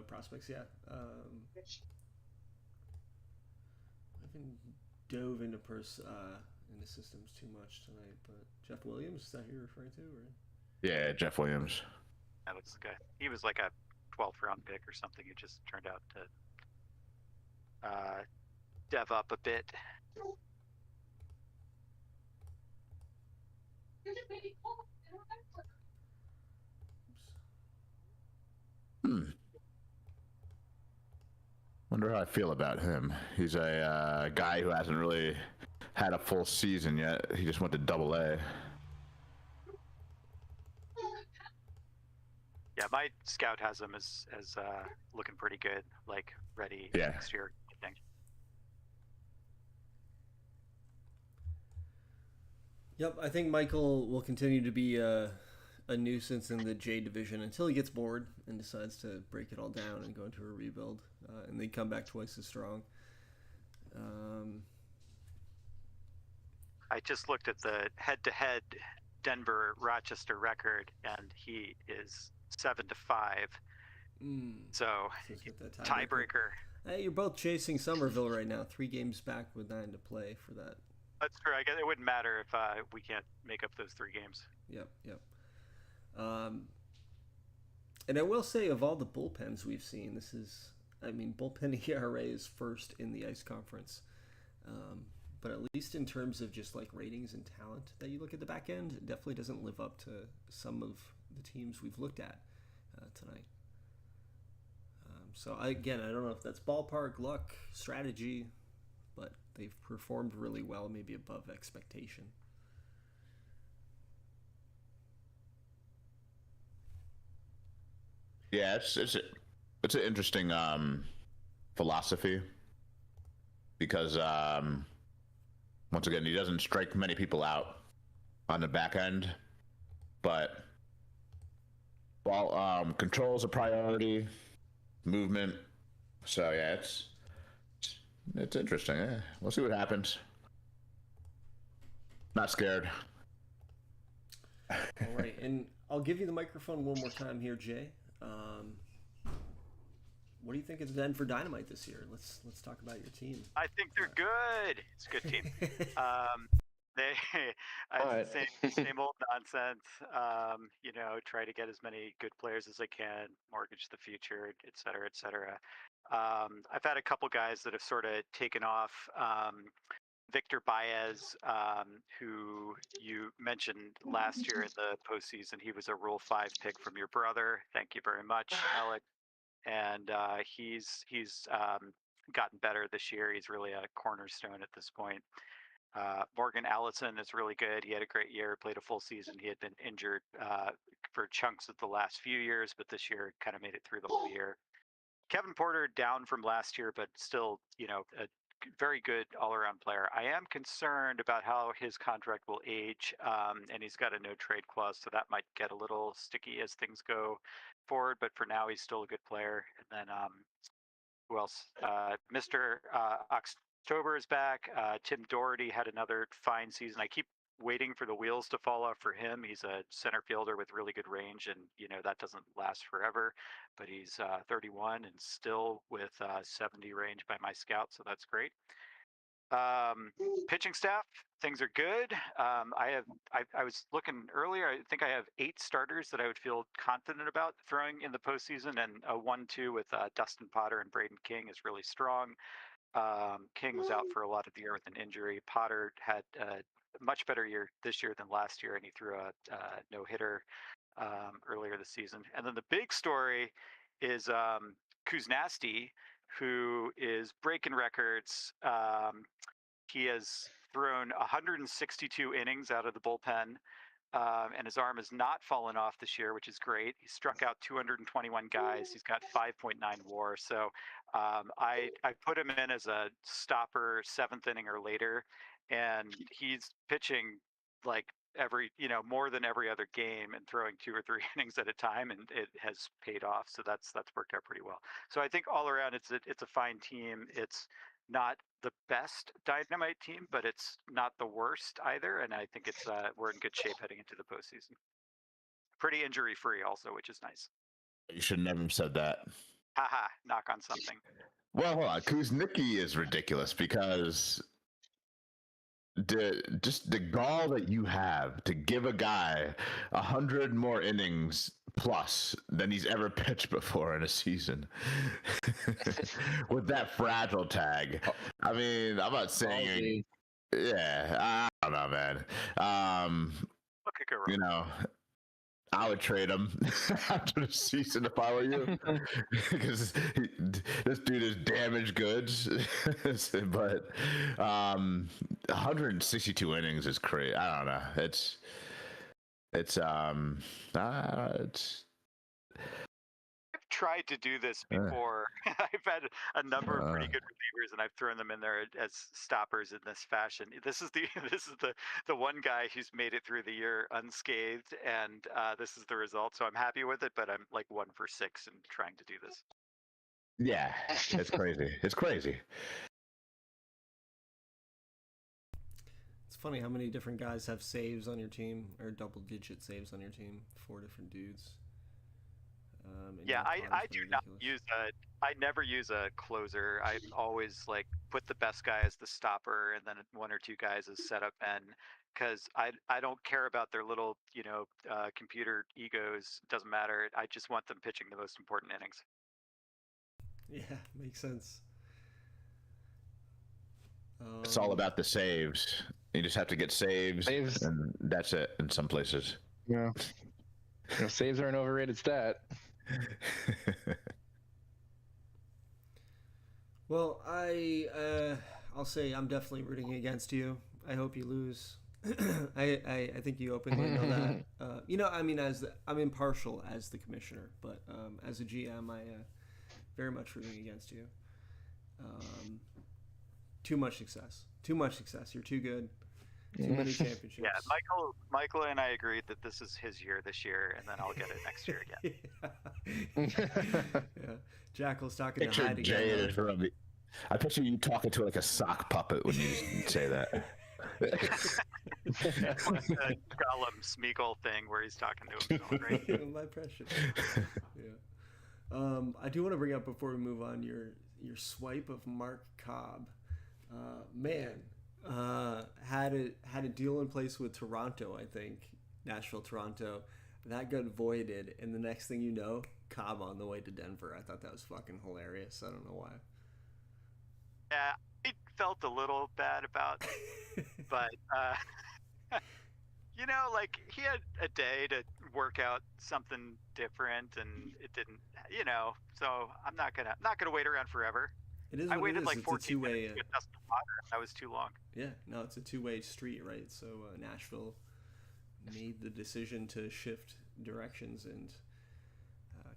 Prospects, yeah. I haven't dove into into systems too much tonight, but Jeff Williams, is that who you're referring to? Or? Yeah, Jeff Williams. That was the guy. He was like a 12th round pick or something. It just turned out to dev up a bit. Wonder how I feel about him. He's a guy who hasn't really had a full season yet. He just went to Double A. Yeah, my scout has him as looking pretty good, like ready next year, I think. Yep, I think Michael will continue to be a nuisance in the J division until he gets bored and decides to break it all down and go into a rebuild, and then come back twice as strong. I just looked at the head-to-head Denver Rochester record, and he is 7-5. So tiebreaker. Hey, you're both chasing Somerville right now. 3 games back with 9 to play for that. That's true. I guess it wouldn't matter if we can't make up those 3 games. Yep. And I will say, of all the bullpens we've seen, bullpen ERA is first in the Ice Conference. But at least in terms of just like ratings and talent that you look at the back end, it definitely doesn't live up to some of the teams we've looked at tonight. I don't know if that's ballpark, luck, strategy, but they've performed really well, maybe above expectation. Yeah, it's an interesting philosophy because once again, he doesn't strike many people out on the back end, but control is a priority, movement. So yeah, it's interesting. Yeah. We'll see what happens. Not scared. All right, and I'll give you the microphone one more time here, Jay. What do you think of the Denver Dynamite this year? Let's talk about your team. I think they're good. It's a good team. Same old nonsense. Try to get as many good players as I can, mortgage the future, et cetera, et cetera. I've had a couple guys that have sort of taken off. Victor Baez, who you mentioned last year in the postseason, he was a Rule 5 pick from your brother. Thank you very much, Alec. And he's gotten better this year. He's really a cornerstone at this point. Morgan Allison is really good. He had a great year, played a full season. He had been injured for chunks of the last few years, but this year kind of made it through the whole year. Kevin Porter down from last year, but still, a very good all-around player. I am concerned about how his contract will age, and he's got a no-trade clause, so that might get a little sticky as things go forward. But for now, he's still a good player. And then who else? Mr. October is back. Tim Doherty had another fine season. I keep waiting for the wheels to fall off for him. He's a center fielder with really good range, and that doesn't last forever. But he's 31 and still with 70 range by my scout, so that's great. Pitching staff, things are good. I was looking earlier. I think I have 8 starters that I would feel confident about throwing in the postseason, and a 1-2 with Dustin Potter and Braden King is really strong. King was out for a lot of the year with an injury. Potter had a much better year this year than last year, and he threw a no-hitter earlier this season. And then the big story is Kuznasty, who is breaking records. He has thrown 162 innings out of the bullpen, and his arm has not fallen off this year, which is great. He struck out 221 guys. He's got 5.9 WAR. So I put him in as a stopper 7th inning or later, and he's pitching like more than every other game and throwing 2 or 3 innings at a time, and it has paid off. So that's worked out pretty well. So I think all around it's a fine team. It's not the best dynamite team, but it's not the worst either. And I think we're in good shape heading into the postseason. Pretty injury free also, which is nice. You should never have said that. Haha, knock on something. Well, hold on. Kuznicki is ridiculous because the gall that you have to give a guy 100 more innings plus than he's ever pitched before in a season with that fragile tag. I mean, I'm not saying, I don't know, man. I would trade him after the season if I were you, because this dude is damaged goods. But 162 innings is crazy. I don't know. It's I've tried to do this before. I've had a number of pretty good relievers, and I've thrown them in there as stoppers in this fashion. This is the one guy who's made it through the year unscathed, and this is the result. So I'm happy with it, but I'm like 1 for 6 in trying to do this. Yeah, it's crazy. It's crazy. It's funny how many different guys have saves on your team, or double-digit saves on your team. 4 different dudes. I do not use I never use a closer. I always put the best guy as the stopper, and then 1 or 2 guys as setup men, because I don't care about their little computer egos. It doesn't matter. I just want them pitching the most important innings. Yeah, makes sense. It's all about the saves. You just have to get saves. And that's it in some places. Yeah. Saves are an overrated stat. Well, I'll say I'm definitely rooting against you. I hope you lose. I think you openly know that. I'm impartial as the commissioner, but as a GM, I very much rooting against you. Too much success. You're too good. Too many championships. Yeah, Michael and I agreed that this is his year this year, and then I'll get it next year again. Yeah. Jackal's talking to Hyde again. I picture you talking to like a sock puppet when you say that. Gollum Smeagol thing where he's talking to himself, right? My precious. Yeah. I do want to bring up before we move on your swipe of Mark Cobb. Had a deal in place with Toronto, I think, Nashville, Toronto. That got voided, and the next thing you know, Cobb on the way to Denver. I thought that was fucking hilarious. I don't know why. Yeah, I felt a little bad about it, but he had a day to work out something different, and it didn't, So I'm not gonna wait around forever. It is. I waited like 14 minutes to get Dustin Potter. That was too long. Yeah, no, it's a two-way street, right? So Nashville made the decision to shift directions, and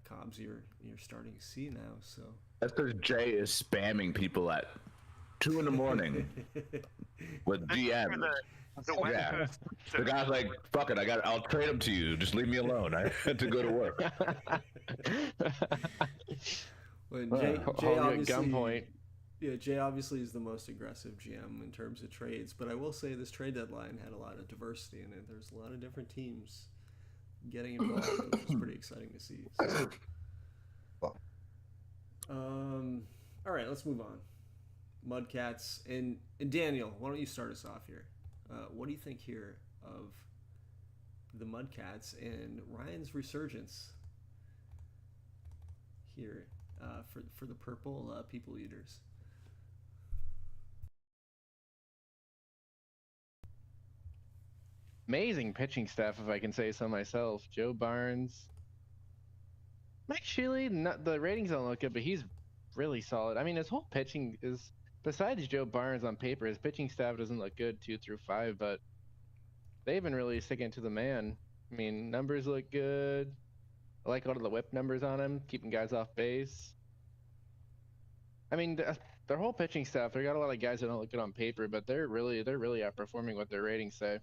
Cobb's your starting C now. So that's because Jay is spamming people at 2 in the morning with This is for GM. the West Yeah. Coast. The guy's like, "Fuck it, I'll trade him to you. Just leave me alone. I had to go to work." When Jay Hold you at obviously, gunpoint. yeah, Jay obviously is the most aggressive GM in terms of trades. But I will say this trade deadline had a lot of diversity in it. There's a lot of different teams getting involved, which was pretty exciting to see. So, all right, let's move on. Mudcats and Daniel, why don't you start us off here? What do you think here of the Mudcats and Ryan's resurgence here for the purple people eaters? Amazing pitching staff, if I can say so myself. Joe Barnes, Mike Shealy. The ratings don't look good, but he's really solid. I mean, his whole pitching is, besides Joe Barnes on paper, his pitching staff doesn't look good 2 through 5, but they've been really sticking to the man. I mean, numbers look good. I like all of the whip numbers on him, keeping guys off base. I mean, their whole pitching staff, they got a lot of guys that don't look good on paper, but they're really outperforming what their ratings say.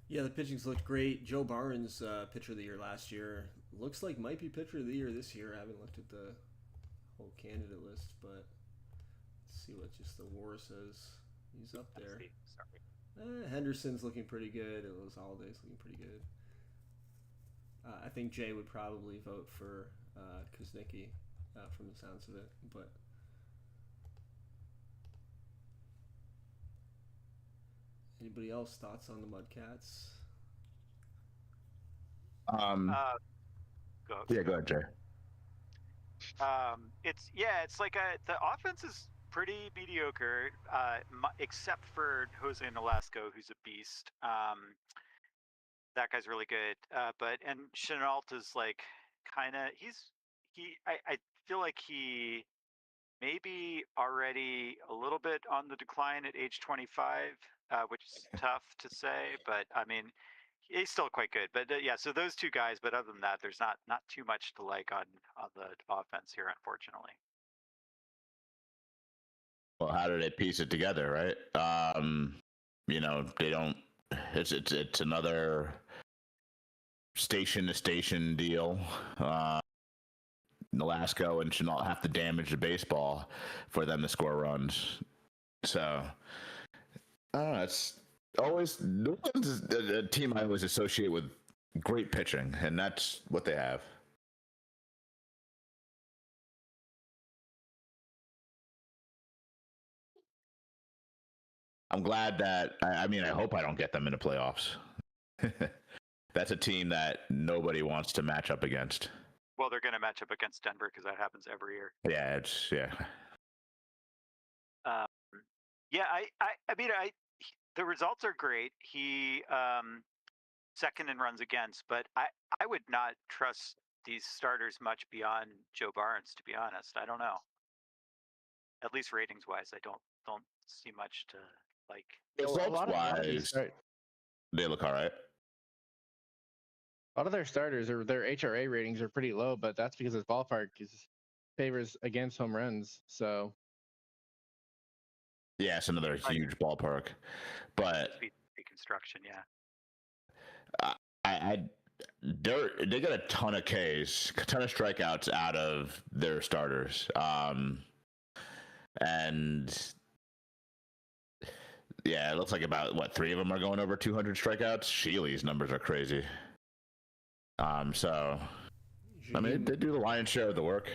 Yeah, the pitching's looked great. Joe Barnes, pitcher of the year last year, looks like might be pitcher of the year this year. I haven't looked at the whole candidate list, but let's see what just the WAR says. He's up there. Henderson's looking pretty good. Those Holiday's looking pretty good. I think Jay would probably vote for Kuznicki from the sounds of it, but anybody else thoughts on the Mudcats? Go. Yeah, go ahead, Jay. It's like the offense is pretty mediocre, except for Jose Nolasco, who's a beast. That guy's really good. And Chenault is like kind of I feel like he maybe already a little bit on the decline at age 25, which is tough to say, but I mean, he's still quite good. But yeah, so those two guys. But other than that, there's not too much to like on the offense here, unfortunately. Well, how do they piece it together, right? They don't. It's another station to station deal. Nolasco and Chenault have to damage the baseball for them to score runs. So, I don't know. It's always New Orleans is a team I always associate with great pitching, and that's what they have. I'm glad that I hope I don't get them in the playoffs. That's a team that nobody wants to match up against. Well, they're going to match up against Denver because that happens every year. Yeah, The results are great. He second in runs against, but I would not trust these starters much beyond Joe Barnes, to be honest. I don't know. At least ratings wise, I don't see much to like. Results wise, they look all right. A lot of their starters or their HRA ratings are pretty low, but that's because his ballpark favors against home runs. So yeah, it's another huge ballpark, but reconstruction, yeah. They got a ton of Ks, a ton of strikeouts out of their starters, and yeah, it looks like about 3 of them are going over 200 strikeouts. Shealy's numbers are crazy. So I mean, they do the lion's share of the work,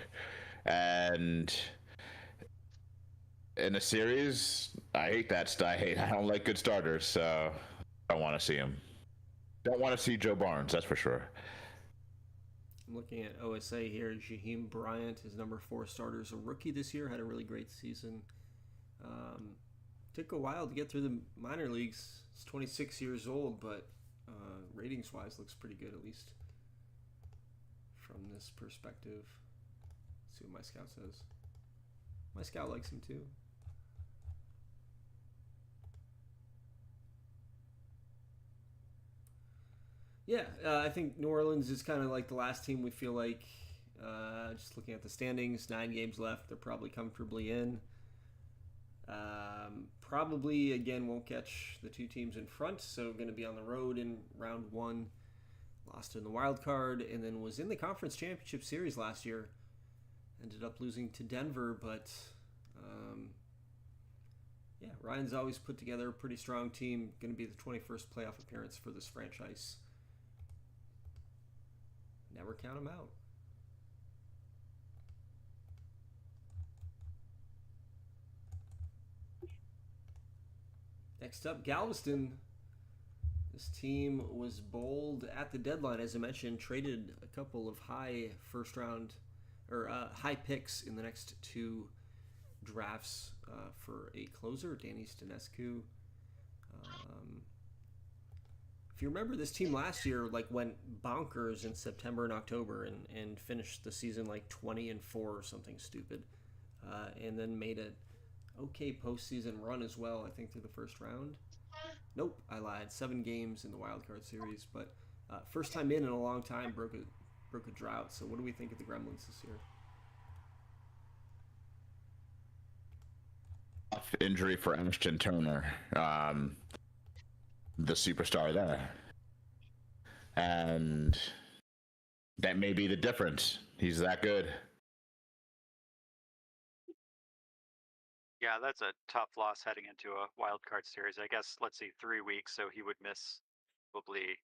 and in a series, I don't like good starters, so I don't want to see them. Don't want to see Joe Barnes, that's for sure. I'm looking at OSA here. Jaheim Bryant, his number 4 starter, is a rookie this year, had a really great season. Took a while to get through the minor leagues. He's 26 years old, but ratings-wise looks pretty good, at least from this perspective. Let's see what my scout says. My scout likes him too. Yeah, I think New Orleans is kind of like the last team we feel like Just looking at the standings, 9 games left. They're probably comfortably in. Probably, again, won't catch the 2 teams in front, so going to be on the road in round 1. Lost in the wild card, and then was in the conference championship series last year. Ended up losing to Denver, but yeah, Ryan's always put together a pretty strong team. Going to be the 21st playoff appearance for this franchise. Never count them out. Next up, Galveston. This team was bold at the deadline, as I mentioned, traded a couple of high first round or high picks in the next 2 drafts for a closer, Danny Stanescu. If you remember, this team last year went bonkers in September and October and finished the season 20-4 or something stupid, and then made an okay postseason run as well. I think through the first round. Nope, I lied. 7 games in the wildcard series, but first time in a long time, broke a drought. So what do we think of the Gremlins this year? Injury for Ashton Turner, the superstar there, and that may be the difference. He's that good. Yeah, that's a tough loss heading into a wild card series. I guess, let's see, 3 weeks, so he would miss probably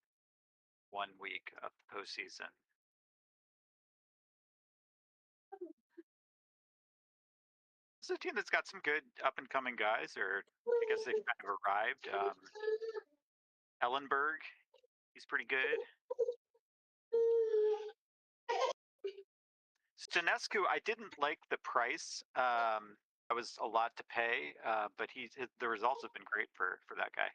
1 week of the postseason. It's a team that's got some good up and coming guys, or I guess they've kind of arrived. Ellenberg, he's pretty good. Stanescu, I didn't like the price. That was a lot to pay, but the results have been great for that guy.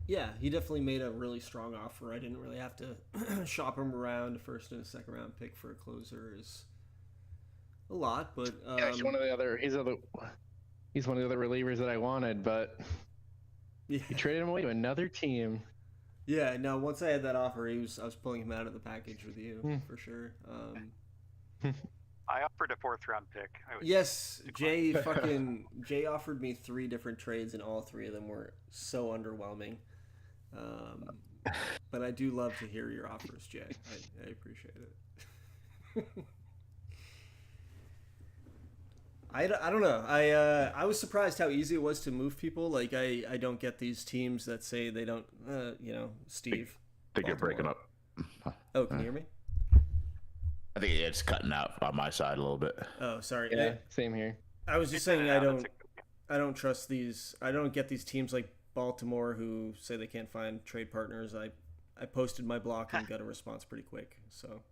Yeah, he definitely made a really strong offer. I didn't really have to shop him around. A first and a second round pick for a closer is a lot, but yeah, he's one of the other relievers that I wanted, but yeah. you traded him away to another team. Yeah, no. Once I had that offer, I was pulling him out of the package with you for sure. I offered a 4th round pick. Yes, Jay offered me 3 different trades, and all 3 of them were so underwhelming. But I do love to hear your offers, Jay. I appreciate it. I don't know. I was surprised how easy it was to move people. I don't get these teams that say they don't. Steve. I think you're breaking up. Oh, can you hear me? I think it's cutting out on my side a little bit. Oh, sorry. Yeah, same here. I was just saying I don't trust these. I don't get these teams like Baltimore who say they can't find trade partners. I posted my block and got a response pretty quick. So.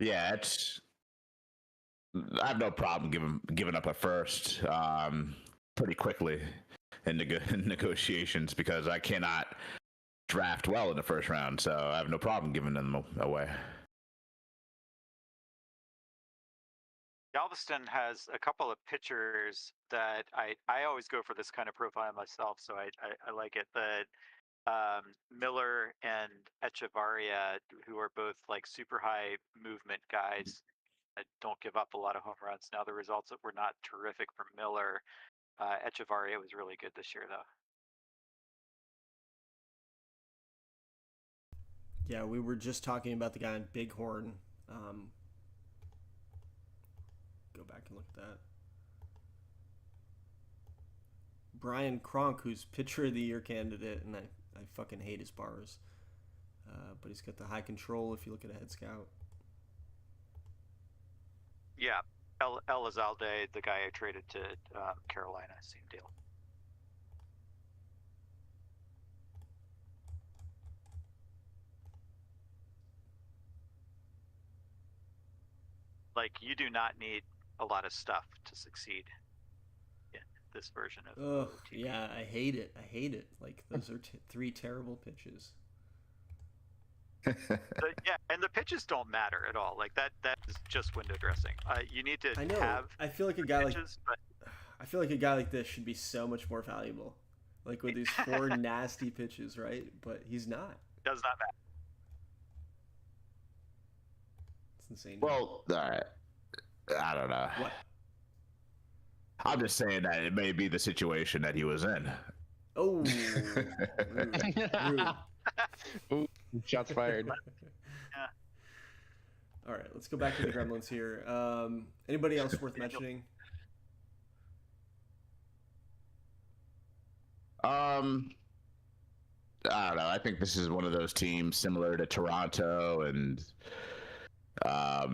Yeah, I have no problem giving up a first pretty quickly in negotiations because I cannot draft well in the first round, so I have no problem giving them away. Galveston has a couple of pitchers that I always go for this kind of profile myself, so I like it. Miller and Echevarria, who are both super high movement guys, don't give up a lot of home runs. Now the results were not terrific for Miller. Echevarria was really good this year, though. Yeah, we were just talking about the guy in Bighorn. Go back and look at that. Brian Cronk, who's pitcher of the year candidate, and I fucking hate his bars. But he's got the high control if you look at a head scout. Yeah, Elizalde, the guy I traded to Carolina, same deal. You do not need a lot of stuff to succeed in this version of TBL. Yeah, I hate it. Those are 3 terrible pitches. Yeah, and the pitches don't matter at all. That is just window dressing. You need to I know. have. I feel like a guy pitches, but I feel like a guy like this should be so much more valuable. Like with these 4 nasty pitches, right? But he's not. Does not matter. It's insane. Well, all right. I don't know. What? I'm just saying that it may be the situation that he was in. Oh, rude. Ooh, shots fired. All right, let's go back to the Gremlins here. Anybody else worth mentioning? I don't know. I think this is one of those teams similar to Toronto and I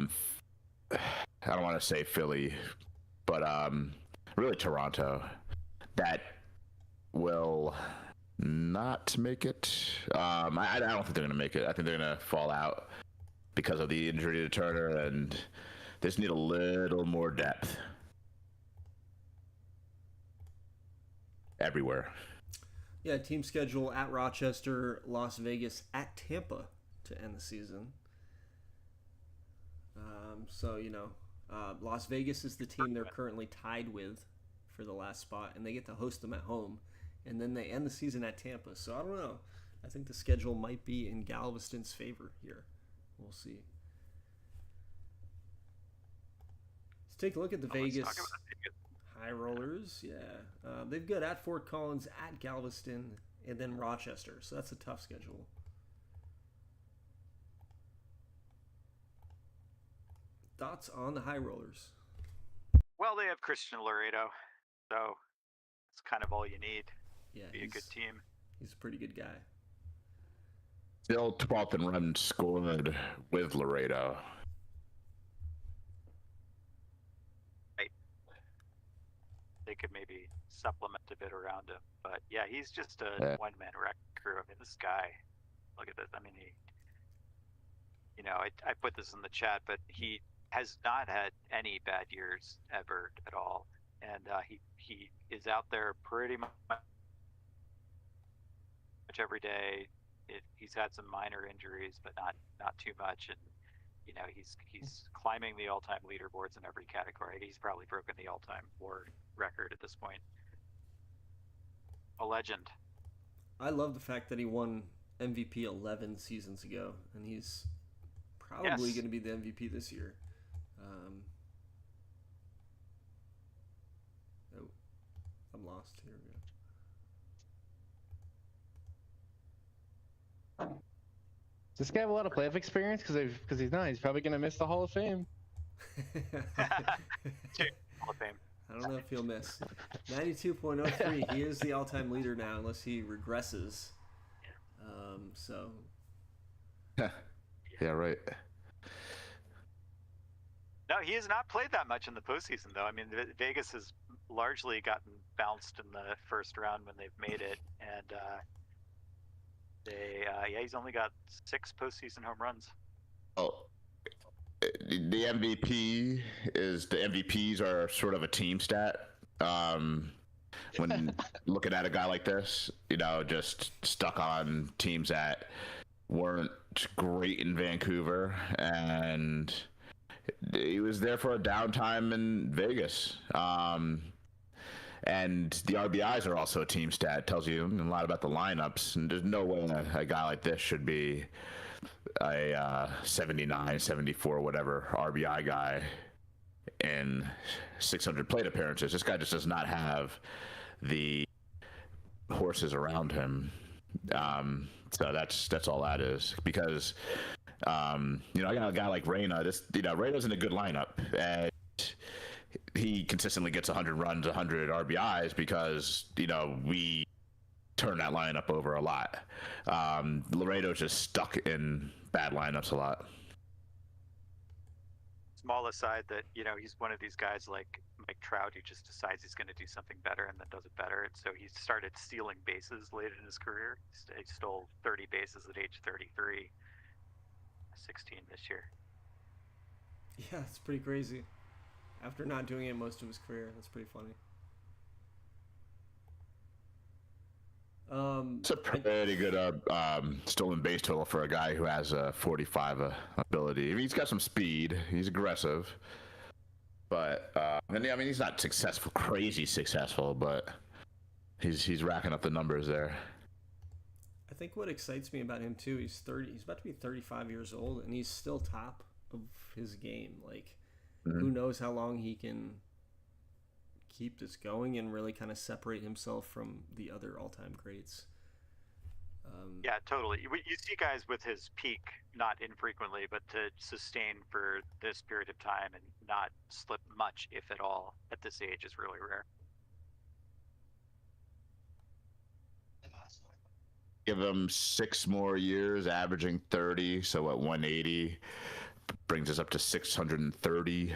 don't want to say Philly, but really Toronto that will not make it. I don't think they're going to make it. I think they're going to fall out because of the injury to Turner, and they just need a little more depth everywhere. Yeah, team schedule at Rochester, Las Vegas, at Tampa to end the season. So, Las Vegas is the team they're currently tied with for the last spot, and they get to host them at home. And then they end the season at Tampa. So, I don't know. I think the schedule might be in Galveston's favor here. We'll see. Let's take a look at the Vegas High Rollers. Yeah. They've got at Fort Collins, at Galveston, and then Rochester. So that's a tough schedule. Thoughts on the High Rollers? Well, they have Christian Laredo, so it's kind of all you need. Yeah, be a good team. He's a pretty good guy. Still 12th in runs scored with Laredo. Right. They could maybe supplement a bit around him, but yeah, he's just a one-man wreck crew. I mean, this guy. Look at this. I mean, I put this in the chat, but he has not had any bad years ever at all, and he is out there pretty much every day. He's had some minor injuries, but not too much, and he's climbing the all-time leaderboards in every category. He's probably broken the all-time WAR record at this point. A legend. I love the fact that he won MVP 11 seasons ago, and he's probably going to be the MVP this year. Oh, I'm lost. Here we go. Does this guy have a lot of playoff experience? Because he's not. He's probably going to miss the Hall of Fame. Hall of Fame. I don't know if he'll miss. 92.03. He is the all-time leader now, unless he regresses. So. Yeah, right. No, he has not played that much in the postseason, though. I mean, Vegas has largely gotten bounced in the first round when they've made it, and he's only got 6 postseason home runs. Oh, the MVPs are sort of a team stat. When looking at a guy like this, just stuck on teams that weren't great in Vancouver, and he was there for a downtime in Vegas. And the RBIs are also a team stat. It tells you a lot about the lineups, and there's no way a guy like this should be a 79, 74, whatever RBI guy in 600 plate appearances. This guy just does not have the horses around him. So that's all that is. Because I got a guy like Reyna. Reyna's in a good lineup, and he consistently gets 100 runs, 100 RBIs because we turn that lineup over a lot. Laredo's just stuck in bad lineups a lot. Small aside that he's one of these guys like Mike Trout who just decides he's going to do something better and then does it better. And so he started stealing bases late in his career. He stole 30 bases at age 33, 16 this year. Yeah, it's pretty crazy. After not doing it most of his career, that's pretty funny. It's a pretty good stolen base total for a guy who has a 45 ability. I mean, he's got some speed. He's aggressive. But and I mean, he's not successful, crazy successful, but he's racking up the numbers there. I think what excites me about him too, he's 30. He's about to be 35 years old, and he's still top of his game. Like, who knows how long he can keep this going and really kind of separate himself from the other all-time greats. Yeah, totally. You see guys with his peak not infrequently, but to sustain for this period of time and not slip much, if at all, at this age is really rare. Give him 6 more years, averaging 30. So at 180, brings us up to 630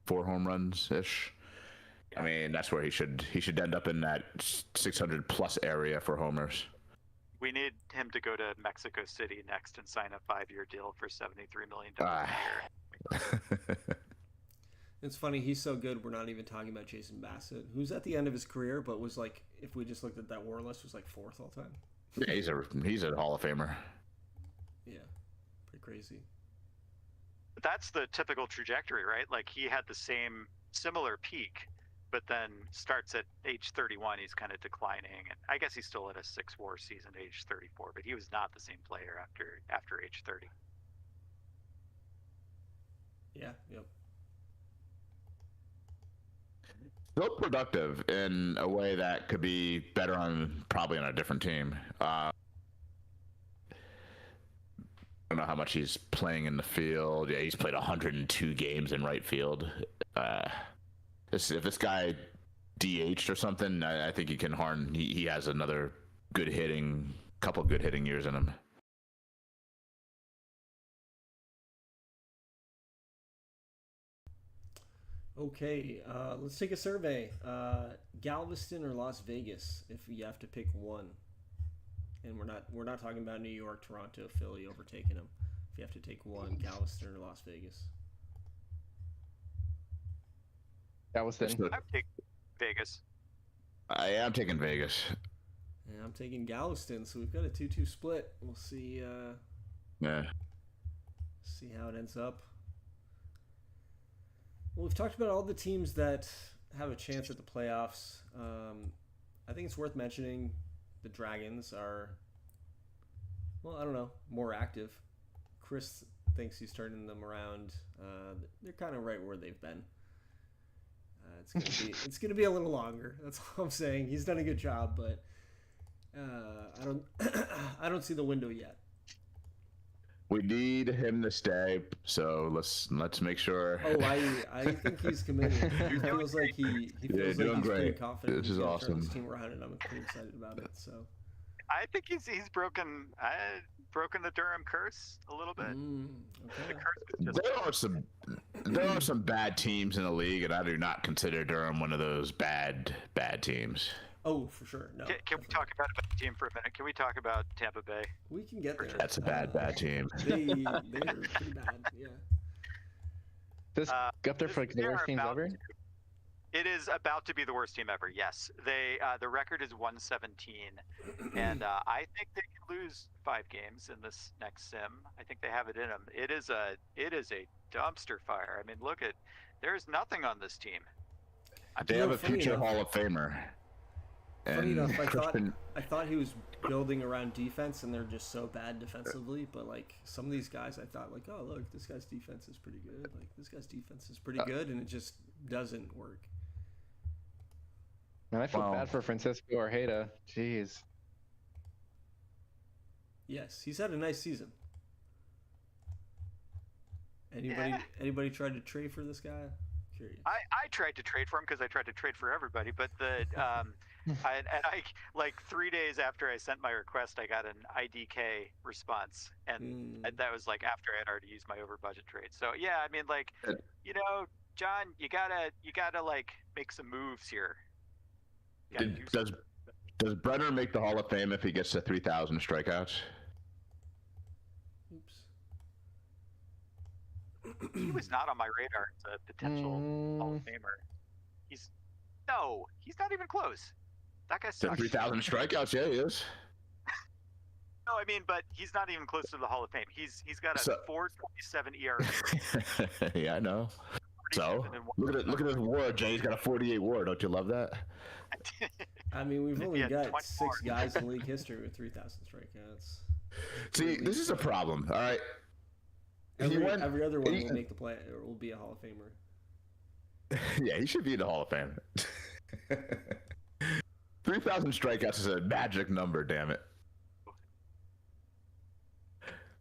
home runs ish. I mean, that's where he should end up, in that 600 plus area for homers. We need him to go to Mexico City next and sign a 5-year deal for $73 million a year. It's funny, he's so good, we're not even talking about Jason Bassett, who's at the end of his career, but was like, if we just looked at that WAR list, was like 4th all time. Yeah, he's a Hall of Famer. Yeah, pretty crazy. That's the typical trajectory, right? Like, he had the similar peak, but then starts at age 31, he's kind of declining. And I guess he's still at a 6 WAR season at age 34, but he was not the same player after age 30. Yeah, yep. Still productive in a way that could be better probably on a different team. I don't know how much he's playing in the field. Yeah, he's played 102 games in right field. If this guy DH'd or something, I think he can he has another couple good hitting years in him. Okay, let's take a survey. Galveston or Las Vegas, if you have to pick one. And we're not talking about New York, Toronto, Philly overtaking them. If you have to take one, Galveston or Las Vegas. Galveston. I'm taking Vegas. I am taking Vegas. And I'm taking Galveston, so we've got a 2-2 split. We'll see. Yeah. See how it ends up. Well, we've talked about all the teams that have a chance at the playoffs. I think it's worth mentioning the Dragons are, well, I don't know, more active. Chris thinks he's turning them around. They're kind of right where they've been. It's gonna be a little longer. That's all I'm saying. He's done a good job, but I don't see the window yet. We need him to stay, so let's make sure. Oh, I think he's committed. He feels like he feels like he's pretty confident. This is awesome. This team around, and I'm pretty excited about it. So I think he's broken the Durham curse a little bit. Okay. The curse is There are some bad teams in the league, and I do not consider Durham one of those bad teams. Oh, for sure. No. Can we talk about the team for a minute? Can we talk about Tampa Bay? We can get there. That's a bad team. They're pretty bad. Yeah. This up there for like the worst teams ever? It is about to be the worst team ever. Yes, the record is 117, and I think they can lose 5 games in this next sim. I think they have it in them. It is a dumpster fire. I mean, there's nothing on this team. They have a future Hall of Famer. Funny enough, I thought he was building around defense, and they're just so bad defensively. But like some of these guys, I thought like, oh look, this guy's defense is pretty good. Like this guy's defense is pretty good, and it just doesn't work. Man, I feel bad for Francisco Ojeda. Jeez. Yes, he's had a nice season. Anybody tried to trade for this guy? Curious. I tried to trade for him because I tried to trade for everybody, but I like 3 days after I sent my request, I got an IDK response, and that was like after I had already used my over budget trade. So yeah, I mean, like, John, you gotta like make some moves here. Does Brenner make the Hall of Fame if he gets to 3,000 strikeouts? Oops. He was not on my radar as a potential Hall of Famer. He's not even close. That guy sucks. 3,000 strikeouts, yeah, he is. No, I mean, but he's not even close to the Hall of Fame. He's got a 4.27 ERA. Yeah, I know. So 47 and look at his WAR, Jay. He's got a 48 WAR. Don't you love that? I mean, we've only Yeah, got 24. 6 guys in league history with 3,000 strikeouts. See, this is a problem. All right. Every other one will make the play or will be a Hall of Famer. Yeah, he should be in the Hall of Fame. 3,000 strikeouts is a magic number, damn it.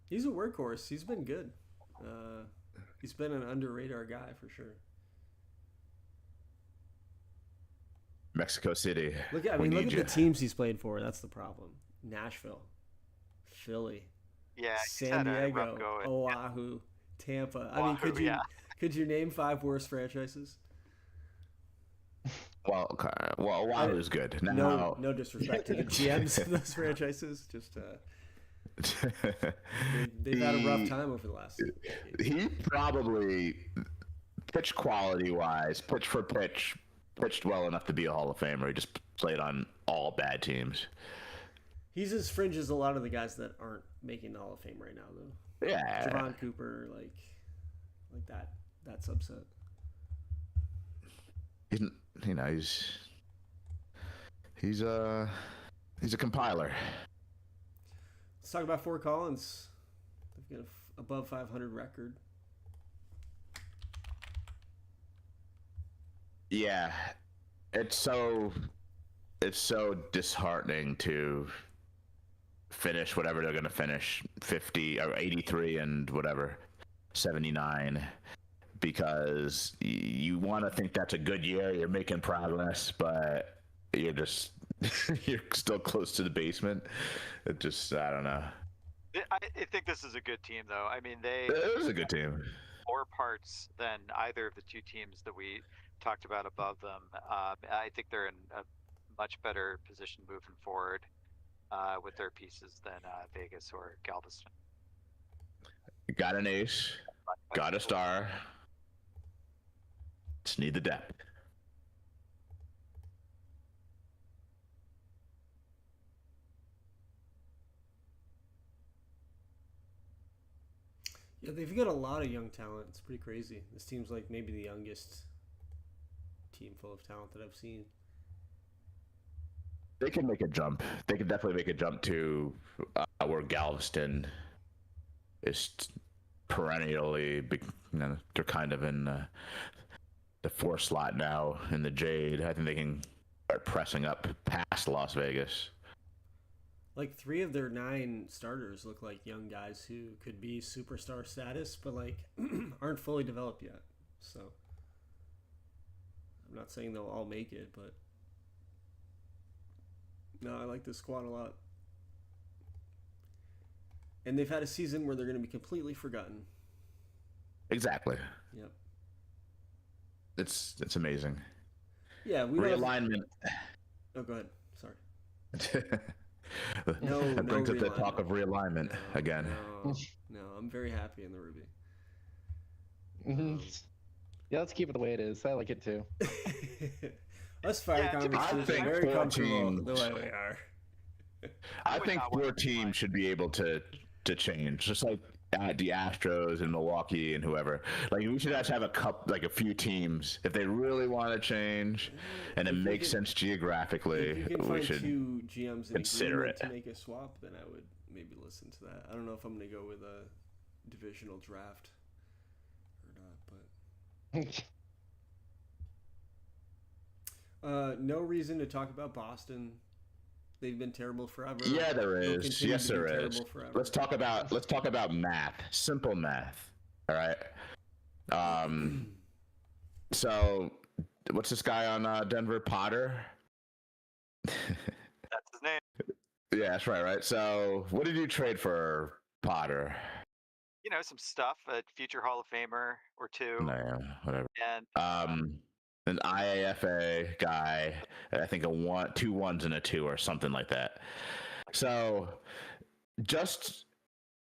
He's a workhorse. He's been good. He's been an under-radar guy for sure. Mexico City. Look at the teams he's played for. That's the problem. Nashville, Philly, Yeah, San Diego, Oahu, Tampa. I mean, could you name 5 worse franchises? Well, Oahu's good. Now, No disrespect to the GMs of those franchises. Just they've had a rough time over the last decade. He probably, pitch quality wise, pitch for pitch, pitched well enough to be a Hall of Famer. He just played on all bad teams. He's as fringe as a lot of the guys that aren't making the Hall of Fame right now, though. Yeah. Javon Cooper, like that subset. He's a compiler. Let's talk about Fort Collins. They've got a above 500 record. Yeah, it's so disheartening to finish whatever they're going to finish, 50 or 83 and whatever, 79, because you want to think that's a good year, you're making progress, but you're just you're still close to the basement. It just, I don't know. I think this is a good team, though. I mean, It was a good team. More parts than either of the two teams that we talked about above them. I think they're in a much better position moving forward with their pieces than Vegas or Galveston. Got an ace, got a star. Just need the depth. Yeah, they've got a lot of young talent. It's pretty crazy. This team's like maybe the youngest team full of talent that I've seen. They can make a jump. They can definitely make a jump to where Galveston is perennially. They're kind of in the 4 slot now in the Jade. I think they can start pressing up past Las Vegas. Like 3 of their 9 starters look like young guys who could be superstar status, but like aren't fully developed yet. So I'm not saying they'll all make it, but no, I like this squad a lot. And they've had a season where they're going to be completely forgotten. Exactly. Yep. It's amazing. Yeah, we realignment. Oh, go ahead. Sorry. That brings up the talk of realignment again. No, I'm very happy in the Ruby. Yeah, let's keep it the way it is. I like it too. Us fire conversations are very comfortable the way we are. I think 4 teams should be able to change, just like the Astros and Milwaukee and whoever. Like we should have a few teams if they really want to change, and it makes sense geographically. If you can we find should 2 GMs in consider agreement it to make a swap, then I would maybe listen to that. I don't know if I'm going to go with a divisional draft or not, but no reason to talk about Boston. They've been terrible forever. Yeah, there is. Yes, there is. Let's talk about math. Simple math. All right. So, what's this guy on Denver? Potter. That's his name. Yeah, that's right. Right. So, what did you trade for Potter? You know, some stuff. A future Hall of Famer or 2. No, whatever. And an IAFA guy, I think 2 1s and a 2 or something like that. So, just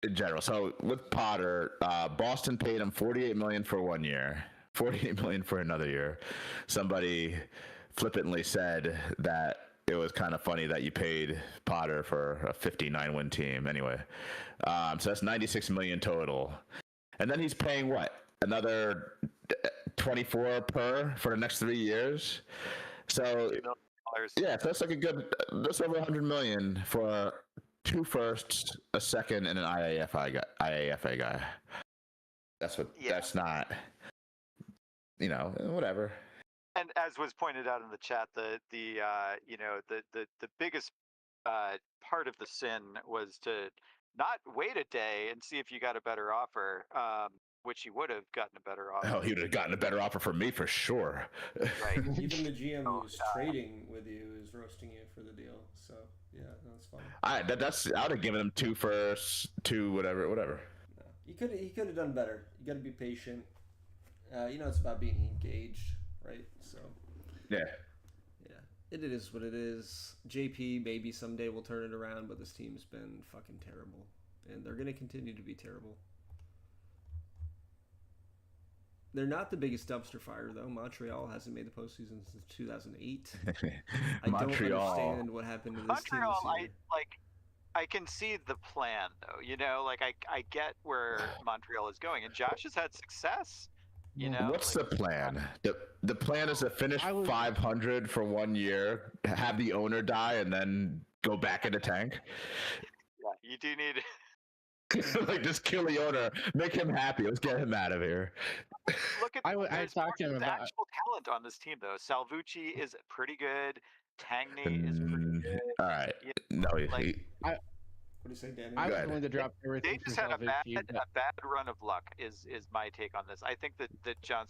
in general, so with Potter, Boston paid him $48 million for 1 year, $48 million for another year. Somebody flippantly said that it was kind of funny that you paid Potter for a 59-win team. Anyway, so that's $96 million total, and then he's paying what? another 24 per for the next 3 years. So $1 million. yeah, so that's like a good, that's over 100 million for 2 firsts, a second, and an IAFA guy. That's what. Yeah. That's not. Whatever. And as was pointed out in the chat, the biggest part of the sin was to not wait a day and see if you got a better offer, which you would have gotten a better offer. Oh, he would have gotten a better offer from me for sure. Right. Even the GM who's trading with you is roasting you for the deal. So yeah, that's fine. I would have given him 2 firsts, 2 whatever. No, he could have done better. You got to be patient. It's about being engaged, right? So Yeah. It is what it is. JP maybe someday will turn it around, but this team's been fucking terrible, and they're gonna continue to be terrible. They're not the biggest dumpster fire though. Montreal hasn't made the postseason since 2008. I don't understand what happened to this team this year. I can see the plan though. I get where Montreal is going, and Josh has had success. What's the plan? The plan is to finish 500 for 1 year, have the owner die, and then go back in the tank. Yeah, you do need. Just kill the owner, make him happy. Let's get him out of here. Look at I talked to him about actual talent on this team though. Salvucci is pretty good. Tangney is pretty good. All right. No, What do you say, Danny? I was willing to drop everything. They just had a bad run of luck. Is my take on this? I think that John.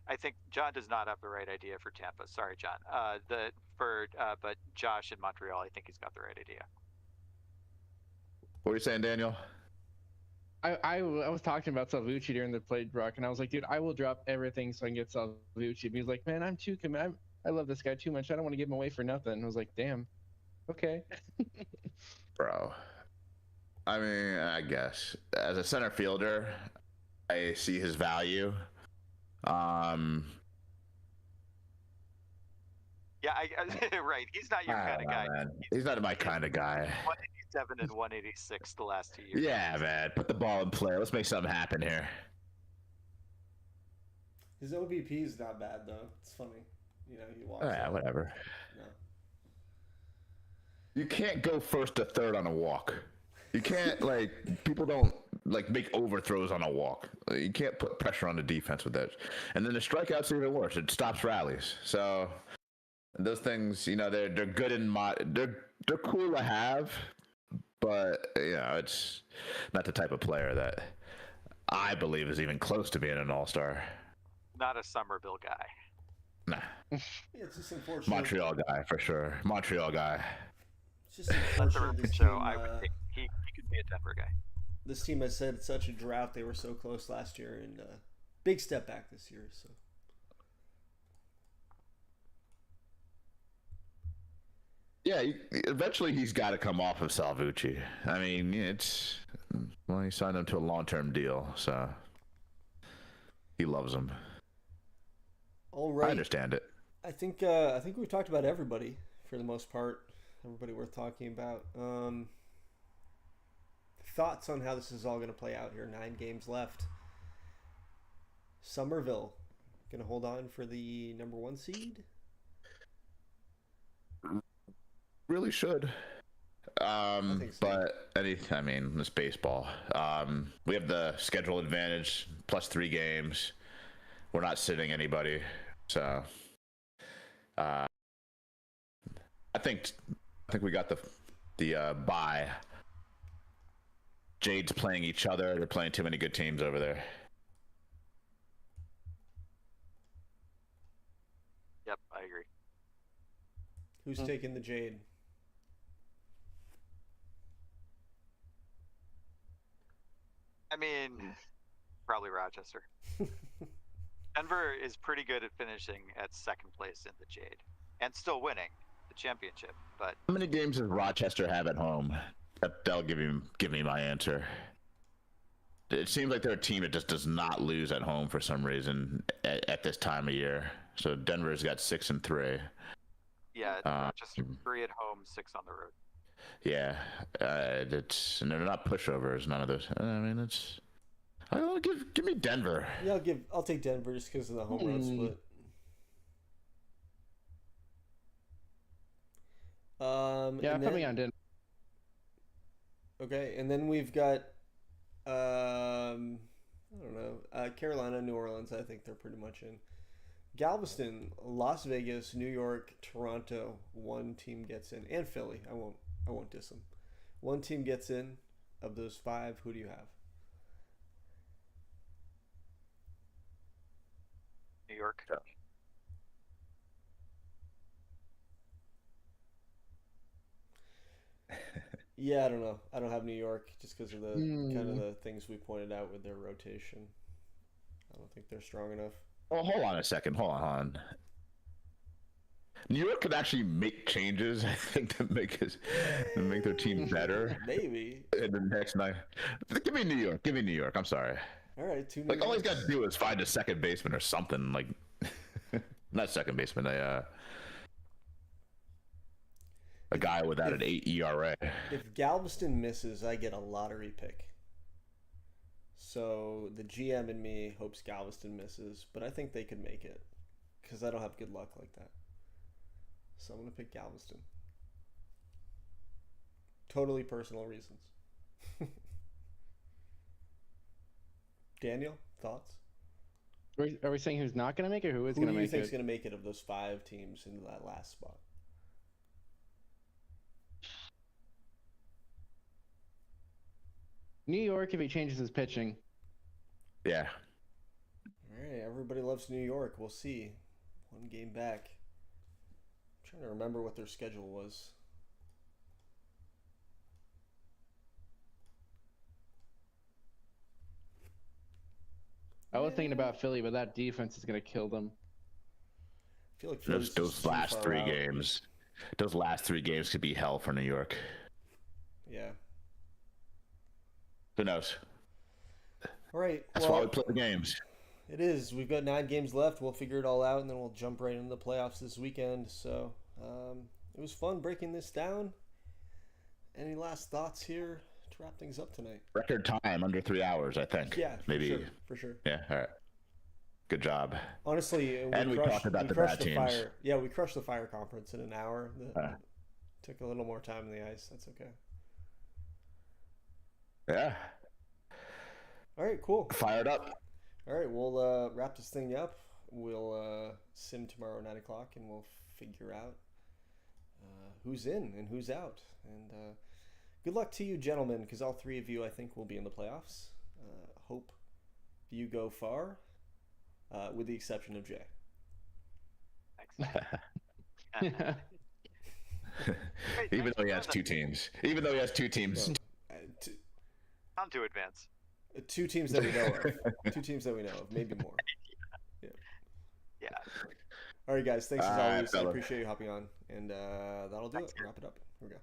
I think John does not have the right idea for Tampa. Sorry, John. But Josh in Montreal, I think he's got the right idea. What were you saying, Daniel? I was talking about Salvucci during the play, Brock, and I was like, dude, I will drop everything so I can get Salvucci. And he was like, man, I'm too committed. I love this guy too much. I don't want to give him away for nothing. And I was like, damn. Okay. Bro. I mean, I guess. As a center fielder, I see his value. Yeah, right. He's not your kind of guy. He's not my kind of guy. 187 and 186 the last 2 years. Yeah, man. Put the ball in play. Let's make something happen here. His OBP is not bad though. It's funny. He walks. Yeah, whatever. No. You can't go first to third on a walk. You can't people don't make overthrows on a walk. You can't put pressure on the defense with that. And then the strikeouts are even worse. It stops rallies. So those things, they're good in they're cool to have, but it's not the type of player that I believe is even close to being an all-star. Not a Somerville guy. Nah. Yeah, it's just unfortunate. Montreal guy for sure. Montreal guy. It's just unfortunate. This team, I would think he could be a Denver guy. This team has had such a drought. They were so close last year, and big step back this year. So. Yeah, eventually he's got to come off of Salvucci. I mean, he signed him to a long-term deal, so he loves him. All right. I understand it. I think we've talked about everybody for the most part. Everybody worth talking about. Thoughts on how this is all going to play out here? 9 games left. Somerville going to hold on for the number 1 seed? Really should. think so. But it's baseball. We have the schedule advantage plus 3 games. We're not sitting anybody, so I think we got the bye. Jade's playing each other. They're playing too many good teams over there. Yep, I agree. Who's taking the Jade? I mean, probably Rochester. Denver is pretty good at finishing at second place in the Jade and still winning the championship. But how many games does Rochester have at home? That'll give me my answer. It seems like they're a team that just does not lose at home for some reason at this time of year. So Denver's got 6 and 3. Yeah, Rochester 3 at home, 6 on the road. Yeah, and they're not pushovers. None of those. Give me Denver. Yeah, I'll take Denver just because of the home road split. Yeah, put me on Denver. Okay, and then we've got I don't know, Carolina, New Orleans. I think they're pretty much in. Galveston, Las Vegas, New York, Toronto. One team gets in, and Philly. I won't diss them. One team gets in. Of those 5, who do you have? New York. Yeah, I don't know. I don't have New York just because of the kind of the things we pointed out with their rotation. I don't think they're strong enough. Well, hold on a second. Hold on. New York could actually make changes, I think, to make their team better. Maybe. In the next night. Give me New York. Give me New York. I'm sorry. All right, 2 New Like, all he's Yorks. got to do is find a second baseman or something. Like, not second baseman, a guy without an 8 ERA. If Galveston misses, I get a lottery pick. So the GM in me hopes Galveston misses, but I think they could make it because I don't have good luck like that. So I'm going to pick Galveston. Totally personal reasons. Daniel, thoughts? Are we saying who's not going to make it, or who is Who going do to you make think is it? going to make it of those 5 teams into that last spot? New York, if he changes his pitching. Yeah. All right, everybody loves New York. We'll see. 1 game back. I'm trying to remember what their schedule was. I was thinking about Philly, but that defense is going to kill them. I feel like Philly's Those just too last far 3 out. games. Those last 3 games could be hell for New York. Yeah. Who knows? All right. That's why we play the games. It is. We've got 9 games left. We'll figure it all out, and then we'll jump right into the playoffs this weekend. So it was fun breaking this down. Any last thoughts here to wrap things up tonight? Record time under 3 hours, I think. Yeah, maybe. for sure. Yeah. All right. Good job. Honestly, we talked about the bad teams. Fire. Yeah, we crushed the Fire Conference in an hour. Took a little more time in the ice. That's okay. Yeah. All right, cool. Fired up. All right, we'll wrap this thing up. We'll sim tomorrow 9 o'clock, and we'll figure out who's in and who's out. And good luck to you, gentlemen, because all 3 of you, I think, will be in the playoffs. Hope you go far, with the exception of Jay. Even though he has 2 teams. Even though he has 2 teams. Time to advance. 2 teams that we know of. 2 teams that we know of, maybe more. Yeah. All right, guys. Thanks as All right, always. I fella. appreciate you hopping on, and that'll do it. Wrap it up. Here we go.